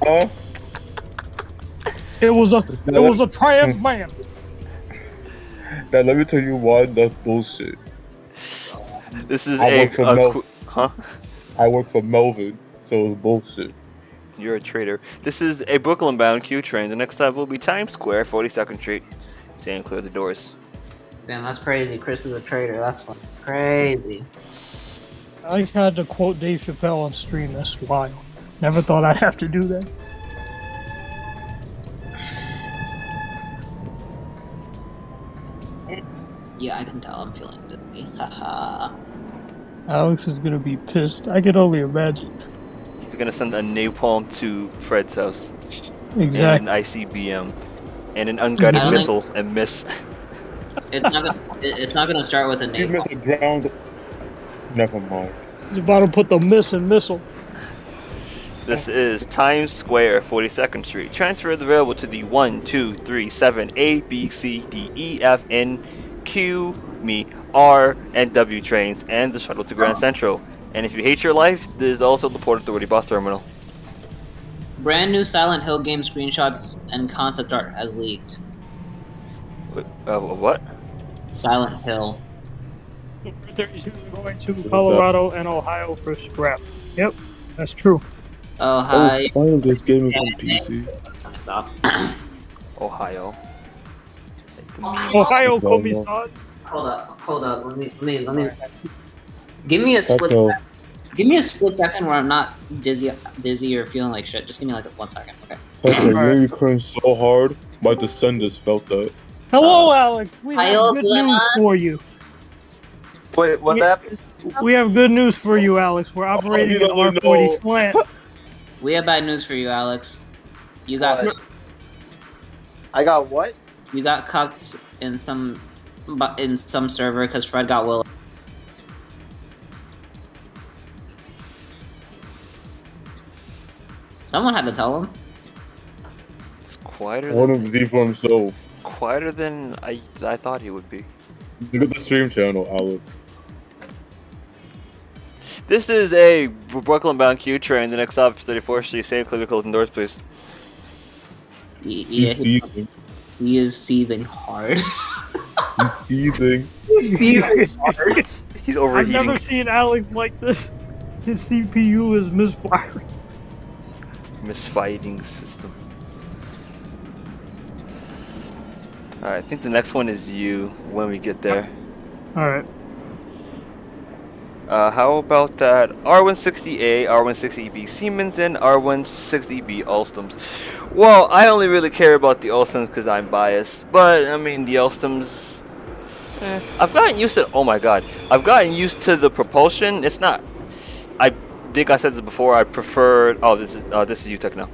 Huh? It was a trans man. Now let me tell you why that's bullshit. This is I work for huh? I work for Melvin, so it's bullshit. You're a traitor. This is a Brooklyn-bound Q train. The next stop will be Times Square, 42nd Street. Stand clear of the doors. Damn, that's crazy. Chris is a traitor. That's fun. Crazy. I had to quote Dave Chappelle on stream. That's wild. Never thought I'd have to do that. Yeah, I can tell. I'm feeling dizzy. Haha. Alex is gonna be pissed. I can only imagine. He's gonna send a napalm to Fred's house. Exactly. And an ICBM. and an unguided I don't missile and miss. It's not gonna start with a You name. miss a ground. Never mind. He's about to put the miss in missile. This is Times Square, 42nd Street. Transfer is available to the 1, 2, 3, 7, A, B, C, D, E, F, N, Q, R, and W trains, and the shuttle to Grand Central. And if you hate your life, this is also the Port Authority bus terminal. Brand new Silent Hill game screenshots and concept art has leaked. What? Silent Hill. 32 is going to Colorado and Ohio for scrap. Yep, that's true. Oh, hi. Oh, finally this game is on PC. Stop. Ohio. Ohio, Kobe-san. Hold up. Let me. Give me a split. Techno. Give me a split second where I'm not dizzy or feeling like shit. Just give me like 1 second, okay? Techno, you know you crying so hard. My descendants felt that. Hello, Alex. We have Hello, good news for you. Wait, what happened? We have good news for you, Alex. We're operating you an don't R40 know. slant. We have bad news for you, Alex. You got I got what? you got cuffed in some server because Fred got Will. Someone had to tell him. It's quieter One than, of Z for himself. quieter than I thought he would be. Look at the stream channel, Alex. This is a Brooklyn-bound Q train. The next stop is 34th Street. Same clinical doors, please. He's seething. He is seething hard. He's seething. He's I've overheating. never seen Alex like this. His CPU is misfiring. Misfighting system. Alright, I think the next one is you when we get there. Alright. How about that R160A, R160B Siemens, and R160B Alstoms? Well, I only really care about the Alstoms because I'm biased. But, I mean, the Alstoms... I've gotten used to... Oh my god. I've gotten used to the propulsion. It's not... I think I said this before. I prefer... Oh, this is you, Techno.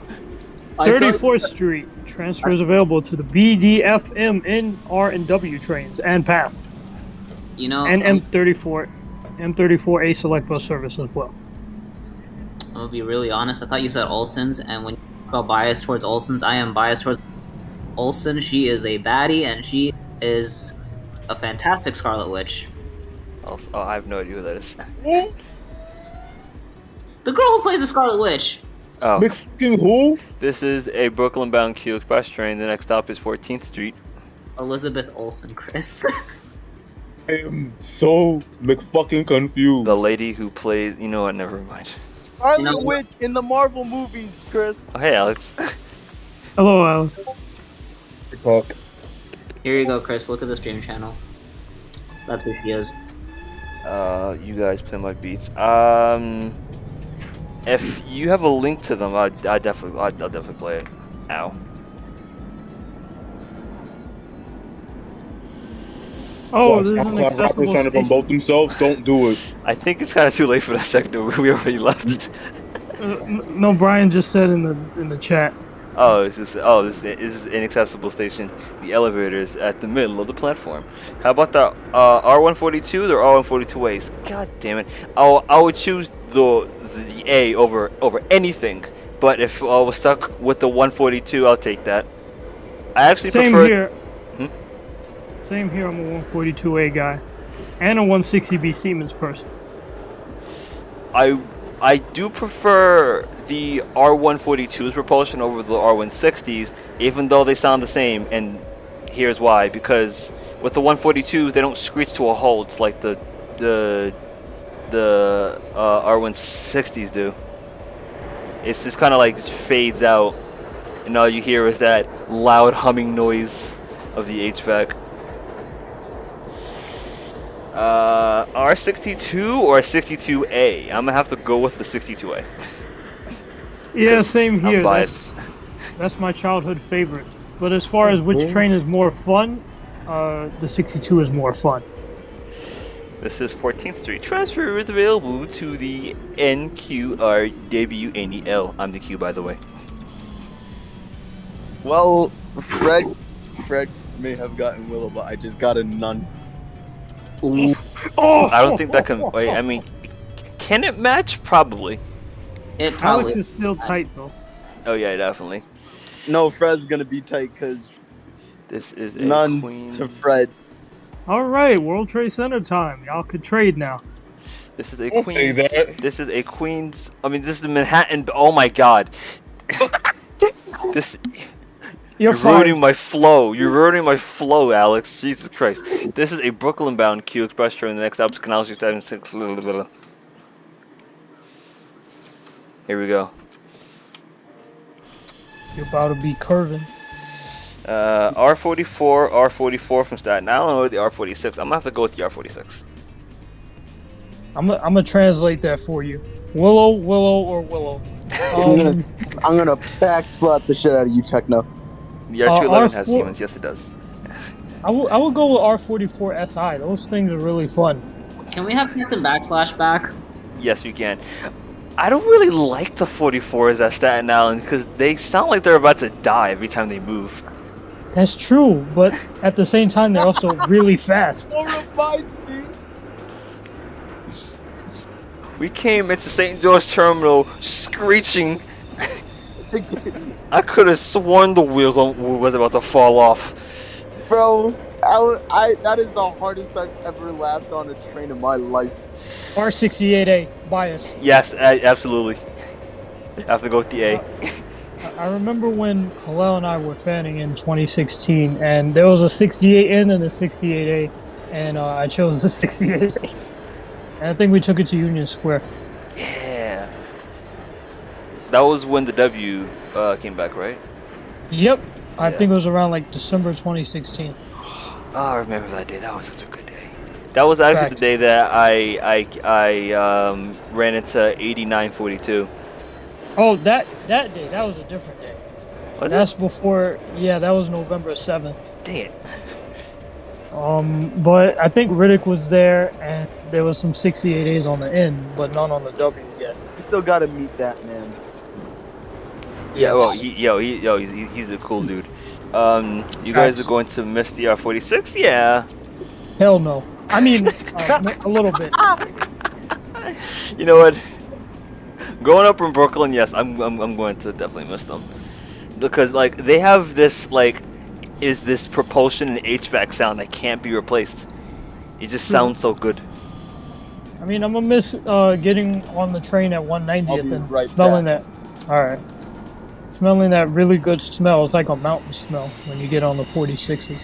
34th Street. Transfers available to the BDFM, NR, and W trains and PATH. You know, And M34A select bus service as well. I'm gonna be really honest. I thought you said Olsen's, and when you talk about bias towards Olsen's, I am biased towards Olsen. She is a baddie, and she is a fantastic Scarlet Witch. Oh, I have no idea who that is. The girl who plays the Scarlet Witch. Oh, McFucking who? this is a Brooklyn-bound Q Express train. The next stop is 14th Street. Elizabeth Olsen, Chris. I am so McFucking confused. The lady who plays... You know what? Never mind. Scarlet Witch in the Marvel movies, Chris. Oh, hey, Alex. Hello, Alex. Fuck. Here you go, Chris. Look at the stream channel. That's who she is. You guys play my beats. If you have a link to them, I'll definitely play it. Ow. Oh, this is an Rappers accessible trying to station. promote themselves. Don't do it. I think it's kind of too late for that second. We already left. No, Brian just said in the chat. Oh, this is an inaccessible station. The elevator is at the middle of the platform. How about the R142s or R142As? God damn it! I would choose the A over anything. But if I was stuck with the 142, I'll take that. I actually Same prefer. here. Same here. I'm a 142A guy, and a 160B Siemens person. I do prefer the R142's propulsion over the R160s, even though they sound the same, and here's why. Because with the 142s, they don't screech to a halt like the R160s do. It's just kind of like fades out, and all you hear is that loud humming noise of the HVAC. R62 or 62A? I'm gonna have to go with the 62A. Yeah, same I'm here. biased. That's my childhood favorite. But as far as which train is more fun, the 62 is more fun. This is 14th Street. Transfer is available to the NQRWNEL. I'm the Q, by the way. Well, Fred Fred may have gotten Willow, but I just got a none. Ooh. Oh! I don't think that can. Wait, I mean, can it match? Probably. It probably. Alex is still tight though. Oh yeah, definitely. No, Fred's gonna be tight because This is a none queen. to Fred. All right, World Trade Center time. Y'all could trade now. This is a Don't say queen's. that. This is a queen's. I mean, this is Manhattan. Oh my god. This. You're ruining fine. my flow. You're ruining my flow, Alex. Jesus Christ. This is a Brooklyn-bound Q Express train. The next stop is Canal 676. Here we go. You're about to be curving. R44 from Staten Island or the R46. I'm gonna have to go with the R46. I'm gonna translate that for you. Willow, or Willow. I'm gonna backslap the shit out of you, Techno. The R211 has R4 Siemens. Yes, it does. I will go with R44 SI. Those things are really fun. Can we have Captain Backslash back? Yes, we can. I don't really like the 44s at Staten Island because they sound like they're about to die every time they move. That's true, but at the same time, they're also really fast. Don't remind me. We came into St. George Terminal screeching. I could have sworn the wheels was about to fall off. Bro, that is the hardest I've ever laughed on a train in my life. R68A, bias. Yes, absolutely. I have to go with the A. I remember when Kalel and I were fanning in 2016, and there was a 68N and a 68A, and I chose the 68A. And I think we took it to Union Square. Yeah. That was when the W came back, right? Yep. I Yeah. think it was around like December 2016. Oh, I remember that day. That was such a good day. That was actually Facts. the day that I ran into 8942. Oh, that day, that was a different day. Was That's it? before, yeah, that was November 7th. Dang it. But I think Riddick was there, and there was some 68As on the end, but none on the W yet. You still gotta meet that man. Yeah, well, he's a cool dude. You guys are going to miss the R46? Yeah. Hell no. I mean, a little bit. You know what? Growing up in Brooklyn, yes, I'm going to definitely miss them because like they have this this propulsion and HVAC sound that can't be replaced. It just sounds so good. I mean, I'm gonna miss getting on the train at 190th I'll be and right smelling back. that. All right, smelling that really good smell. It's like a mountain smell when you get on the 4060.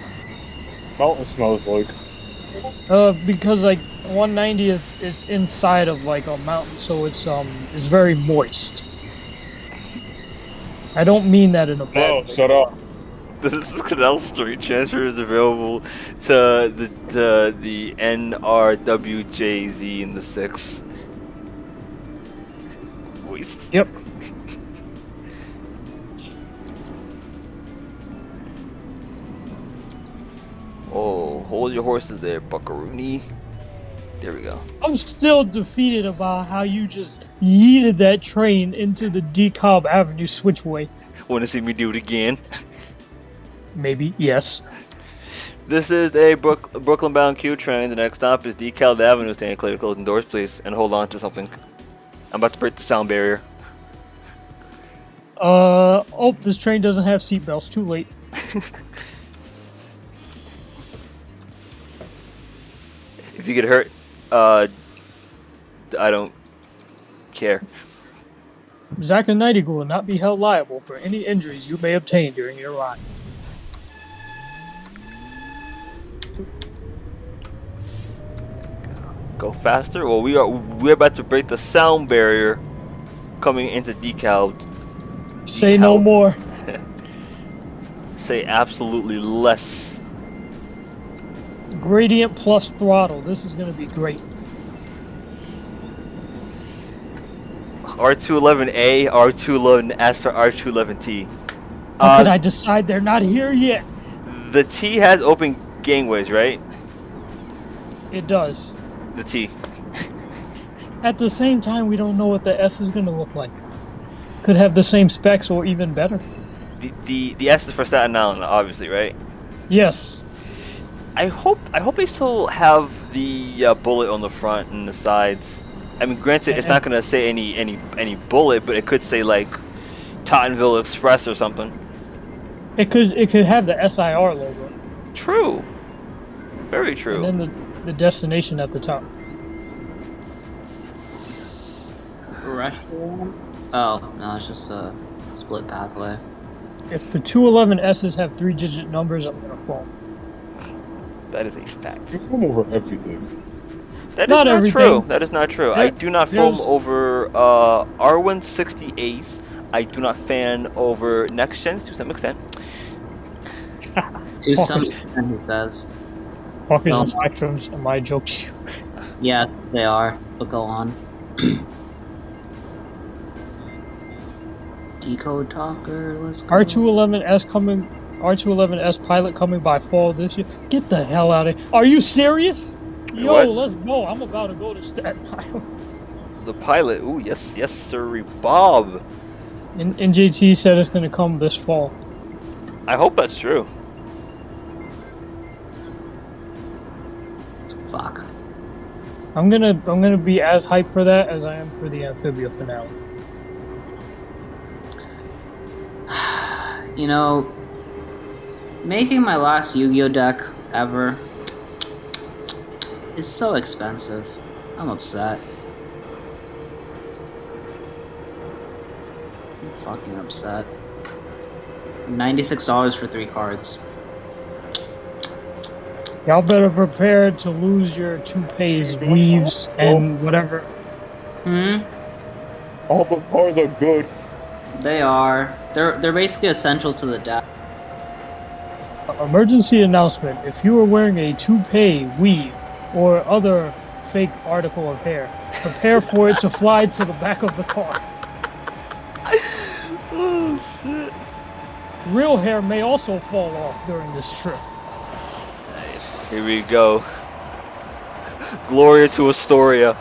Mountain smells like. Because like 190th is inside of like a mountain, so it's very moist. I don't mean that in a bad Oh, way. shut up. This Canal Street transfer is available to the NRWJZ in the 6. Moist. Yep. Oh, hold your horses there, Buckaroony. There we go. I'm still defeated about how you just yeeted that train into the DeKalb Avenue switchway. Want to see me do it again? Maybe, yes. This is a Brooklyn-bound Q train. The next stop is DeKalb Avenue. Stand clear to closing doors, please, and hold on to something. I'm about to break the sound barrier. Oh, this train doesn't have seatbelts. Too late. If you get hurt, I don't care. Zach and NightEagle will not be held liable for any injuries you may obtain during your ride. Go faster. Well, we're about to break the sound barrier coming into DeKalb. Say no DeKalb. more. Say absolutely less. Gradient plus throttle. This is going to be great. R211A, R211S, or R211T. How could I decide they're not here yet? The T has open gangways, right? It does. The T. At the same time, we don't know what the S is going to look like. Could have the same specs or even better. The S is for Staten Island, obviously, right? Yes. I hope they still have the bullet on the front and the sides. I mean, granted, it's not gonna say any bullet, but it could say like Tottenville Express or something. It could have the SIR logo. True. Very true. And then the destination at the top. Restaurant? Oh, no, it's just a split pathway. If the 211S's have 3-digit numbers, I'm gonna fall. That is a fact. You foam over everything. That is Not not everything. true. That is not true. I do not foam there's- over R168s. I do not fan over next gens to some extent. To some extent, he says. Walkers Oh. and spectrums, am I joking? Yeah, they are. But go on. Decode talker, let's go. R211S coming. R211S pilot coming by fall this year. Get the hell out of here! Are you serious? Yo, What? let's go! I'm about to go to Staten Island. The pilot. Ooh, yes, yes, sir, Bob. And NJT said it's gonna come this fall. I hope that's true. Fuck. I'm gonna be as hyped for that as I am for the Amphibia finale. You know, making my last Yu-Gi-Oh deck ever is so expensive. I'm upset. I'm fucking upset. $96 for 3 cards. Y'all better prepare to lose your toupees, weaves, and whatever. All the cards are good. They are. They're basically essentials to the deck. Emergency announcement: if you are wearing a toupee, weave, or other fake article of hair, prepare for it to fly to the back of the car. Oh shit. Real hair may also fall off during this trip. Here we go. Gloria to Astoria.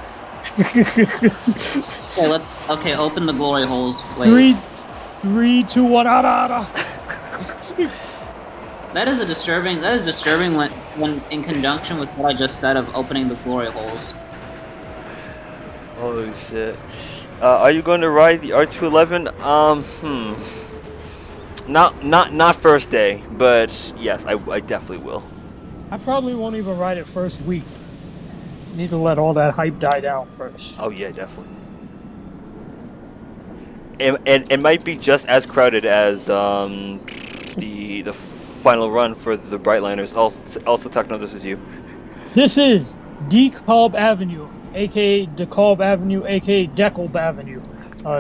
Okay, open the glory holes. Wait. 3, 2, 1, ada. That is disturbing when in conjunction with what I just said of opening the glory holes. Holy shit. Are you going to ride the R211? Not first day, but yes, I definitely will. I probably won't even ride it first week. Need to let all that hype die down first. Oh yeah, definitely. And it might be just as crowded as the final run for the Brightliners. Also, Techno, this is you. This is DeKalb Avenue, aka DeKalb Avenue, aka Decalb Avenue.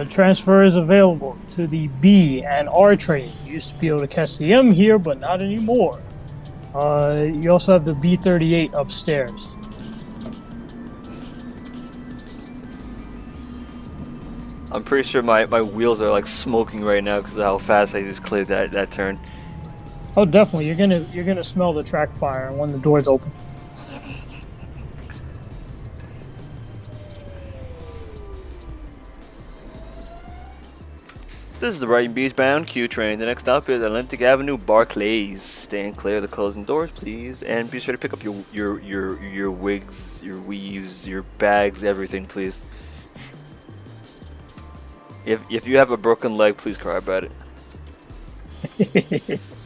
Transfer is available to the B and R train. You used to be able to catch the M here, but not anymore. You also have the B38 upstairs. I'm pretty sure my wheels are like smoking right now because of how fast I just cleared that turn. Oh, definitely. You're gonna smell the track fire when the doors open. This is the Brighton Beach bound Q train. The next stop is Atlantic Avenue, Barclays. Stand clear of the closing doors, please, and be sure to pick up your wigs, your weaves, your bags, everything, please. If you have a broken leg, please cry about it.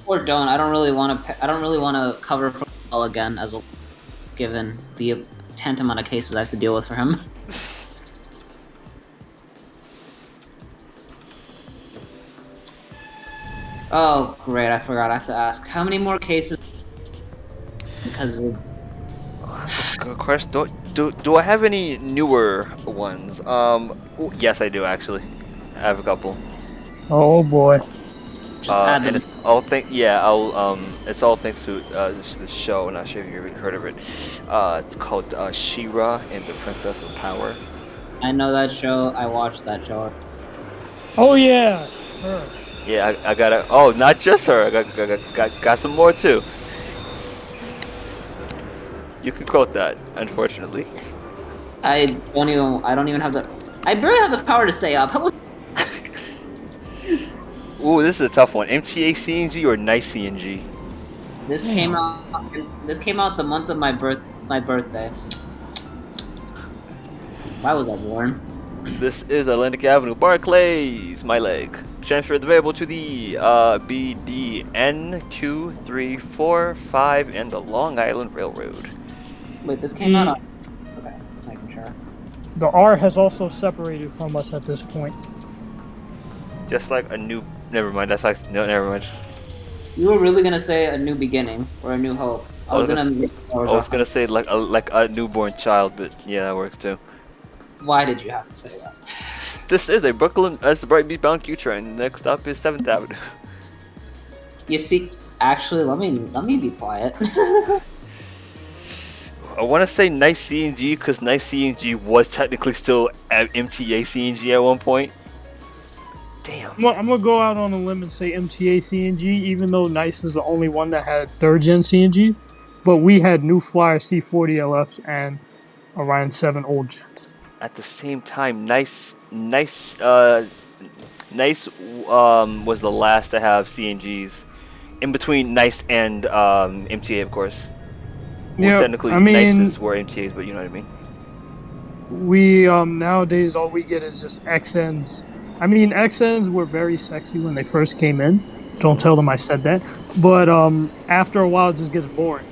Or don't. I don't really want to cover for all again, given the tantamount of cases I have to deal with for him. Oh, great! I forgot. I have to ask. How many more cases? Because Good question. Do I have any newer ones? Ooh, yes, I do actually. I have a couple. Oh boy. just add And them. it's all it's all thanks to this show. I'm not sure if you've ever heard of it. It's called She-Ra and the Princess of Power. I know that show. I watched that show. Oh yeah. Her. Yeah, I got it. Oh, not just her. I got some more too. You can quote that, unfortunately. I don't even have the. I barely have the power to stay up. Ooh, this is a tough one. MTA CNG or nice CNG? This came out. This came out the month of my birthday. Why was I born? This is Atlantic Avenue, Barclays, my leg. Transfer available to the BDN 2345 and the Long Island Railroad. Wait, this came out on. Okay, making sure. The R has also separated from us at this point. Just like a new. Never mind. That's like no. Never mind. You were really gonna say a new beginning or a new hope. I was gonna say like a newborn child, but yeah, that works too. Why did you have to say that? This is a Brooklyn. That's the Brighton Beach bound Q train. Next up is 7th Avenue. You see, actually, let me be quiet. I want to say nice CNG because nice CNG was technically still at MTA CNG at one point. Damn. I'm gonna go out on a limb and say MTA CNG, even though Nice is the only one that had 3rd gen CNG, but we had New Flyer C40 LFs and Orion 7 old gens. At the same time, Nice was the last to have CNGs. In between Nice and MTA, of course. Well, technically, Nices were MTAs, but you know what I mean. We nowadays all we get is just XNs. I mean, XNs were very sexy when they first came in. Don't tell them I said that. But after a while, it just gets boring.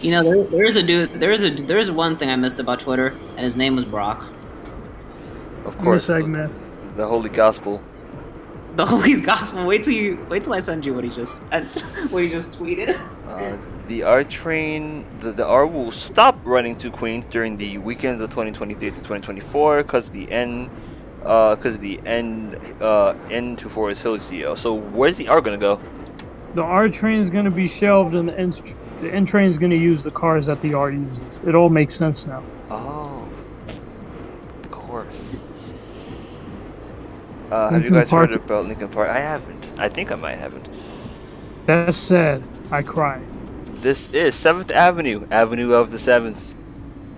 You know, there's one thing I missed about Twitter, and his name was Brock. Of course, the Holy Gospel. The Holy Gospel. Wait till I send you what he just tweeted. The R train, the R will stop running to Queens during the weekends of 2023 to 2024 because the N to Forest Hills GL. So where's the R gonna go? The R train is gonna be shelved, and the N train is gonna use the cars that the R uses. It all makes sense now. Oh, of course. Have you guys heard about Lincoln Park? I haven't. I think I might haven't. That's sad. I cry. This is 7th Avenue, Avenue of the 7th.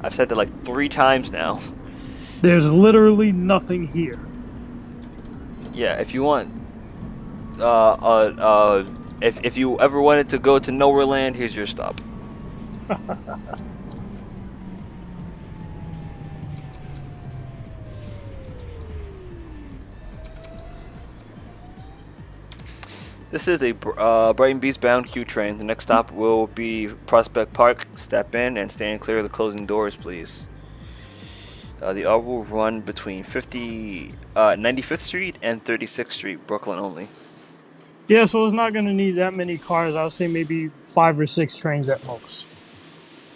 I've said that like 3 times now. There's literally nothing here. Yeah, if you want, if you ever wanted to go to Nowhere Land, here's your stop. This is a Brighton Beach bound Q train. The next stop will be Prospect Park. Step in and stand clear of the closing doors, please. The R will run between 95th Street and 36th Street, Brooklyn only. Yeah, so it's not going to need that many cars. I would say maybe 5 or 6 trains at most.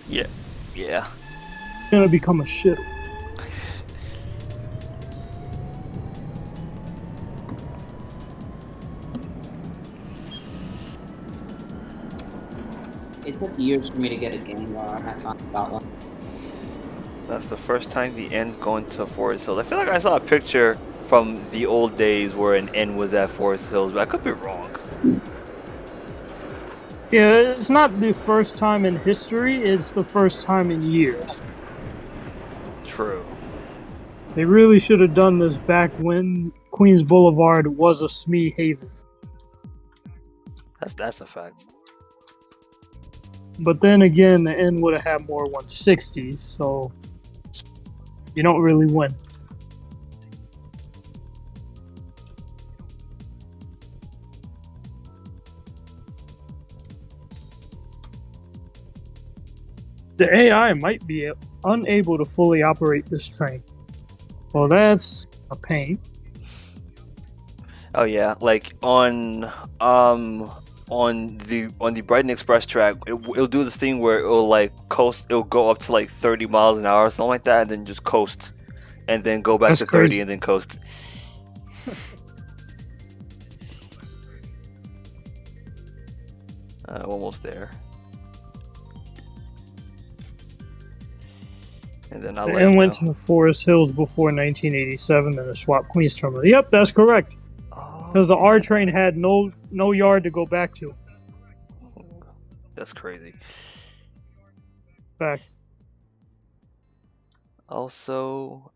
Yeah. It's going to become a shit. It took years for me to get a game and I finally got one. That's the first time the N going to Forest Hills. I feel like I saw a picture from the old days where an N was at Forest Hills, but I could be wrong. Yeah, it's not the first time in history, it's the first time in years. True. They really should have done this back when Queens Boulevard was a SME haven. That's a fact. But then again, the N would have had more 160s, so you don't really win. The AI might be unable to fully operate this train. Well, that's a pain. Oh yeah, like on the Brighton Express track, it'll do this thing where it'll like coast. It'll go up to like 30 miles an hour or something like that, and then just coast, and then go back to 30 crazy. and then coast. Almost there. And then and went to Forest Hills before 1987 and the swap Queens terminal. Yep, that's correct. Because the R train had no yard to go back to. That's crazy. Facts. Also,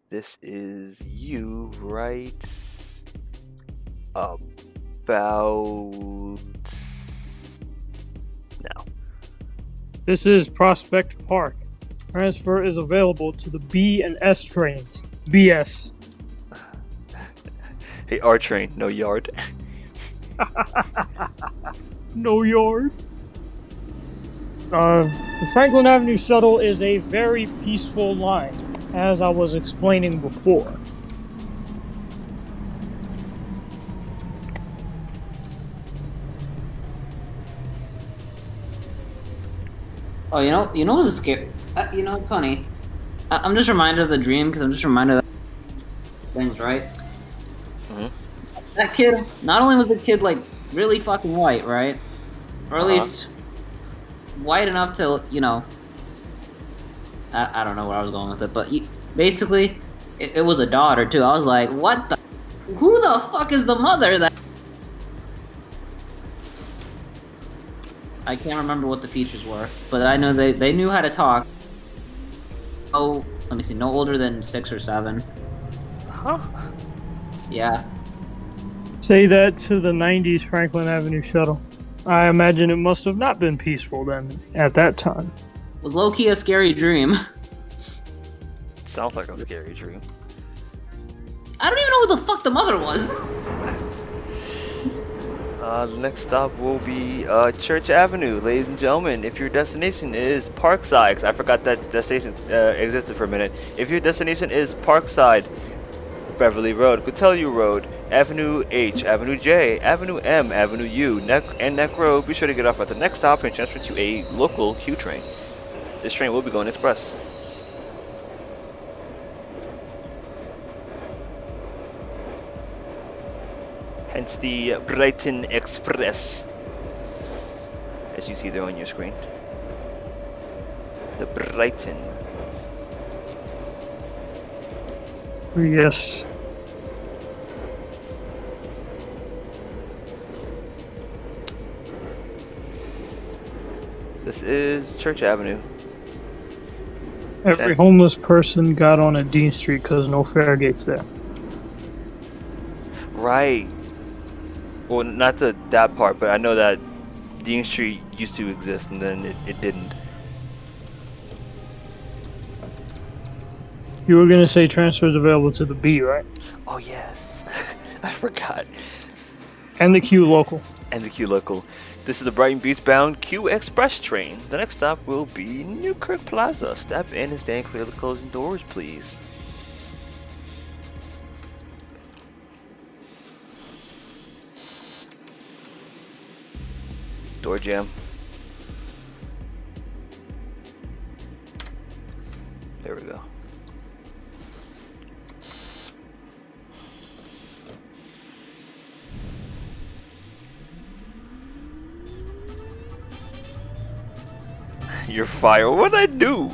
this is you right up about now? This is Prospect Park. Transfer is available to the B and S trains. BS. Hey, R train, no yard. No yard. The Franklin Avenue shuttle is a very peaceful line, as I was explaining before. Oh, you know what's a scary? It's funny. I'm just reminded of the dream because I'm just reminded of things, right? Mhm. That kid. Not only was the kid like really fucking white, right? Or at least white enough to, I don't know where I was going with it, but basically, it was a daughter too. I was like, what the? Who the fuck is the mother? That I can't remember what the features were, but I know they knew how to talk. Oh, let me see, no older than 6 or 7. Huh? Yeah. Say that to the 90s Franklin Avenue shuttle. I imagine it must have not been peaceful then, at that time. Was low-key a scary dream. Sounds like a scary dream. I don't even know who the fuck the mother was. The next stop will be Church Avenue, ladies and gentlemen. If your destination is Parkside, 'cause I forgot that station existed for a minute. If your destination is Parkside, Beverly Road, Cotelliu Road, Avenue H, Avenue J, Avenue M, Avenue U, and Neck Road, be sure to get off at the next stop and transfer to a local Q train. This train will be going express. Hence the Brighton Express, as you see there on your screen. The Brighton. Yes. This is Church Avenue. Every homeless person got on at Dean Street because no fare gates there. Right. Well, not to that part, but I know that Dean Street used to exist and then it didn't. You were going to say transfers available to the B, right? Oh, yes. I forgot. And the Q local. And the Q local. This is the Brighton Beach bound Q Express train. The next stop will be Newkirk Plaza. Step in and stand clear of the closing doors, please. Door jam. There we go. You're fired. What did I do?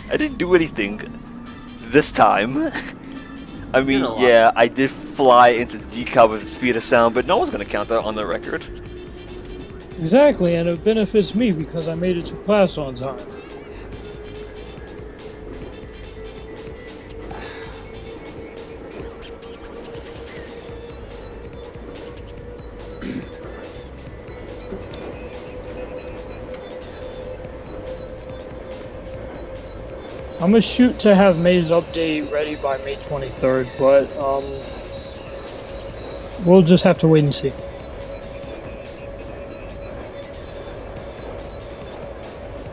I didn't do anything this time. I mean, yeah, I did fly into decal with the speed of sound, but no one's gonna count that on the record. Exactly, and it benefits me because I made it to class on time. I'm gonna shoot to have May's update ready by May 23rd, but we'll just have to wait and see.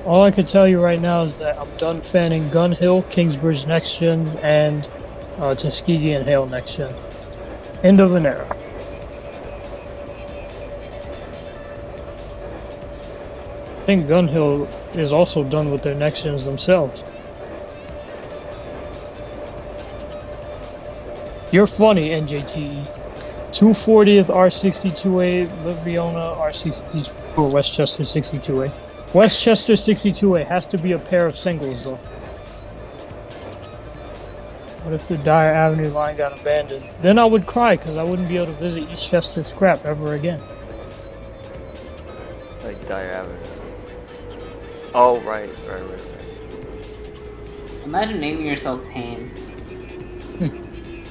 All I can tell you right now is that I'm done fanning Gun Hill, Kingsbridge Next Gen, and Tuskegee and Hale Next Gen. End of an era. I think Gun Hill is also done with their Next Gens themselves. You're funny, NJTE. 240th R62A, Liviona R62 or Westchester 62A. Westchester 62A has to be a pair of singles though. What if the Dyer Avenue line got abandoned? Then I would cry because I wouldn't be able to visit Eastchester Scrap ever again. Like Dyer Avenue. Oh, right. Imagine naming yourself Pain.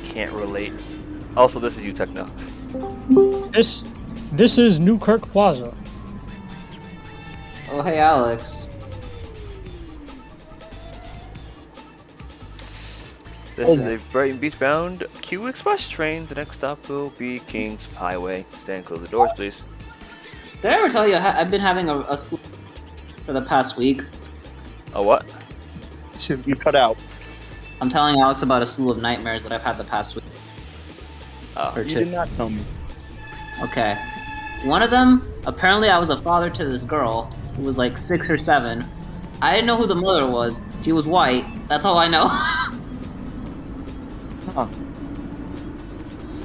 Can't relate. Also, this is you, Techno. This is Newkirk Plaza. Oh, hey, Alex. This is a Brighton Beach bound Q Express train. The next stop will be Kings Highway. Stand close the doors, please. Did I ever tell you I've been having a sleep for the past week? A what? You cut out. I'm telling Alex about a slew of nightmares that I've had the past week. Oh. Or You two. did not tell me. Okay. One of them, apparently I was a father to this girl who was like 6 or 7. I didn't know who the mother was. She was white. That's all I know. Huh.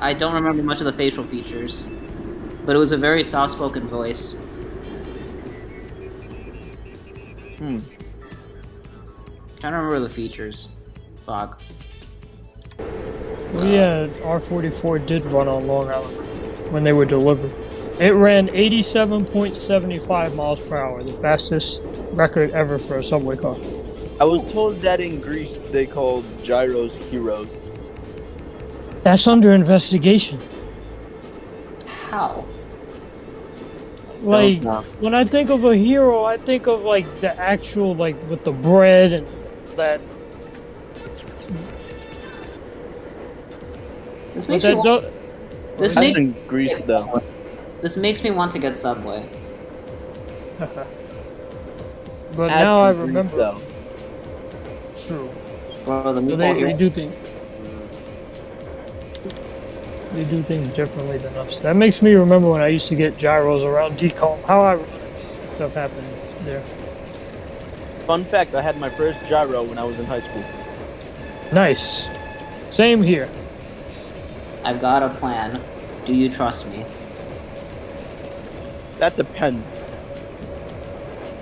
I don't remember much of the facial features. But it was a very soft-spoken voice. Trying to remember the features. Fuck. Well, yeah, R44 did run on Long Island when they were delivered. It ran 87.75 miles per hour, the fastest record ever for a subway car. I was told that in Greece they called gyros heroes. That's under investigation. How? Like, No. when I think of a hero, I think of like the actual, like with the bread and that. This But makes me that want, do- this That's makes in Greece though. this makes me want to get Subway. but That's now I in Greece, remember. though. True. Or the So meatball they here. do things. They do things differently than us. That makes me remember when I used to get gyros around Decomb. How I stuff happened there. Fun fact: I had my first gyro when I was in high school. Nice. Same here. I've got a plan. Do you trust me? That depends.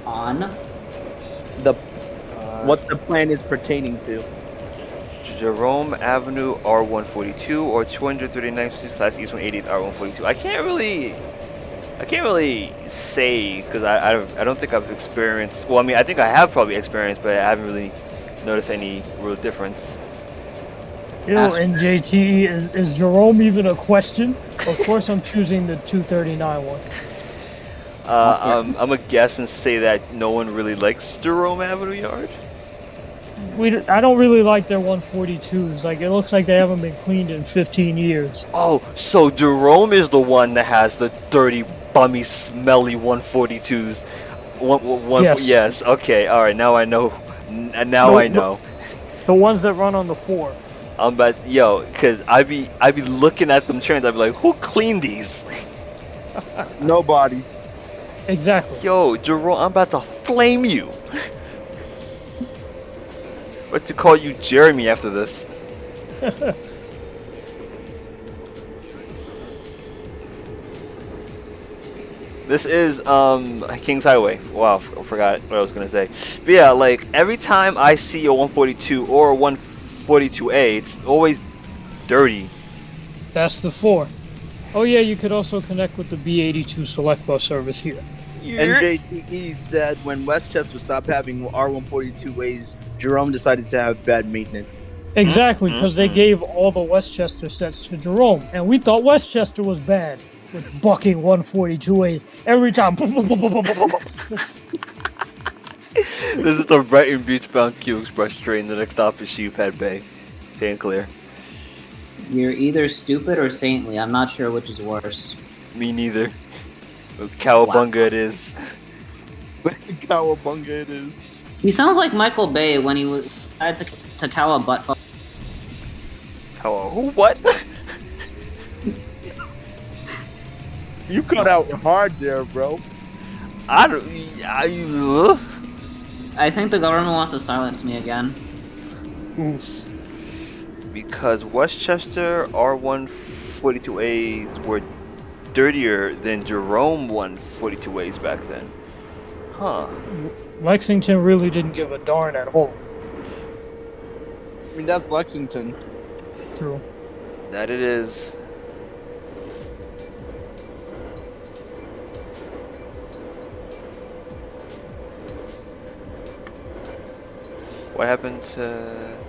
On The what the plan is pertaining to. Jerome Avenue R142 or 239th Street / East 180th R142. I can't really say because I don't think I've experienced. Well, I mean, I think I have probably experienced, but I haven't really noticed any real difference. Yo, NJT, is Jerome even a question? Of course I'm choosing the 239 one. I'm gonna guess and say that no one really likes Jerome Avenue Yard. I don't really like their 142s. Like, it looks like they haven't been cleaned in 15 years. Oh, so Jerome is the one that has the dirty, bummy, smelly 142s. Yes. Yes. Okay. All right. Now I know. Now I know. The ones that run on the 4. I'm about cause I be looking at them trains. I be like, who cleaned these? Nobody. Exactly. Yo, Jerome, I'm about to flame you. What to call you, Jeremy, after this? This is Kings Highway. Wow, I forgot what I was gonna say. But yeah, like every time I see a 142 or a 142A, it's always dirty. That's the 4. Oh yeah, you could also connect with the B82 Select Bus service here. NJTE said when Westchester stopped having R142 ways, Jerome decided to have bad maintenance. Exactly, because they gave all the Westchester sets to Jerome, and we thought Westchester was bad with bucking 142As every time. This is the Brighton Beach bound Q Express train. The next stop is Sheephead Bay. Stand clear. you're either stupid or saintly. I'm not sure which is worse. Me neither. Cowabunga it is. Cowabunga it is. He sounds like Michael Bay when he was tried to cow a butt fuck. Who? What? You cut out hard there, bro. I don't. I think the government wants to silence me again. Oof. Because Westchester R142As were dirtier than Jerome 142As back then. Huh. Lexington really didn't give a darn at all. I mean, that's Lexington. True. That it is. What happened to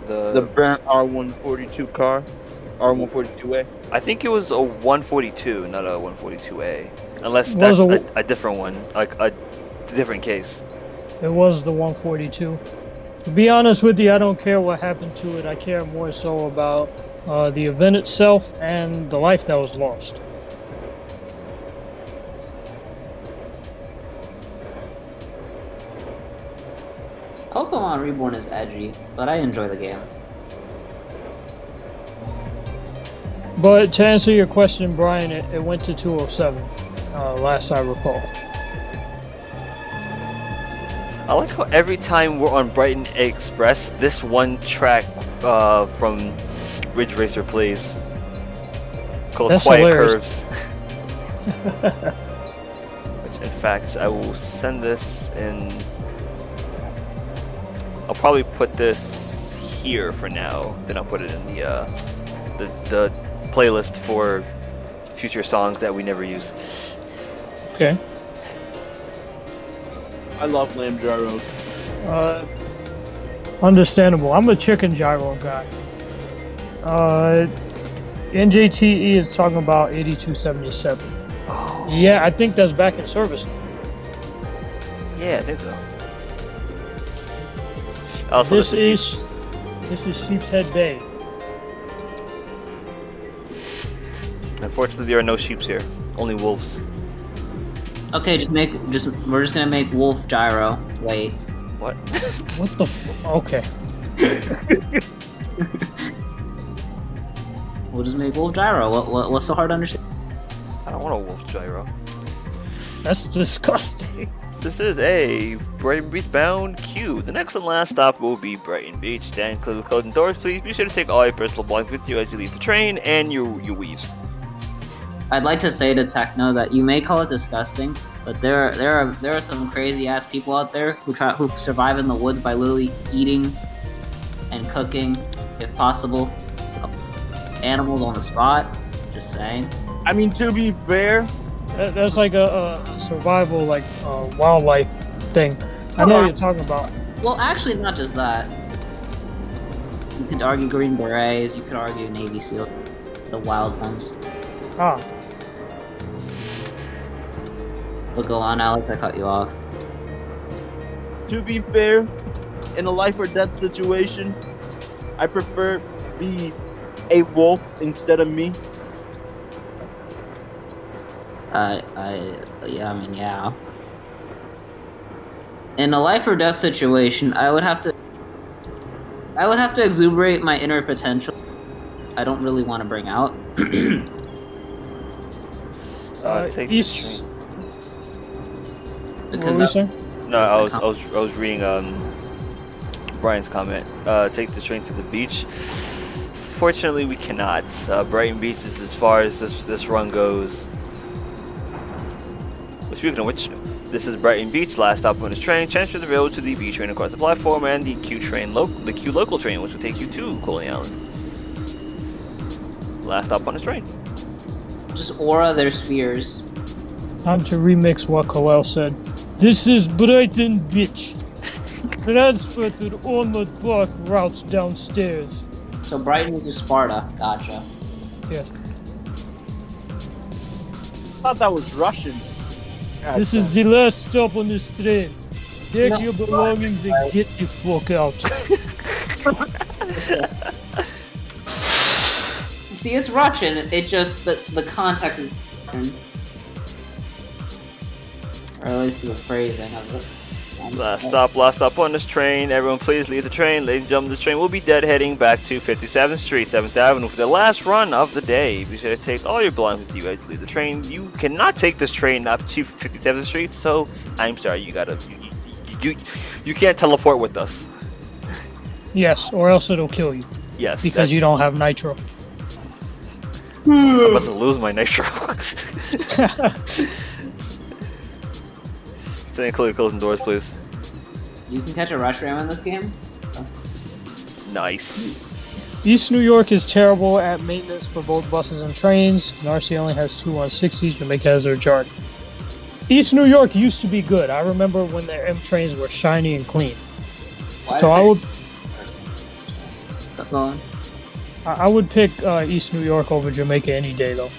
the burnt R142 car? R142A? I think it was a 142, not a 142A. Unless It that's was a different one, like a different case. It was the 142. To be honest with you, I don't care what happened to it. I care more so about the event itself and the life that was lost. Pokemon Reborn is edgy, but I enjoy the game. But to answer your question, Brian, it went to 207, last I recall. I like how every time we're on Brighton Express, this one track from Ridge Racer plays called That's Quiet hilarious. Curves. Which, in fact, I will send this in. I'll probably put this here for now. Then I'll put it in the playlist for future songs that we never use. Okay. I love lamb gyros. Understandable. I'm a chicken gyro guy. NJTE is talking about 8277. Yeah, I think that's back in service. Yeah, I think so. Also, This is Sheep's Head Bay. Unfortunately, there are no sheeps here. Only wolves. Okay, we're just gonna make Wolf Gyro. Wait. What? What the okay. We'll just make Wolf Gyro. What's so hard to understand? I don't want a wolf gyro. That's disgusting. This is a Brighton Beach bound queue. The next and last stop will be Brighton Beach. Stand clear of the closing doors, please. Be sure to take all your personal belongings with you as you leave the train and your weaves. I'd like to say to Techno that you may call it disgusting, but there are some crazy ass people out there who survive in the woods by literally eating and cooking, if possible, so, animals on the spot. Just saying. I mean, to be fair, That's like a survival, like wildlife thing. I know what you're talking about. Well, actually, not just that. You could argue Green Berets. You could argue Navy SEAL, the wild ones. Ah, But go on, Alex. I cut you off. to be fair, in a life or death situation, I prefer be a wolf instead of me. Yeah. In a life or death situation, I would have to exuberate my inner potential. I don't really want to bring out. Take the East. train. What were we saying? No, I was reading Brian's comment. Take the train to the beach. Fortunately, we cannot. Brighton Beach is as far as this run goes. Speaking of which, this is Brighton Beach. Last stop on this train. Transfer the rail to the B train across the platform and the Q local train, which will take you to Coney Island. Last stop on this train. Just aura their spheres. Time to remix what Khalil said. This is Brighton Beach. Transfer to the armored block routes downstairs. So Brighton is just Sparta. Gotcha. Yes. I thought that was Russian. God This damn. is the last stop on this train. Take No. your belongings and get the fuck out. See, it's Russian. It just the context is Russian. Or at least the phrasing of it. Last stop on this train. Everyone please leave the train. Ladies and gentlemen, this train will be deadheading back to 57th Street, 7th Avenue for the last run of the day. Be sure to take all your belongings with you as you leave the train. You cannot take this train up to 57th Street, so I'm sorry, you can't teleport with us. Yes, or else it'll kill you. Yes. Because you don't have nitro. I'm about to lose my nitro. Stay clear, closing doors, please. You can catch a rush ram in this game. Nice. East New York is terrible at maintenance for both buses and trains. NARC only has 2 160s to make hazard chart. East New York used to be good. I remember when their M trains were shiny and clean. Why So is I it- would. Keep going. I would pick East New York over Jamaica any day, though.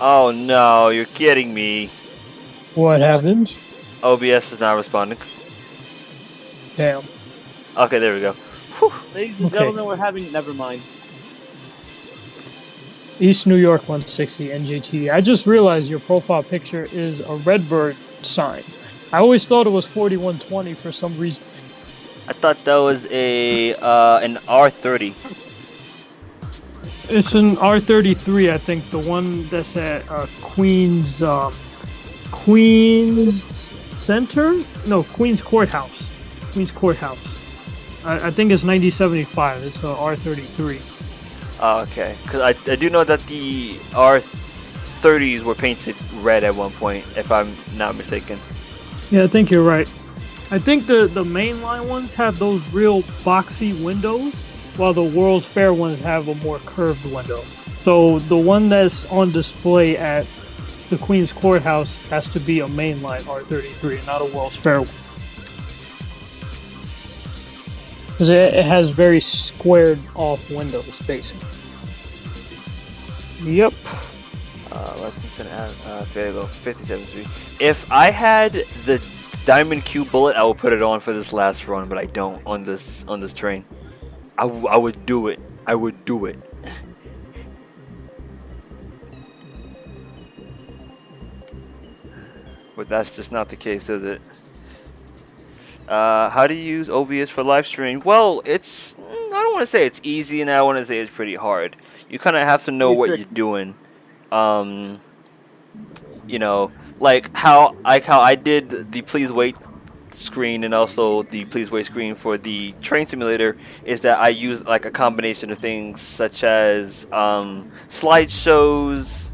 Oh no, you're kidding me. What happened? OBS is not responding. Damn. Okay, there we go. Ladies and Okay. gentlemen, we're having. Never mind. East New York 160 NJT. I just realized your profile picture is a Redbird sign. I always thought it was 4120 for some reason. I thought that was an R30. It's an R33, I think, the one that's at Queens Center? No, Queens Courthouse. Queens Courthouse. I think it's 9075. It's a R33. Oh, okay. Because I do know that the R30s were painted red at one point, if I'm not mistaken. Yeah, I think you're right. I think the mainline ones have those real boxy windows, while the World's Fair ones have a more curved window. So the one that's on display at the Queen's Courthouse has to be a mainline R33, not a World's Fair one. Because it has very squared off windows, basically. Yep. Lexington, fair to go 57.3. If I had the Diamond Q bullet, I would put it on for this last run, but I don't on this train. I would do it. I would do it. But that's just not the case, is it? How do you use OBS for live stream? Well, it's, I don't want to say it's easy, and I want to say it's pretty hard. You kind of have to know what you're doing. You know, like how I did the please wait screen and also the please wait screen for the train simulator is that I use like a combination of things such as slideshows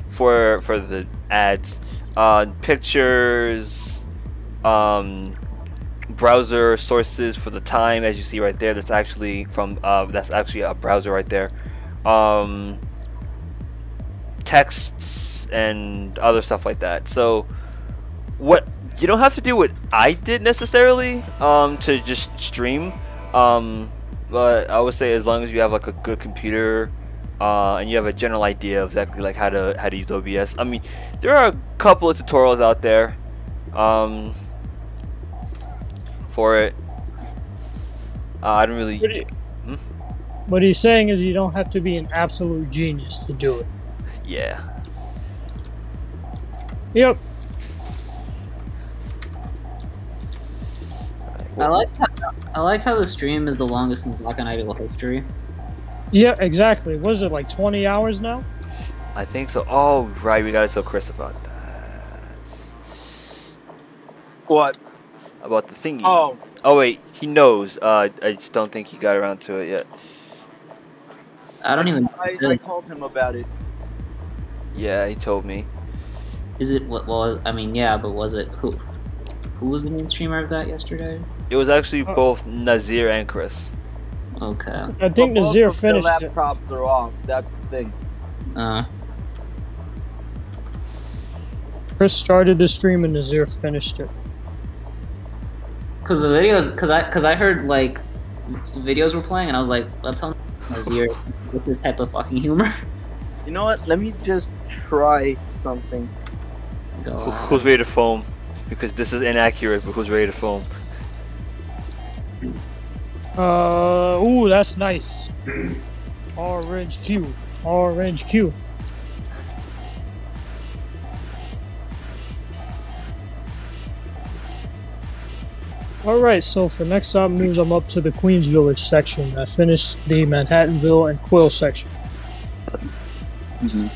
for the ads, pictures, browser sources for the time, as you see right there. That's actually from that's actually a browser right there. Texts and other stuff like that. So what you don't have to do what I did necessarily to just stream, but I would say as long as you have like a good computer and you have a general idea of exactly like how to use OBS. I mean, there are a couple of tutorials out there for it. I don't really. What he's saying is you don't have to be an absolute genius to do it. Yeah. Yep. I like how the stream is the longest in Black and NightEagle history. Yeah, exactly. What is it, like 20 hours now? I think so. Oh, right. We gotta tell Chris about that. What? About the thingy. Oh. Oh wait, he knows. I just don't think he got around to it yet. I don't even. I told him about it. Yeah, he told me. Is it what? Well, I mean, yeah, but was it who? Who was the main streamer of that yesterday? It was actually both Nazir and Chris. Okay. I think But Nazir both of their finished it. laptops are off. That's the thing. Chris started the stream and Nazir finished it. Cause the videos, cause I heard like some videos were playing, and I was like, let's tell Nazir with this type of fucking humor. You know what? Let me just try something. Go. Who's ready to foam? Because this is inaccurate, but who's ready to foam? Ooh, that's nice. Orange Q. Orange Q. Alright, so for next up news, I'm up to the Queens Village section. I finished the Manhattanville and Quill section. Mm-hmm.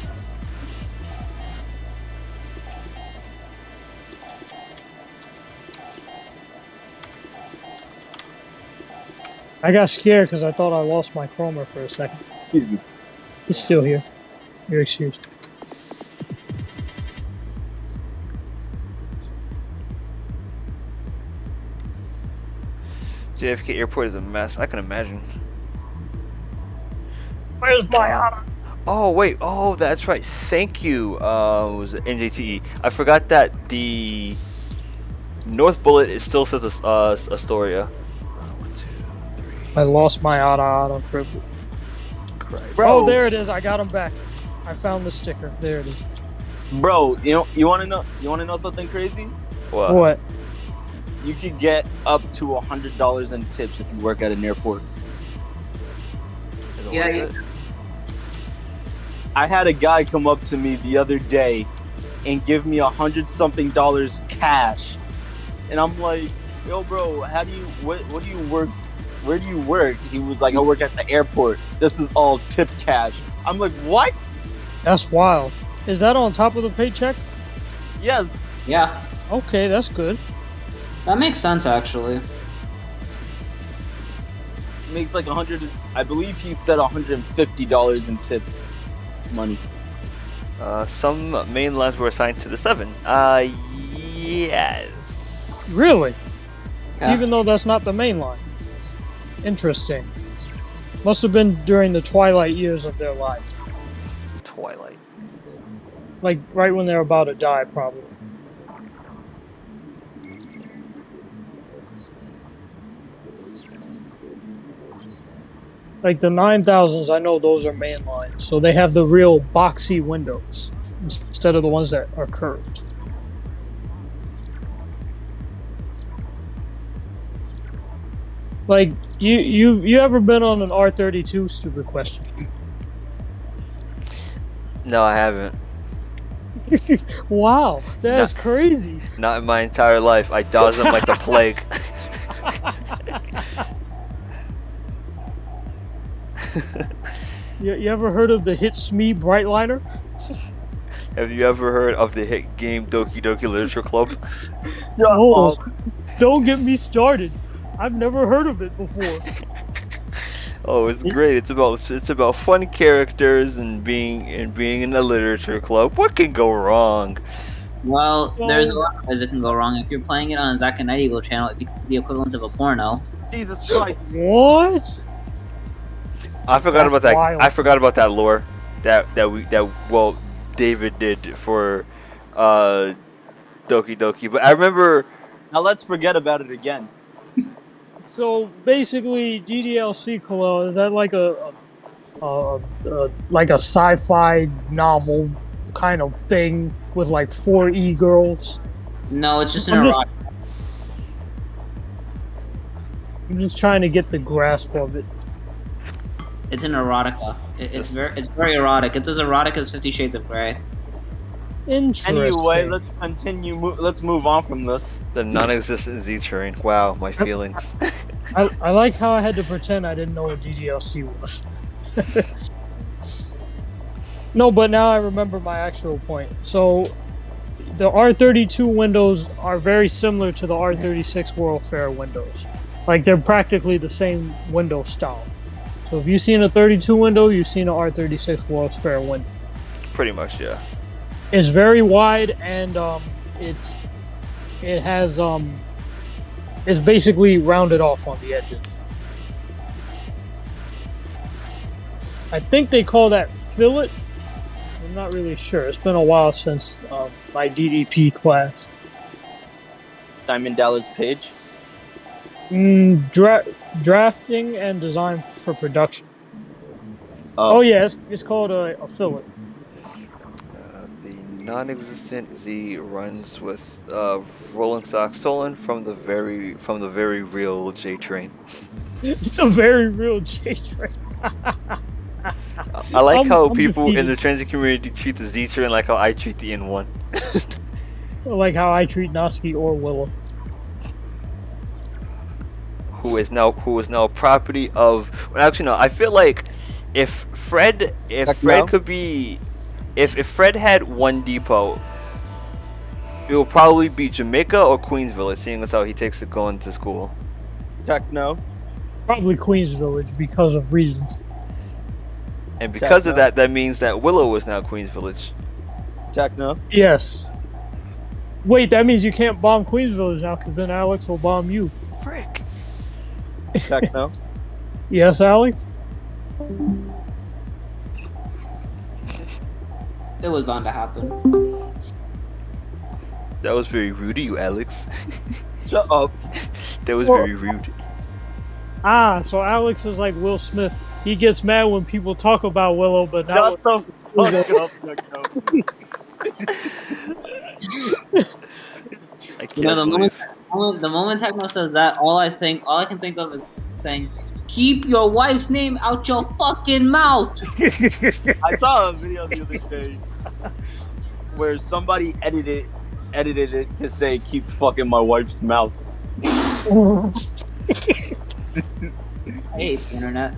I got scared because I thought I lost my chroma for a second. Excuse me. It's still here. You're excused. JFK Airport is a mess. I can imagine. Where's my honor? Oh wait. Oh, that's right. Thank you. Was it NJTE? I forgot that the North Bullet, it still says Astoria. 1, 2, 3. I lost my Ada privilege. Crap. Bro, Oh, there it is. I got him back. I found the sticker. There it is. bro, you wanna know something crazy? What? You could get up to $100 in tips if you work at an airport. Is it Yeah, worth you- it? I had a guy come up to me the other day and give me $100-something cash, and I'm like, "Yo, bro, what do you work? Where do you work?" He was like, "I work at the airport. This is all tip cash." I'm like, "What?" That's wild. Is that on top of the paycheck? Yes. Yeah, Okay, that's good. that makes sense actually. Makes like 100. I believe he said $150 in tip money. Some main lines were assigned to the 7. Yes. Really? Yeah. Even though that's not the main line. Interesting. Must have been during the twilight years of their life. Twilight. Like, right when they're about to die, probably. Like the 9000s, I know those are main lines, so they have the real boxy windows instead of the ones that are curved. Like you ever been on an R32? Stupid question. No, I haven't. Wow, that's crazy. Not in my entire life. I dodged them like the plague. You ever heard of the hit Smee Brightliner? Have you ever heard of the hit game Doki Doki Literature Club? Oh, don't get me started. I've never heard of it before. Oh, it's great. It's about fun characters and being in a literature club. What can go wrong? Well, there's a lot of ways it can go wrong. If you're playing it on a Zack and NightEagle channel, it becomes the equivalent of a porno. Jesus Christ. What? I forgot That's about that. wild. I forgot about that lore that David did for Doki Doki. But I remember. Now let's forget about it again. So basically, DDLC Khalil, is that like a sci-fi novel kind of thing with like 4 e-girls? No, it's just an I'm just- erotic. I'm just trying to get the grasp of it. It's an erotica. It's very erotic. It's as erotic as 50 Shades of Grey. Interesting. Anyway, let's continue. Let's move on from this. The non-existent Z train. Wow, my feelings. I like how I had to pretend I didn't know what DDLC was. No, but now I remember my actual point. So, the R32 windows are very similar to the R36 World Fair windows. Like, they're practically the same window style. So, if you've seen a 32 window, you've seen an R36 World Fair window. Pretty much, yeah. It's very wide, and it's basically rounded off on the edges. I think they call that fillet. I'm not really sure. It's been a while since my DDP class. Diamond Dallas Page. Drafting and design for production. Oh yeah, it's called a fillet. The non-existent Z runs with rolling stock stolen from the very real J train. It's a very real J train. I like how I'm people in defeated. the transit community treat the Z train like how I treat the N1. Like how I treat Noski or Willow. who is now property of. Well, actually, no. I feel like if Fred could be, if Fred had one depot, it will probably be Jamaica or Queens Village, seeing as how he takes it going to school. Techno. Probably Queens Village because of reasons. And because of Techno. that means that Willow is now Queens Village. Techno. Yes. Wait, that means you can't bomb Queens Village now, because then Alex will bomb you. Frick. Techno. Yes, Alex? It was bound to happen. That was very rude of you, Alex. Alex. Shut up. That was very rude. So Alex is like Will Smith. He gets mad when people talk about Willow, but not Shut the fuck up, Techno. I can't You know, believe. the moment Techno says that, all I can think of is saying, "Keep your wife's name out your fucking mouth." I saw a video the other day where somebody edited it to say "keep fucking my wife's mouth." I hate the internet.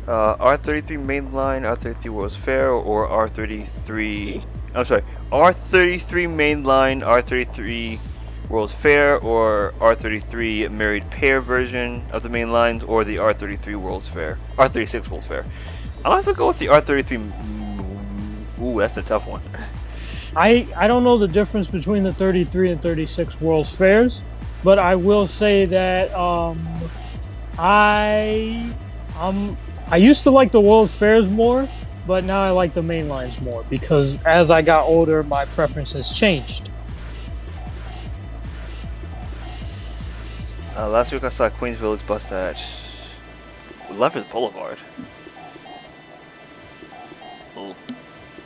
R33 mainline, R33 World's Fair, or R33. I'm sorry, R33 mainline, R33 World's Fair, or R33 married pair version of the main lines, or the R33 World's Fair, R36 World's Fair. I'll have to go with the R33. Ooh, that's a tough one. I don't know the difference between the 33 and 36 World's Fairs, but I will say that I used to like the World's Fairs more, but now I like the main lines more because as I got older, my preferences changed. Last week I saw Queens Village bus at Lefferts Boulevard. Oh.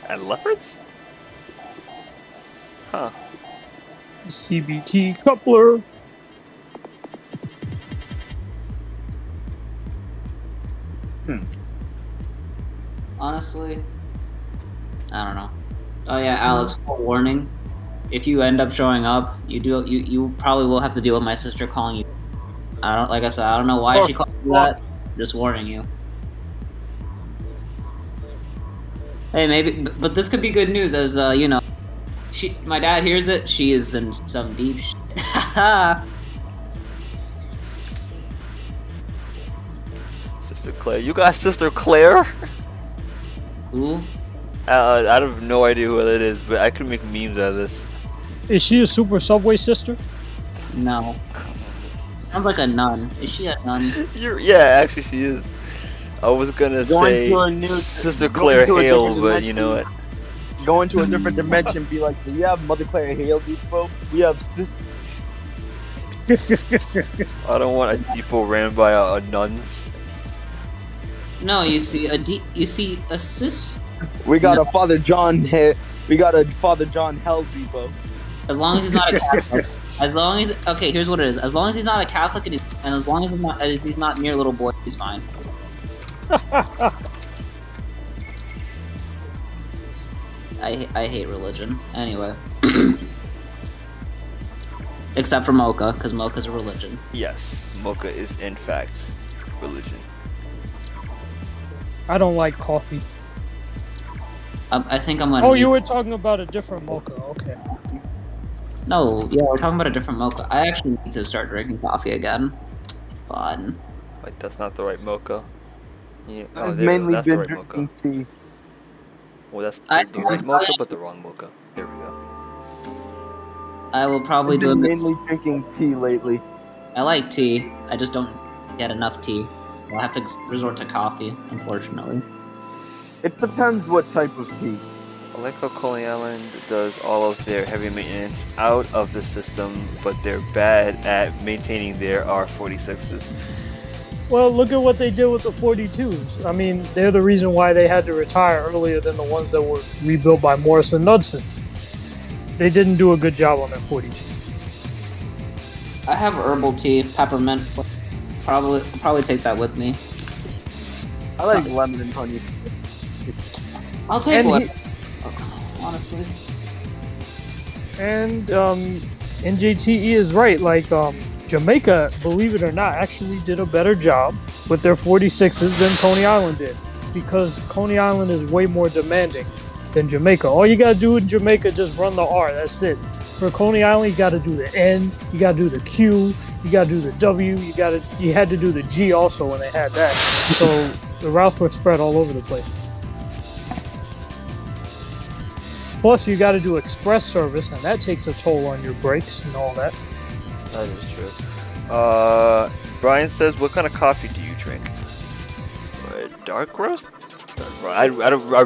At Lefferts? Huh. CBT coupler. Honestly, I don't know. Oh yeah, Alex, warning. If you end up showing up, you probably will have to deal with my sister calling you. Like I said, I don't know why she called you that. Just warning you. Hey, maybe, but this could be good news, as you know, my dad hears it. She is in some deep shit. Sister Claire. You got Sister Claire? Who? I have no idea who that is, but I could make memes out of this. Is she a Super Subway sister? No. Sounds like a nun. Is she a nun? Yeah, actually she is. I was gonna say Sister Claire Hale, but you know what? Go into a different dimension, be like, do you have Mother Claire Hale Depot? We have Sister. I don't want a depot ran by a nuns. No, you see a sis. We got a Father John We got a Father John Hell Depot. As long as he's not a Catholic. Okay, here's what it is. As long as he's not a Catholic and as long as he's not near little boy, he's fine. I hate religion. Anyway. Except for Mocha, because Mocha's a religion. Yes, Mocha is in fact religion. I don't like coffee. I think I'm gonna. Oh, you were talking about a different Mocha. Okay. No, yeah, we're talking about a different Mocha. I actually need to start drinking coffee again. Fun. Wait, that's not the right Mocha. Yeah, I've there we go. mainly That's the been right drinking Mocha. tea. Well, that's the right Mocha, but the wrong Mocha. There we go. I will probably I've do a been bit. mainly drinking tea lately. I like tea. I just don't get enough tea. I'll have to resort to coffee, unfortunately. It depends what type of tea. I like how Coney Island does all of their heavy maintenance out of the system, but they're bad at maintaining their R46s. Well, look at what they did with the 42s. I mean, they're the reason why they had to retire earlier than the ones that were rebuilt by Morrison Knudsen. They didn't do a good job on their 42s. I have herbal tea, peppermint. Probably take that with me. I like lemon and honey. I'll take And one. Honestly. And NJTE is right. Like Jamaica, believe it or not, actually did a better job with their 46s than Coney Island did, because Coney Island is way more demanding than Jamaica. All you gotta do in Jamaica, just run the R. That's it. For Coney Island, you gotta do the N, you gotta do the Q, you gotta do the W, you had to do the G also when they had that. So the routes were spread all over the place. Plus, you got to do express service, and that takes a toll on your brakes and all that. That is true. Brian says, what kind of coffee do you drink? Dark roast? Bro, I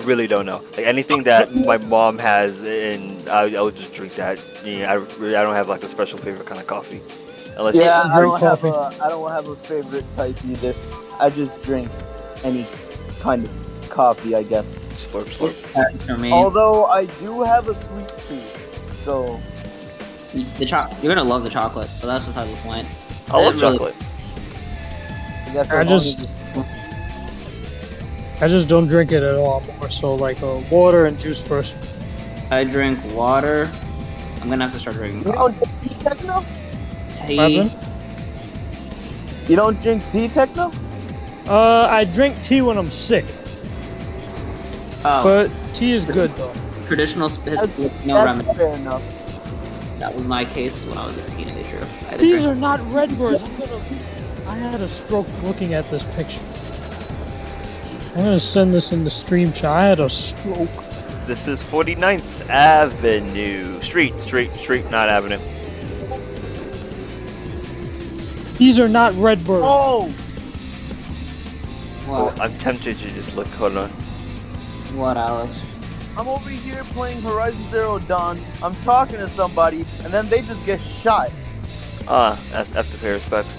really don't know. Like anything that my mom has, and I would just drink that. Yeah, I don't have like a special favorite kind of coffee. Unless Yeah, I drink don't have coffee. I don't have a favorite type either. I just drink any kind of coffee, I guess. slurp slurp. That's for me. Although I do have a sweet tooth, so You're gonna love the chocolate, but that's beside the point. I love It really- chocolate. I guess I as long just- as I just don't drink it at all. I'm more so like a water and juice person. I drink water. I'm gonna have to start drinking you coffee. don't drink tea, Techno? Tea. Pardon? You don't drink tea, Techno? I drink tea when I'm sick, Oh, but tea is good though. traditional That's, no that's remedy. fair enough. That was my case when I was a teenager. I had to These drink- are not Redbirds. I had a stroke looking at this picture. I'm gonna send this in the stream chat. I had a stroke. This is 49th Avenue. Street, not Avenue. These are not Redbirds. Oh! Oh, What? I'm tempted to just look. Hold on. What, Alex? I'm over here playing Horizon Zero Dawn. I'm talking to somebody, and then they just get shot. That's after pay respects.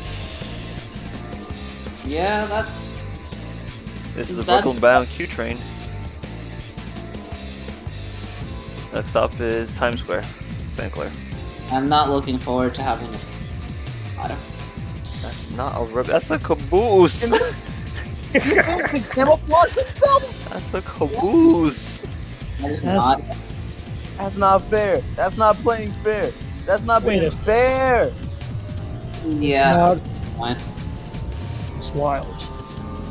Yeah, that's. This is the That's- Brooklyn bound Q train. Next stop is Times Square, St. Clair. I'm not looking forward to having this. I don't. That's not a that's a caboose. He camouflaged himself? That's a caboose. I just That's- not. That's not fair. That's not playing fair. That's not Wait being a- fair. Yeah, It's, fine. it's wild.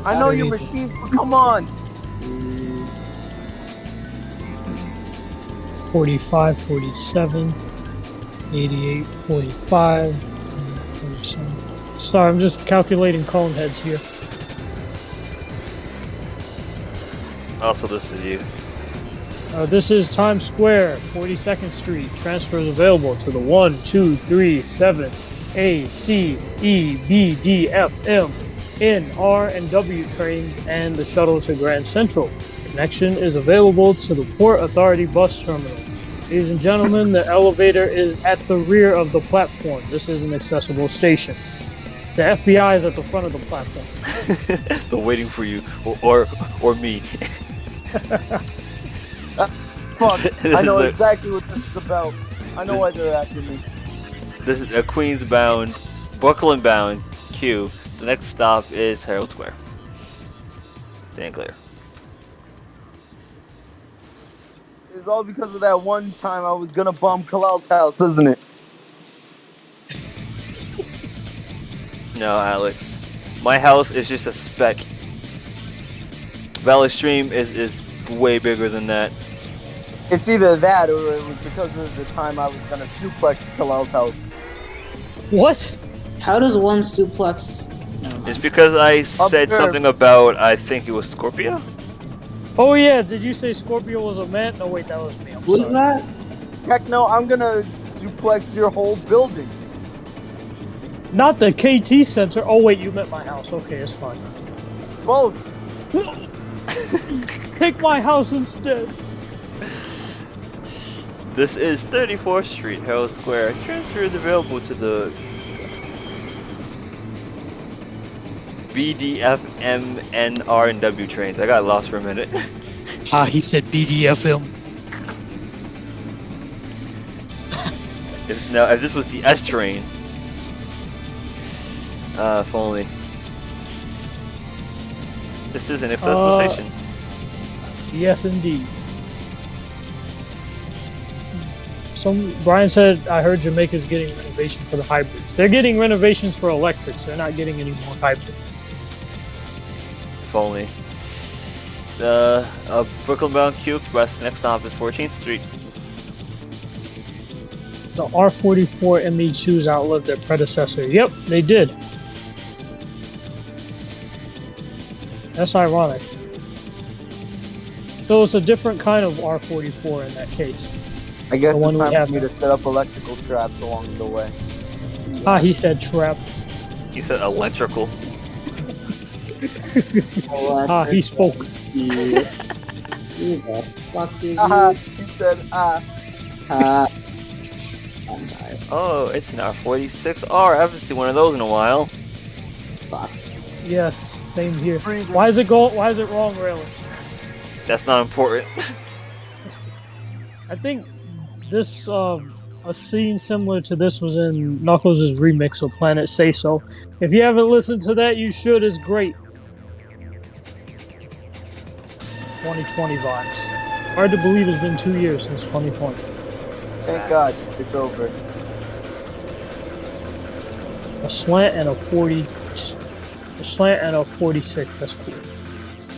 I know your Underneath machines, but come on. 45, 47, 88, 45, 47. Sorry, I'm just calculating cone heads here. Also, this is you. This is Times Square, 42nd Street. Transfers available to the 1, 2, 3, 7, A, C, E, B, D, F, M, N, R, and W trains and the shuttle to Grand Central. Connection is available to the Port Authority bus terminal. Ladies and gentlemen, the elevator is at the rear of the platform. This is an accessible station. The FBI is at the front of the platform. They're waiting for you, or me. Fuck. I know This is exactly what this is about. I know why they're after me. This is a Queens bound, Brooklyn bound Q. The next stop is Herald Square, St. Clair. It's all because of that one time I was gonna bomb Kalal's house, isn't it? No, Alex. My house is just a speck. Valley Stream is way bigger than that. It's either that or it was because of the time I was gonna suplex Kalal's house. What? How does one suplex? Never mind. It's because I said Observe. something about, I think it was Scorpio? Oh yeah, did you say Scorpio was a man? No wait, that was me. I'm Who is sorry. that? Techno, I'm gonna suplex your whole building. Not the KT Center. Oh wait, you meant my house. Okay, it's fine. Both. Take my house instead. This is 34th Street, Herald Square. Transfer is available to the BDF, M, N, R, and W trains. I got lost for a minute. He said BDFM. If this was the S train, if only. This is an accessible station. Yes, indeed. Brian said, I heard Jamaica's getting renovation for the hybrids. They're getting renovations for electrics. They're not getting any more hybrid. If only. Brooklyn bound Q Express. Next stop is 14th Street. The R44 ME2s outlived their predecessor. Yep, they did. That's ironic. So it's a different kind of R44 in that case. I guess The one it's we time have for me now. to set up electrical traps along the way. He said trap. He said electrical. He spoke. Who the fuck is He said, I'm tired. Oh, it's an R46R. I haven't seen one of those in a while. Fuck. Yes, same here. Why is it wrong, really? That's not important. I think this a scene similar to this was in Knuckles' remix of Planet Say So. If you haven't listened to that, you should. It's great. 2020 vibes. Hard to believe it's been 2 years since 2020. thank God, it's over. A slant and a 46. That's cool.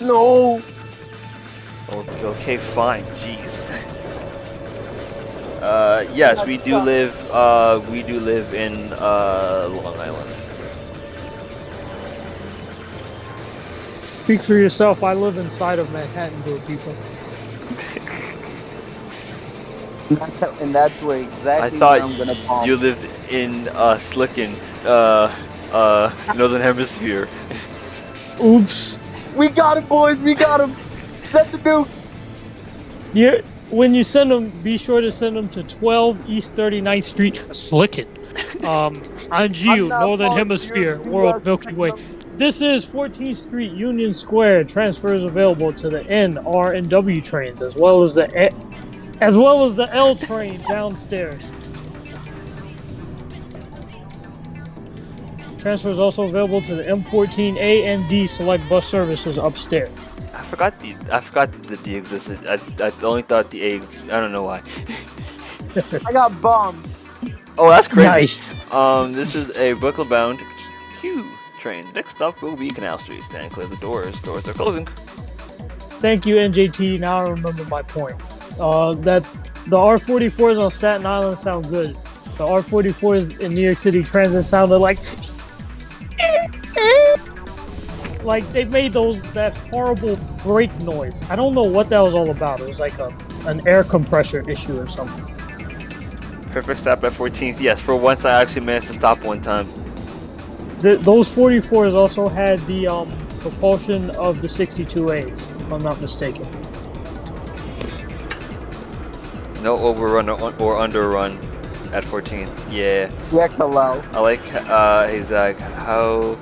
No! Okay, fine. Jeez. Yes, we do live in Long Island. Speak for yourself. I live inside of Manhattan, good people. And that's where I exactly thought where I'm gonna bomb. you lived in Slicken, Northern Hemisphere. Oops. We got him, boys! We got him! Set the nuke! When you send them, be sure to send them to 12 East 39th Street, Slicken. On Geo, I'm not Northern following Hemisphere, you. World Milky Way. This is 14th Street, Union Square. Transfers available to the N, R, and W trains, as well as the L train downstairs. Transfers also available to the M14, A, and D select bus services upstairs. I forgot that the D existed. I only thought the A. I don't know why. I got bombed. Oh, that's crazy. Nice. This is a Brooklyn-bound Q train. Next stop will be Canal Street. Stand clear of the doors. Doors are closing. Thank you, NJT. Now I remember my point. That the R44s on Staten Island sound good. The R44s in New York City Transit sounded like they made that horrible brake noise. I don't know what that was all about. It was like an air compressor issue or something. Perfect stop at 14th. Yes, for once I actually managed to stop one time. Those 44s also had the propulsion of the 62As, if I'm not mistaken. No overrun or underrun at 14th. Yeah. Yeah, Kalal. I like he's like how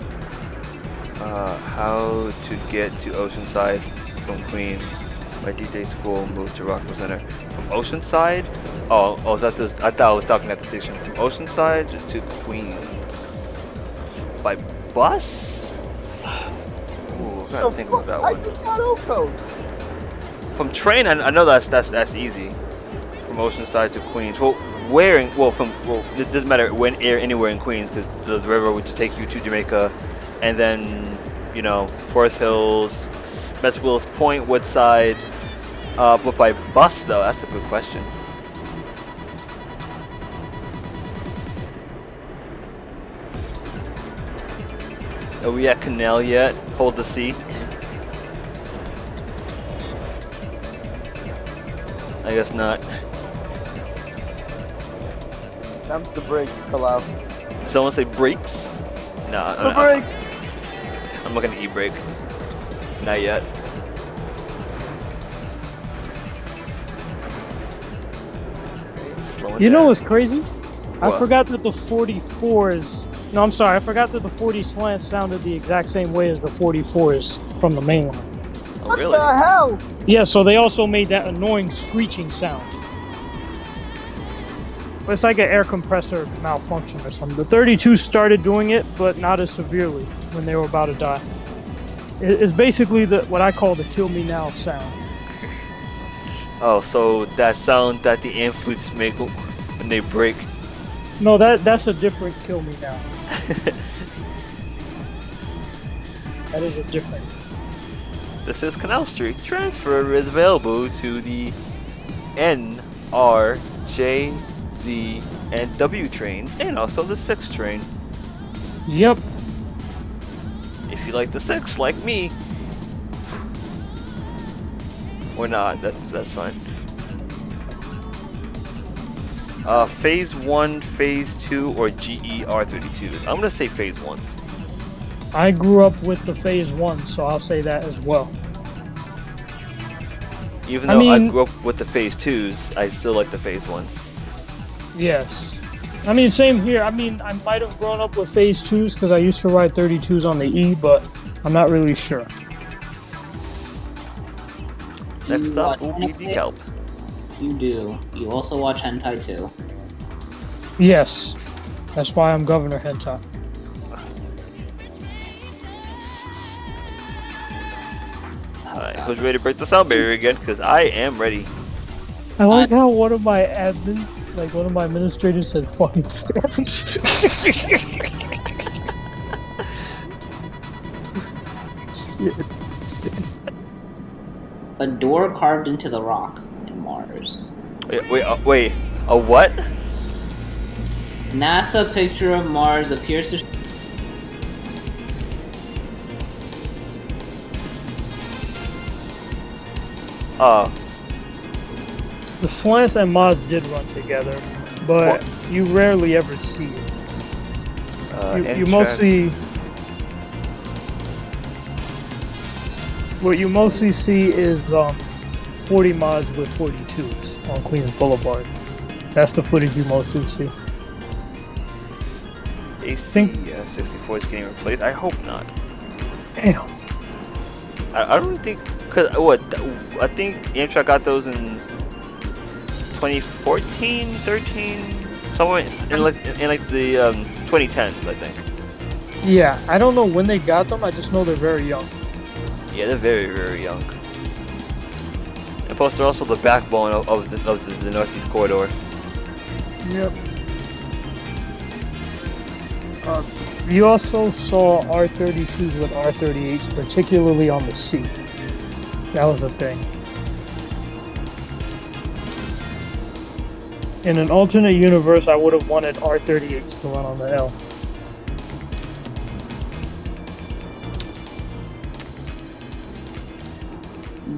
to get to Oceanside from Queens. My DJ school moved to Rockville Center. From Oceanside? Oh, is that this? I thought I was stopping at the station. From Oceanside to Queens by bus? Ooh, I gotta think about that I one. just got Oko. From train, I know that's easy. From Oceanside to Queens. Well, it doesn't matter anywhere in Queens because the river would just take you to Jamaica, and then Forest Hills, Metro Willis Point, Woodside. But by bus though, that's a good question. Are we at Canal yet? Hold the C. I guess not. That's the brakes, Kalal. Someone say brakes? No, The brake! I'm not gonna e-brake. Not yet. You know what's crazy? I What? forgot that the 44s. No, I'm sorry. I forgot that the 40 slants sounded the exact same way as the 44s from the main line. Oh, What really? the hell? Yeah, so they also made that annoying screeching sound. It's like an air compressor malfunction or something. The 32 started doing it, but not as severely when they were about to die. It's basically what I call the "kill me now" sound. Oh, so that sound that the amp flutes make when they break. No, that's a different "kill me now." That is a different. This is Canal Street. Transfer is available to the N, R, J, Z, and W trains, and also the 6 train. Yep. If you like the 6, like me. Or not, that's fine. Phase 1, Phase 2, or GER32. I'm gonna say Phase 1s. I grew up with the Phase 1, so I'll say that as well. Even though I grew up with the Phase 2s, I still like the Phase 1s. Yes. I mean, same here. I mean, I might have grown up with Phase 2s because I used to ride 32s on the E, but I'm not really sure. Next up will be Dekalb. You do. You also watch hentai too. Yes. That's why I'm Governor Hentai. Alright, who's ready to break the sound barrier again? Because I am ready. I like how one of my admins, like one of my administrators said fucking forms. A door carved into the rock in Mars. Wait, a what? NASA picture of Mars appears to... The slants and Maz did run together, but you rarely ever see it. You mostly... What you mostly see is 40 mods with 42s on Queens Boulevard. That's the footage you mostly see. AC 64 is getting replaced. I hope not. Damn. I don't think, cause what? I think Amtrak got those in 2014, 13, somewhere in like the 2010s, I think. Yeah, I don't know when they got them. I just know they're very young. Yeah, they're very, very young. And plus, they're also the backbone of the Northeast Corridor. Yep. You also saw R32s with R38s, particularly on the C. That was a thing. In an alternate universe, I would have wanted R38s to run on the L.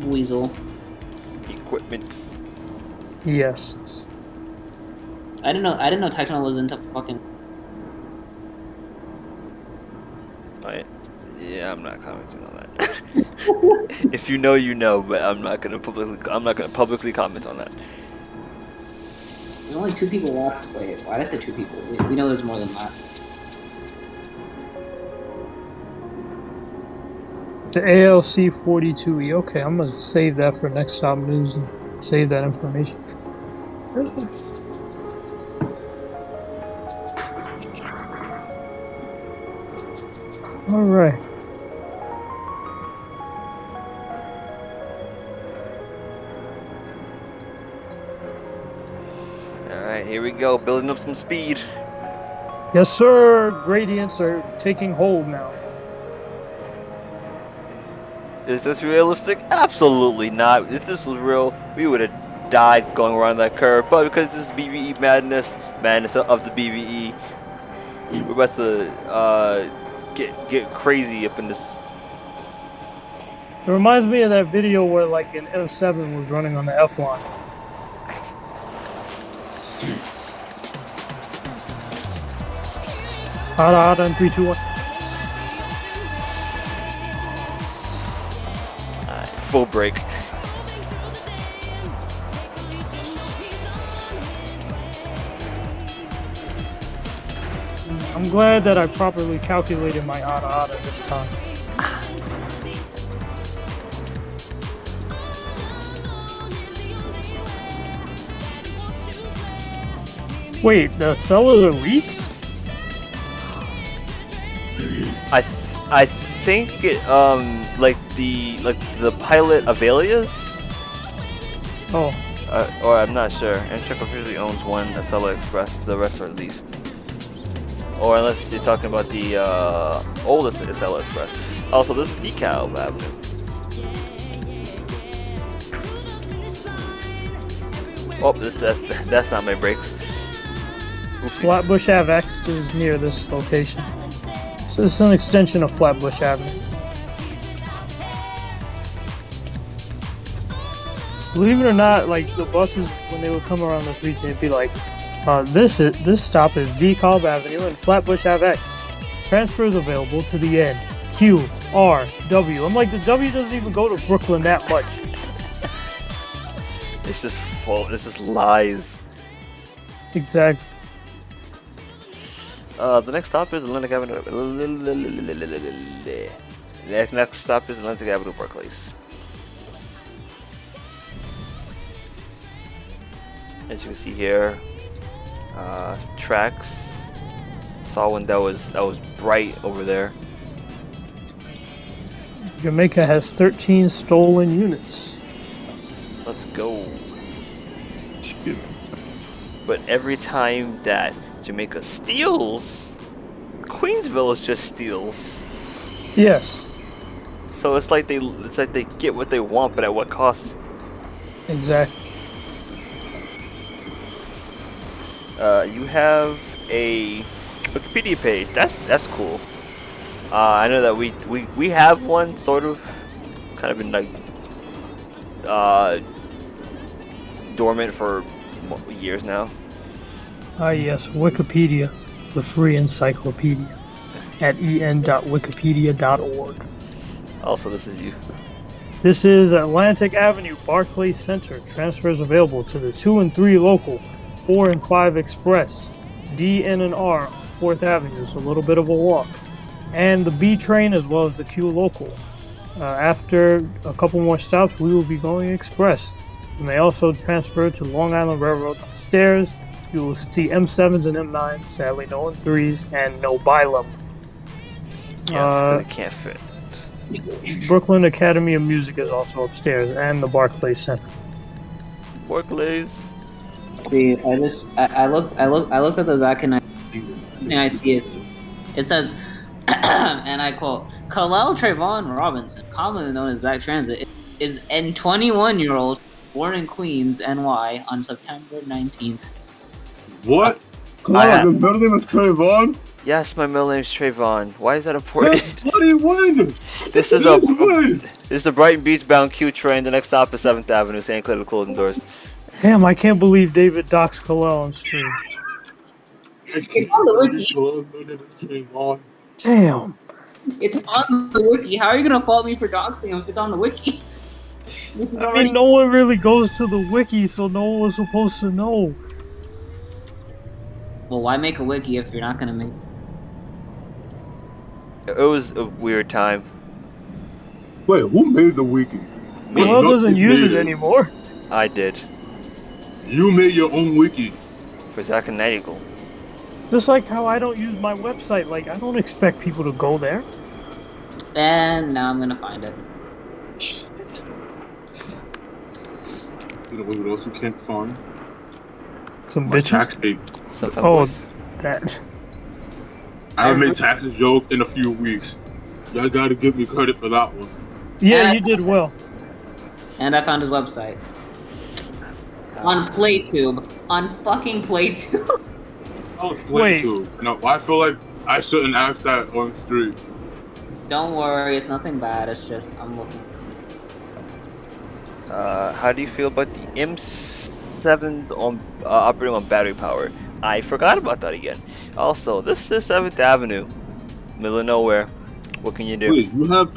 Weasel. Equipment. Yes. I didn't know Techno was into fucking... Yeah, I'm not commenting on that. If you know, you know, but I'm not gonna publicly comment on that. There's only 2 people left. Wait, why did I say 2 people? We know there's more than that. The ALC 42E. Okay, I'm gonna save that for next stop news and save that information. All right. All right, here we go, building up some speed. Yes, sir. Gradients are taking hold now. Is this realistic? Absolutely not. If this was real, we would have died going around that curve. But because this is BVE Madness of the BVE, we're about to get crazy up in this. It reminds me of that video where like an F7 was running on the F line. Hada in 3, 2, 1. Full break. I'm glad that I properly calculated my Hada this time. Wait, the cell was released? I think it like the pilot Avelia's. Oh. Or I'm not sure. Amtrak officially owns one, SLA Express. The rest are leased. Or unless you're talking about the oldest SLA Express. Also, this is Dekalb Avenue. Oh, that's not my brakes. Oopsies. Flatbush Ave X is near this location. So it's an extension of Flatbush Avenue. Believe it or not, like the buses when they would come around this week, they'd be like, "This stop is Dekalb Avenue and Flatbush Ave X." Transfers available to the N, Q, R, W. I'm like, the W doesn't even go to Brooklyn that much. It's just full. It's just lies. Exactly. The next stop is Atlantic Avenue. The next stop is Atlantic Avenue, Barclays. As you can see here, tracks. Saw one that was bright over there. Jamaica has 13 stolen units. Let's go. But every time that Jamaica steals, Queensville just steals. Yes. So it's like they get what they want, but at what cost? Exactly. You have a Wikipedia page. That's cool. I know that we have one sort of. It's kind of been like dormant for years now. Yes, Wikipedia, the free encyclopedia, at en.wikipedia.org. Also, this is you. This is Atlantic Avenue, Barclays Center. Transfers available to the 2 and 3 local, 4 and 5 express, D, N, and R on 4th Avenue, so a little bit of a walk, and the B train as well as the Q local. After a couple more stops, we will be going express. You may also transfer to Long Island Railroad upstairs. You will see M7s and M9s, sadly no M3s, and no Bilum. Yes, it can't fit. Brooklyn Academy of Music is also upstairs, and the Barclays Center. Barclays. See, I looked at the Zach and I see it. It says, and I quote, Khalil Trayvon Robinson, commonly known as Zach Transit, is a 21-year-old born in Queens, NY, on September 19th. What? Come on, your middle name is Trayvon? Yes, my middle name's Trayvon. Why is that important? Bloody win! This is the Brighton Beach bound Q train. The next stop is 7th Avenue, St. Clair to closing doors. Damn, I can't believe David docks Khalil on stream. It's on the wiki. Damn. It's on the wiki. How are you gonna fault me for doxing him if it's on the wiki? I mean, no one really goes to the wiki, so no one was supposed to know. Well, why make a wiki if you're not gonna make? It was a weird time. Wait, who made the wiki? Khalil doesn't use it anymore. I did. You made your own wiki. For Zach and NightEagle. Just like how I don't use my website. Like, I don't expect people to go there. And now I'm gonna find it. Shit. You know what else you can't find? Some My bitches. tax paper. Some Oh, fanboys. that. I haven't made taxes joke in a few weeks. Y'all gotta give me credit for that one. Yeah, you did well. And I found his website. On PlayTube. On fucking PlayTube. I was Wait. late too. No, I feel like I shouldn't ask that on stream. Don't worry, it's nothing bad. It's just I'm looking. How do you feel about the M7s on operating on battery power? I forgot about that again. Also, this is 7th Avenue, middle of nowhere. What can you do? Wait, you have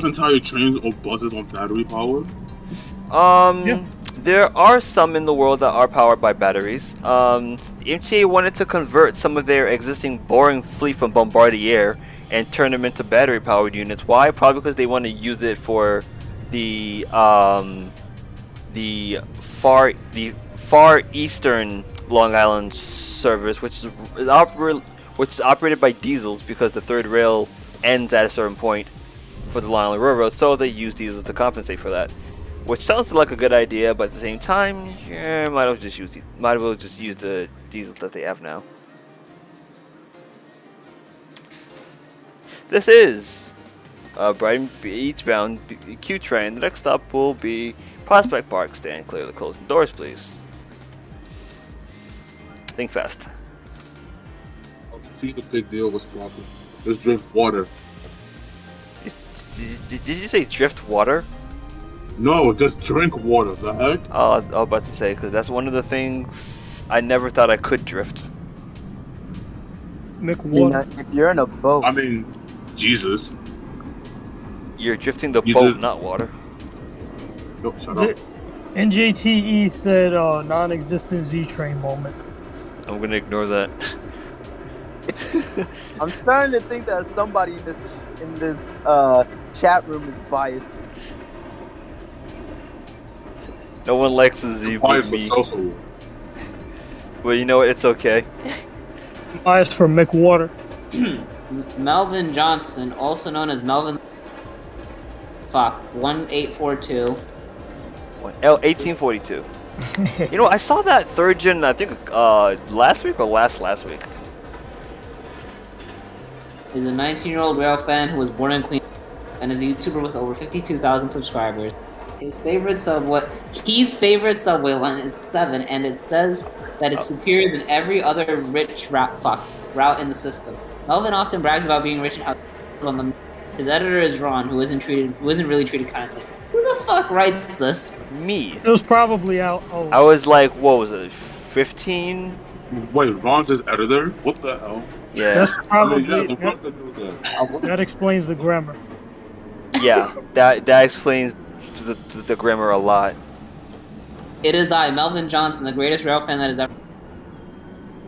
entire trains or buses on battery power? Yeah. There are some in the world that are powered by batteries. The MTA wanted to convert some of their existing boring fleet from Bombardier and turn them into battery powered units. Why? Probably because they want to use it for the far eastern Long Island service, which is operated by diesels because the third rail ends at a certain point for the Long Island Railroad, so they use diesels to compensate for that. Which sounds like a good idea, but at the same time, yeah, might as well just use the diesels that they have now. This is Brighton Beach bound Q train. The next stop will be Prospect Park. Stand clear of the closing doors, please. Think fast. See the big deal was stopping. Just drink water. Did you say drift water? No, just drink water. The heck? I was about to say, because that's one of the things I never thought I could drift. McWater. if you're in a boat, I mean, Jesus. You're drifting the You boat, just- not water. No, shut up. NJTE said non-existent Z-Train moment. I'm gonna ignore that. I'm starting to think that somebody in this chat room is biased. No one likes the Z Why but is me. the social? Well, you know what? It's okay. Bias for McWater. Melvin Johnson, also known as Melvin. 1842. L1842. You know, I saw that third gen. I think last week or last week. Is a 19-year-old rail fan who was born in Queens and is a YouTuber with over 52,000 subscribers. His favorite subway line is 7, and it says that it's superior than every other rich route in the system. Melvin often brags about being rich and out on the. His editor is Ron, who isn't really treated kindly. Who the fuck writes this? Me. It was probably out. Oh, I was like, what was it? 15? Wait, Ron's his editor? What the hell? Yeah. that's I mean, probably yeah, the fuck to do that? that explains the grammar. Yeah. That explains the grammar a lot. It is I, Melvin Johnson, the greatest rail fan that has ever.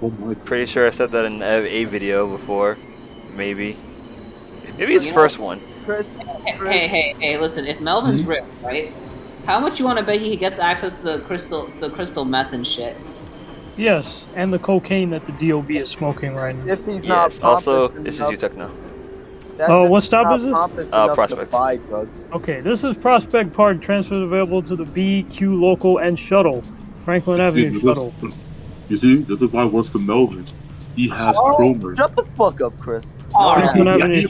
Oh my. Pretty sure I said that in a video before. Maybe his You know- first one. Chris, Hey, listen, if Melvin's rich, right? How much you want to bet he gets access to the crystal meth and shit? Yes, and the cocaine that the DOB is smoking right now. if he's not Yes. Also, pompous this is enough- you, Techno. that's Oh, if what he's stop not is this? pompous enough to Prospect. buy drugs. Okay, this is Prospect Park. Transfers available to the BQ local and shuttle. Franklin Avenue shuttle. You see, this is why it works for Melvin. He has Cromer. Shut the fuck up, Chris. Franklin Avenue.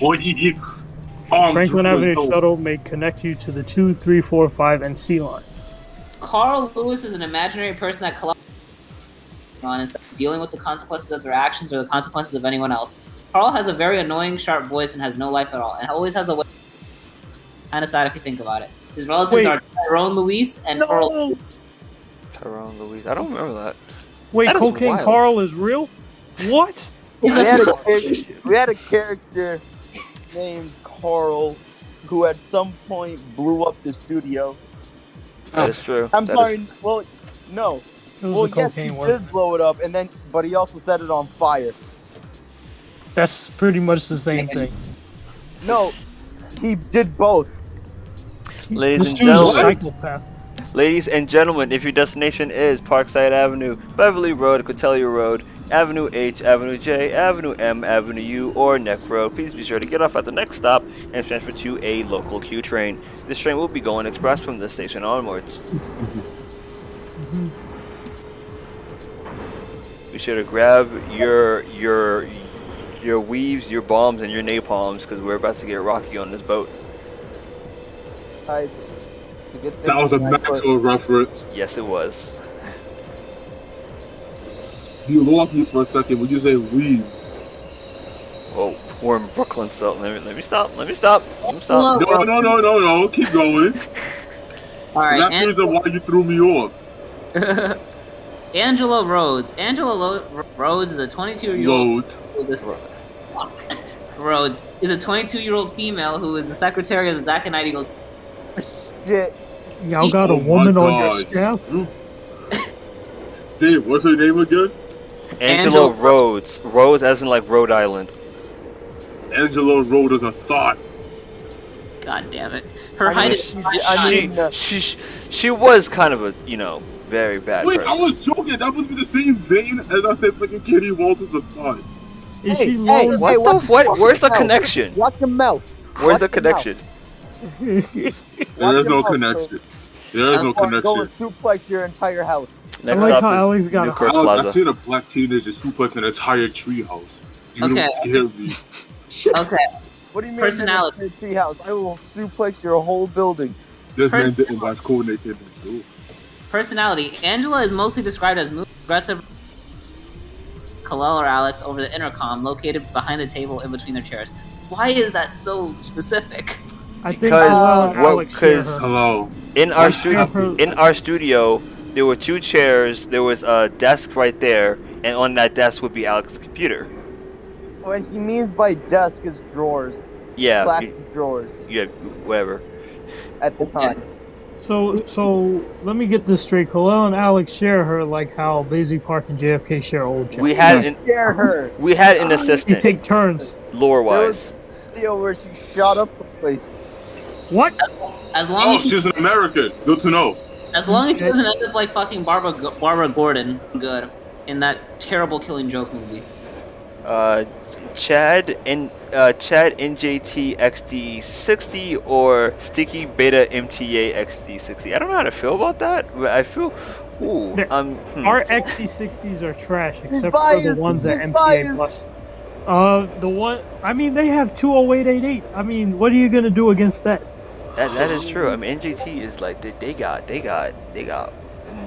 Franklin Avenue shuttle. shuttle may connect you to the 2, 3, 4, 5, and C line. Carl Lewis is an imaginary person that collects on instead of dealing with the consequences of their actions or the consequences of anyone else. Carl has a very annoying, sharp voice and has no life at all, and always has a way. Kind of sad if you think about it. His relatives Wait. are Tyrone Luis and Earl. No! Tyrone Louise. I don't remember that. Wait, That is Cocaine wild. Carl is real? What? We had a character named Carl who at some point blew up the studio. That is true. I'm That sorry. is- Well, no. It was Well, the yes, he cocaine one. did blow it up, but he also set it on fire. That's pretty much the same thing. No, he did both. Ladies This and dude's a gentlemen, psychopath. ladies and gentlemen, if your destination is Parkside Avenue, Beverly Road, Cotellia Road, Avenue H, Avenue J, Avenue M, Avenue U, or Neck Road, please be sure to get off at the next stop and transfer to a local Q train. This train will be going express from this station onwards. Be sure to grab your weaves, your bombs, and your napalms because we're about to get rocky on this boat. To get That was a things right, Maxwell reference. Yes, it was. You lost me for a second when you say we. Oh, we're in Brooklyn, so let me stop. No, keep going. All That's right, the reason why you threw me off. Angela Rhodes. Rhodes is a 22-year-old. Loads. Rhodes is a 22-year-old female who is the secretary of the Zack and NightEagle. Shit. Y'all got a Oh my woman on your God. staff? Dave, what's her name again? Angela Angela- Rhodes. Rhodes as in like Rhode Island. Angela Road is a thought. God damn it. Her I height mean, is. She was kind of a, very bad Wait, person. I was joking. That was in the same vein as I said freaking Katie Walters a thought. Is Hey, she hey, low? What hey, the watch what? your Where's the mouth. connection? Watch your mouth. Where's Watch the your connection? There is Watch no your mouth, connection. There is no Go and connection. suplex your entire house. I Next like up how is Alex got a Newport I Plaza. seen a black teenager suplex an entire treehouse. You Okay. don't scare me. Okay. What do you mean? Personality. in a tree house? I will suplex your whole building. This man didn't watch Cold Naked. Personality. Angela is mostly described as moody, aggressive. Kalel or Alex over the intercom, located behind the table in between their chairs. Why is that so specific? I think Because- Bilal and well, Alex share 'cause- her. Hello. In our her- in our studio, there were 2 chairs. There was a desk right there, and on that desk would be Alex's computer. what he means by desk is drawers. Yeah, Plastic drawers yeah, whatever. at the time. So let me get this straight. Kalel and Alex share her like how Basic Park and JFK share old chat. We had Scare her. an You assistant, take turns. lore There was wise. a video where she shot up the place. What? As long Oh, as she's an American. Good to know. she doesn't end up like fucking Barbara Gordon, good, in that terrible Killing Joke movie. Chad NJT XD60 or Sticky Beta MTA XD60. I don't know how to feel about that, but I feel, Our XT60s are trash except for biased, the ones that he's MTA biased. plus. The one. I mean, they have 20888. I mean, what are you gonna do against that? That is true. I mean, NJT is like they got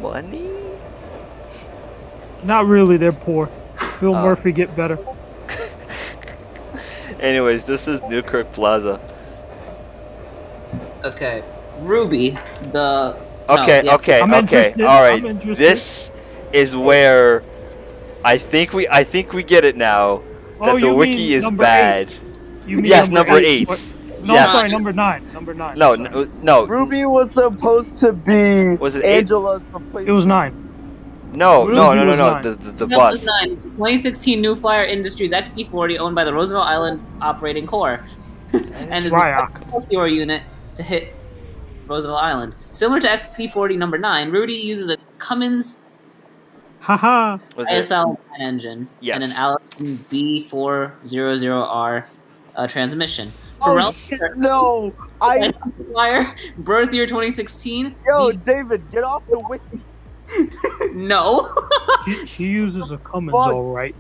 money. Not really. They're poor. Phil Murphy get better. Anyways, this is Newkirk Plaza. Okay, Ruby, the Okay. I'm interested. All right. I'm interested. This is where I think we get it now that the you wiki mean is number bad. 8. You mean Yes, number 8. No, Yes. sorry, number 9. Number 9. No. Ruby was supposed to be Was it 8? Angela's replacement. It was 9. No. Ruby was The No, bus. it's 9. It's the 2016 New Flyer Industries XT40 owned by the Roosevelt Island Operating Corps. And is the Ryak. second Excelsior unit to hit Roosevelt Island. Similar to XT40 number 9, Rudy uses a Cummins Haha. Was it? ISL engine Yes. and an Allison B400R transmission. Oh Pirelli shit, no! I Flyer, birth year 2016. yo, David, get off the wiki. No. She uses a Cummins, Fuck. all right.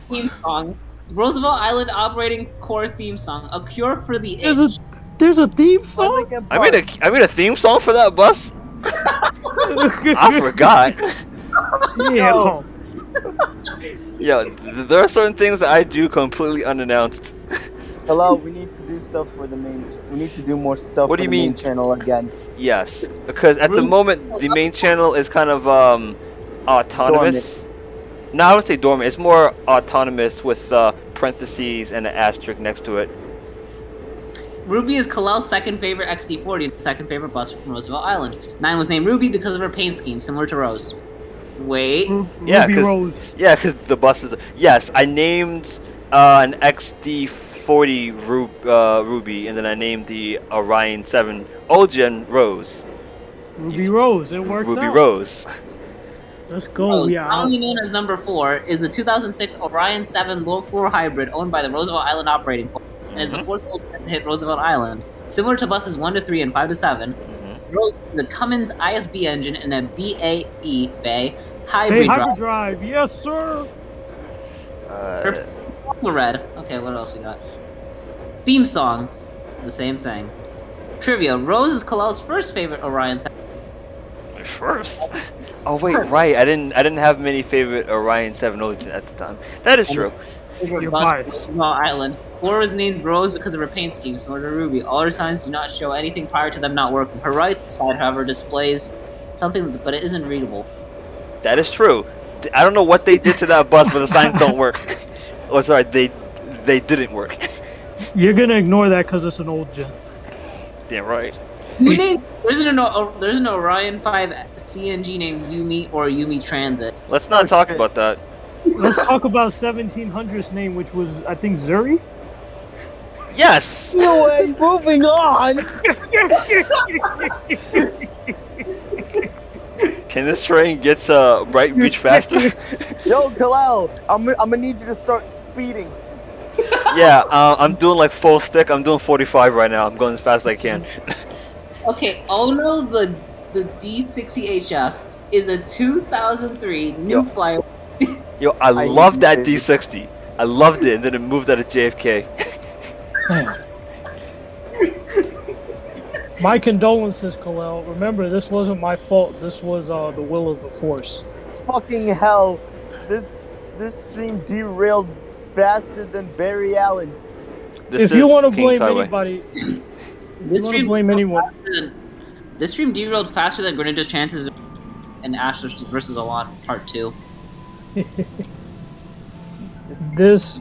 Theme song. Roosevelt Island Operating Corps theme song. A cure for the itch. There's a theme song. I made a theme song for that bus. I forgot. Yeah. Yeah, there are certain things that I do completely unannounced. Hello, we need to do stuff for the main. We need to do more stuff. What for do you the main mean? channel again? Yes, because at the moment the main channel is kind of autonomous. No, I would say dormant. It's more autonomous with parentheses and an asterisk next to it. Ruby is Kalal's second favorite XT40 and second favorite bus from Roosevelt Island. 9 was named Ruby because of her paint scheme, similar to Rose. Wait. Yeah, Ruby Rose. Yeah, because the buses. Yes, I named an XD40 Ruby, and then I named the Orion 7 Old Gen Rose. Ruby Rose. It works Ruby out. Rose. Let's go. Rose, Yeah. commonly known as number 4, is a 2006 Orion 7 low-floor hybrid owned by the Roosevelt Island Operating Corps and is the fourth oldest to hit Roosevelt Island. Similar to buses 1 to 3 and 5 to 7, Rose is a Cummins ISB engine and a BAE Bay hybrid drive. Drive. Yes, sir. Red. Okay, what else we got? Theme song, the same thing. Trivia: Rose is Kalal's first favorite Orion 7. First. Oh wait, right. I didn't have many favorite Orion 7 Old Gen at the time. That is true. You're bus biased. from Roosevelt Island. 4 was named Rose because of her paint scheme, similar to Ruby. All her signs do not show anything prior to them not working. Her right side, however, displays something, but it isn't readable. That is true. I don't know what they did to that bus, but the signs don't work. Oh, sorry, they didn't work. You're gonna ignore that because it's an old gen. Damn right. There's an Orion 5 CNG named Yumi or Yumi Transit. Let's not talk about that. Let's talk about 1700's name, which was, I think, Zuri? Yes! Anyway, moving on. Can this train get to Brighton Beach faster? Yo, Kalal, I'm gonna need you to start speeding. Yeah, I'm doing like full stick. I'm doing 45 right now. I'm going as fast as I can. Okay, Ono the D60HF is a 2003 New Flyer. Yo, I hate love that you, baby. D60. I loved it, and then it moved out of JFK. My condolences, Kalel. Remember, this wasn't my fault. This was the will of the Force. Fucking hell, this stream derailed faster than Barry Allen. This If you is want to King's blame Highway. anybody, This wanna stream blame anyone. This stream derailed faster than Greninja's chances in Ash versus Alon Part 2. This,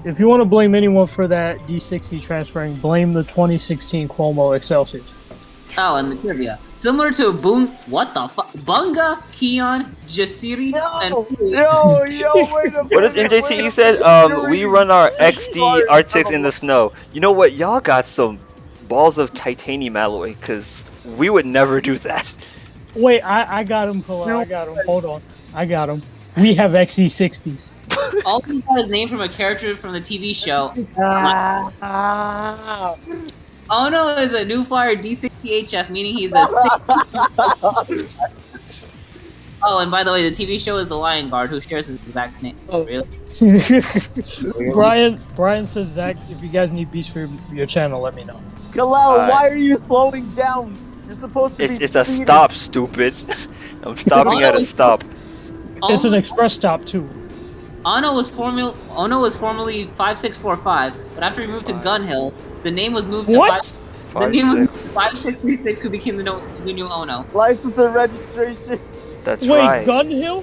if you want to blame anyone for that D60 transferring, blame the 2016 Cuomo Excelsior. Oh, and the trivia. Similar to what the fuck? Bunga, Keon, Jasiri, and... Yo, wait a minute. What does MJTE said? We run our XD R6 in the snow. You know what? Y'all got some balls of titanium alloy, because we would never do that. Wait, I got him, Khalil. I got him. Hold on. I got him. We have XE60s. All he got his name from a character from the TV show. Ono is a new flyer D60HF, meaning he's a... Oh, and by the way, the TV show is The Lion Guard, who shares his exact name. Oh. Really? Brian says, Zach, if you guys need beats for your channel, let me know. Kalal, why are you slowing down? You're supposed to be It's a stop, stupid. I'm stopping at a stop. It's an express stop, too. Ono was formerly 5645, but after he moved to Gun Hill, the name was moved to the name was 5636, who became the new Ono. License and registration. That's Wait, right. Gun Hill?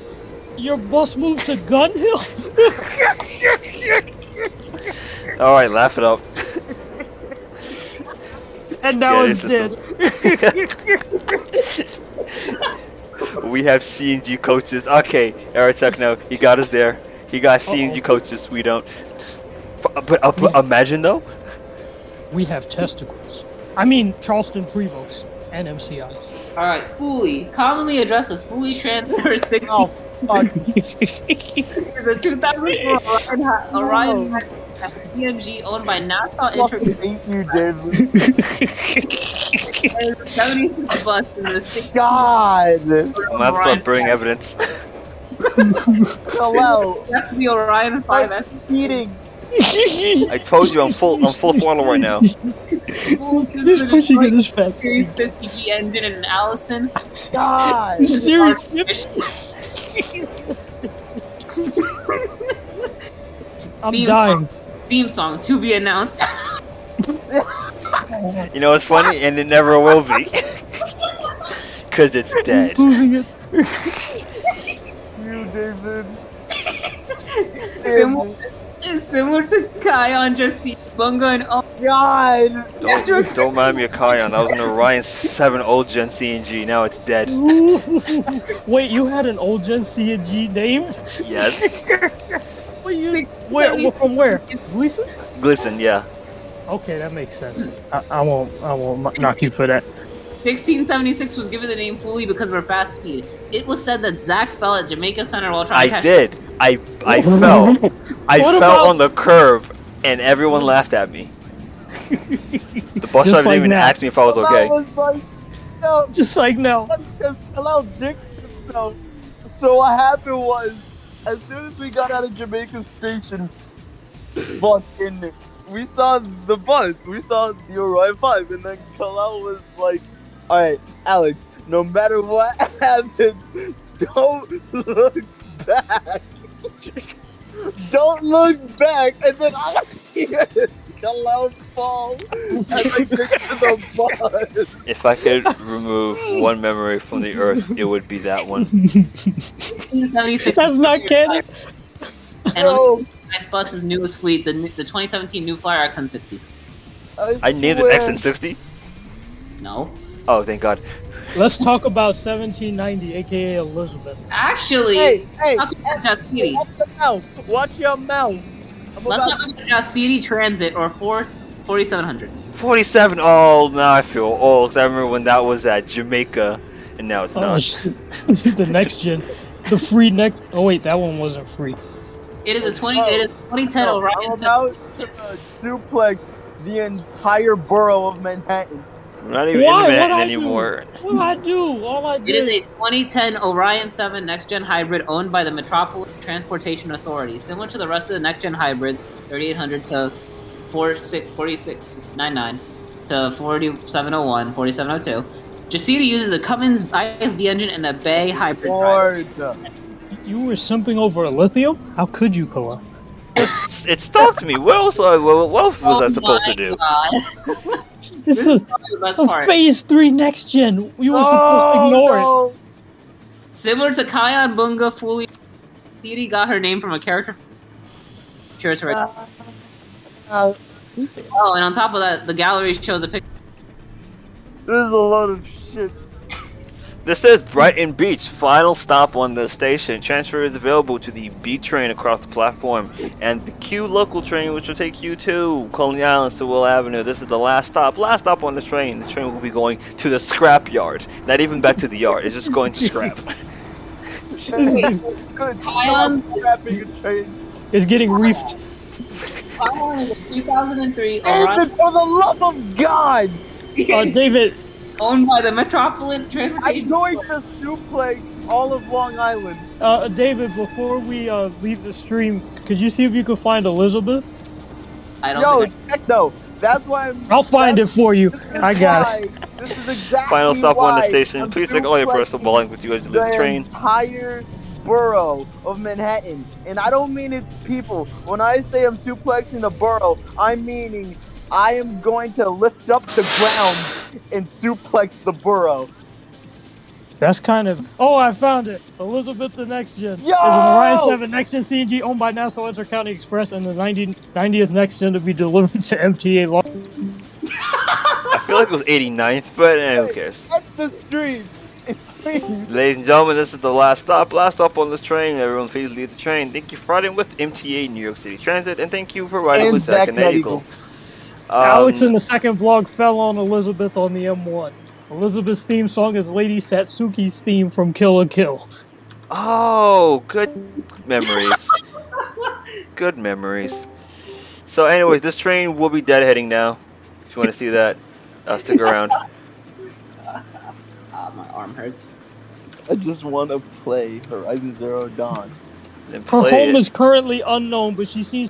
Your bus moved to Gun Hill? Alright, laugh it up. And now it's dead. We have CNG coaches. Okay, Eric Techno, he got us there. He got CNG coaches. We don't. But imagine though. We have testicles. I mean, Charleston Prevost and MCIs. Alright, Fooly, commonly addressed as Fooly Transfer 60. Oh, fuck. Is a 2004 Orion CMG owned by Nassau Fucking hate you, David. There's a 76 bus in the 60. God. I'm gonna have to start bringing evidence. Hello. That's the Orion 5S. Speeding. I told you I'm full throttle right now. This pushing it is fast. Series 50G engine and an Allison. God. Series 50. I'm dying. Theme song to be announced. You know it's funny, and it never will be, cause it's dead. Losing it. You, David. It's similar to Kion, just see Bunga and God. Don't mind me of Kion. That was an Orion 7 old gen CNG. Now it's dead. Wait, you had an old gen CNG named? Yes. Where? From where? Gleason? Glisten, yeah. Okay, that makes sense. I won't knock you for that. 1676 was given the name Fooly because of her fast speed. It was said that Zach fell at Jamaica Center while trying to catch... I did. I fell. I fell on the curb, and everyone laughed at me. The bus driver didn't even ask me if I was okay. Was like, no. Just like no. Hello, jinxed himself. So what happened was, as soon as we got out of Jamaica Station, fucking, we saw the bus. We saw the Orion 5, and then Kalal was like, "Alright, Alex, no matter what happens, don't look back. Don't look back." And then I hear Kalal fall as I get to the bus. If I could remove one memory from the earth, it would be that one. 1676. That's not canon. And nice bus's newest fleet, the 2017 New Flyer XN60s. I named it XN60. No. Oh, thank God. Let's talk about 1790, aka Elizabeth. Actually, Hey, talk about Jasiri. Watch your mouth. Let's talk about Jasiri Transit or 4700. 47. Oh, now I feel old. I remember when that was at Jamaica, and now it's Oh, not. shit. The next gen. The free next. Oh, wait, that one wasn't free. It is a 2010 I'm Orion. about to suplex the entire borough of Manhattan. We're not even in Manhattan anymore. What I do? All I It did. is a 2010 Orion 7 next-gen hybrid owned by the Metropolis Transportation Authority. Similar to the rest of the next-gen hybrids, 3800 to 4699 to 4701, 4702. Jasiri uses a Cummins ISB engine and a Bay hybrid drive. You were simping over a lithium? How could you, Koa? It stalked me. What else was I supposed to do? It's This is probably the best a part. phase 3 next gen. You were supposed to ignore it. Similar to Kayan Bunga, Fuli Didi got her name from a character. Cheers her. Oh, and on top of that, the gallery shows a picture. This is a load of shit. This says Brighton Beach, final stop on the station. Transfer is available to the B train across the platform and the Q local train, which will take you to Coney Island to Will Avenue. This is the last stop on the train. The train will be going to the scrap yard. Not even back to the yard, it's just going to scrap. Kayan It's getting reefed. Kayan is a 2003 David, for the love of God! David, owned by the Metropolitan I'm Transportation. going to suplex all of Long Island. David, before we leave the stream, could you see if you could find Elizabeth? I don't Yo, think Techno, that's why I'm... I'll find it for you. I got it. This is exactly Final stop on the why station. I'm Please take all your personal suplexing belongings with you as you leave the train. entire borough of Manhattan. And I don't mean it's people. When I say I'm suplexing the borough, I'm meaning I am going to lift up the ground and suplex the borough. That's kind of... Oh, I found it. Elizabeth the Next Gen. Yo! Is an Orion 7 Next Gen CNG owned by Nassau Intercounty Express and the 90th Next Gen to be delivered to MTA. I feel like it was 89th, but who cares? End the stream. Please. Ladies and gentlemen, this is the last stop on this train. Everyone please leave the train. Thank you for riding with MTA New York City Transit, and thank you for riding And with Zach and Zach NightEagle. Alex in the second vlog fell on Elizabeth on the M1. Elizabeth's theme song is Lady Satsuki's theme from Kill la Kill. Oh, good memories. Good memories. So anyways, this train will be deadheading now. If you want to see that, stick around. my arm hurts. I just want to play Horizon Zero Dawn. And Her play home it. is currently unknown, but she sees...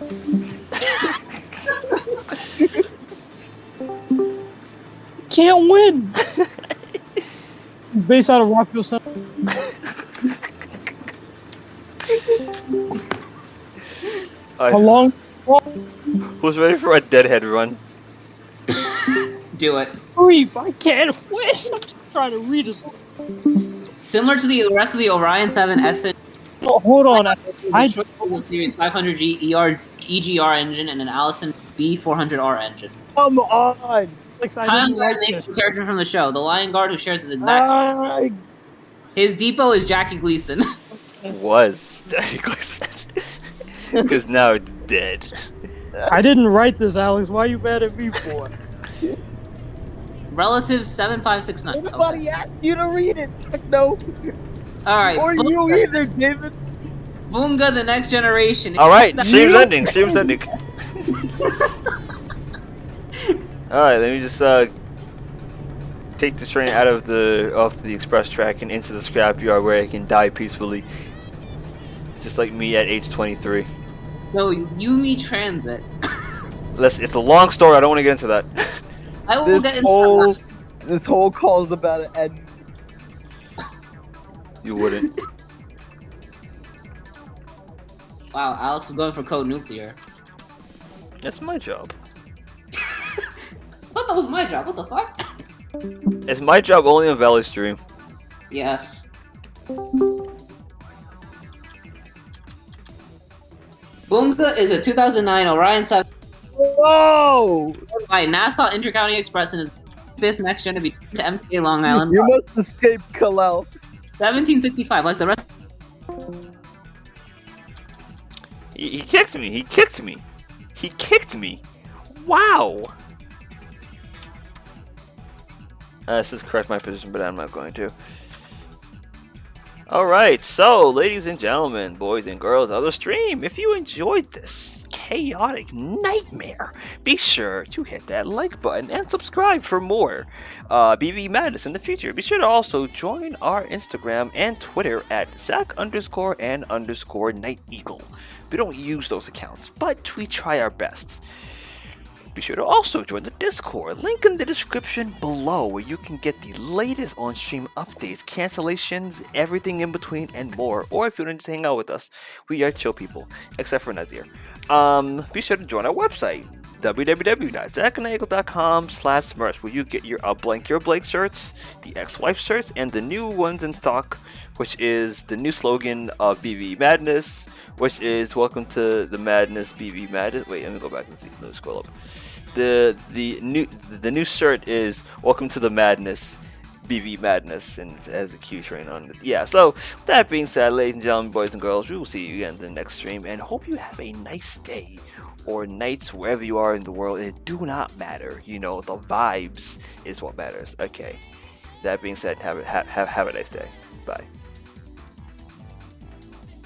Can't win! Based out of Rockville Center. How long? Who's ready for a deadhead run? Do it. Grief, I can't win! I'm just trying to read this. Similar to the rest of the Orion 7 S Oh, hold on. I Series 500G EGR engine and an Allison B400R engine. Come on! Alex, I Kyle didn't Guy's like name this. is a character from the show. The Lion Guard who shares his exact. His depot is Jackie Gleason. Was Jackie Gleason. Because now it's dead. I didn't write this, Alex. Why are you mad at me for? Relative 7569. Nobody asked you to read it, Techno. Alright. Or you either, David. Boonga the Next Generation. Alright, stream's ending. Stream's ending. Alright, let me just take the train out of off the express track and into the scrapyard where I can die peacefully. Just like me at age 23. So, Yumi Transit. It's a long story, I don't want to get into that. I will get into that. This whole call is about to end. You wouldn't. Wow, Alex is going for code nuclear. That's my job. I thought that was my job. What the fuck? It's my job only on Valley Stream. Yes. Boonga is a 2009 Orion 7 Whoa! by Nassau Intercounty Express and is fifth next gen to be to MTA Long Island. You must escape Kalel. 1765, like the rest. He kicked me. He kicked me. He kicked me. Wow. This is correct my position, but I'm not going to. Alright, so ladies and gentlemen, boys and girls of the stream, if you enjoyed this chaotic nightmare, be sure to hit that like button and subscribe for more BVE Madness in the future. Be sure to also join our Instagram and Twitter at Zach_and_NightEagle. We don't use those accounts, but we try our best. Be sure to also join the Discord, link in the description below, where you can get the latest on-stream updates, cancellations, everything in between, and more. Or if you want to hang out with us, we are chill people, except for Nazir. Be sure to join our website, www.zackandnightingale.com/merch, where you get your Blank Your Blake shirts, the ex-wife shirts, and the new ones in stock, which is the new slogan of BVE Madness, which is "Welcome to the Madness, BVE Madness." Wait, let me go back and see. Let me scroll up. The new shirt is "Welcome to the Madness, BVE Madness," and it has a Q train on it. Yeah. So with that being said, ladies and gentlemen, boys and girls, we will see you again in the next stream, and hope you have a nice day or nights wherever you are in the world. It do not matter. You know, the vibes is what matters. Okay. That being said, have a nice day. Bye.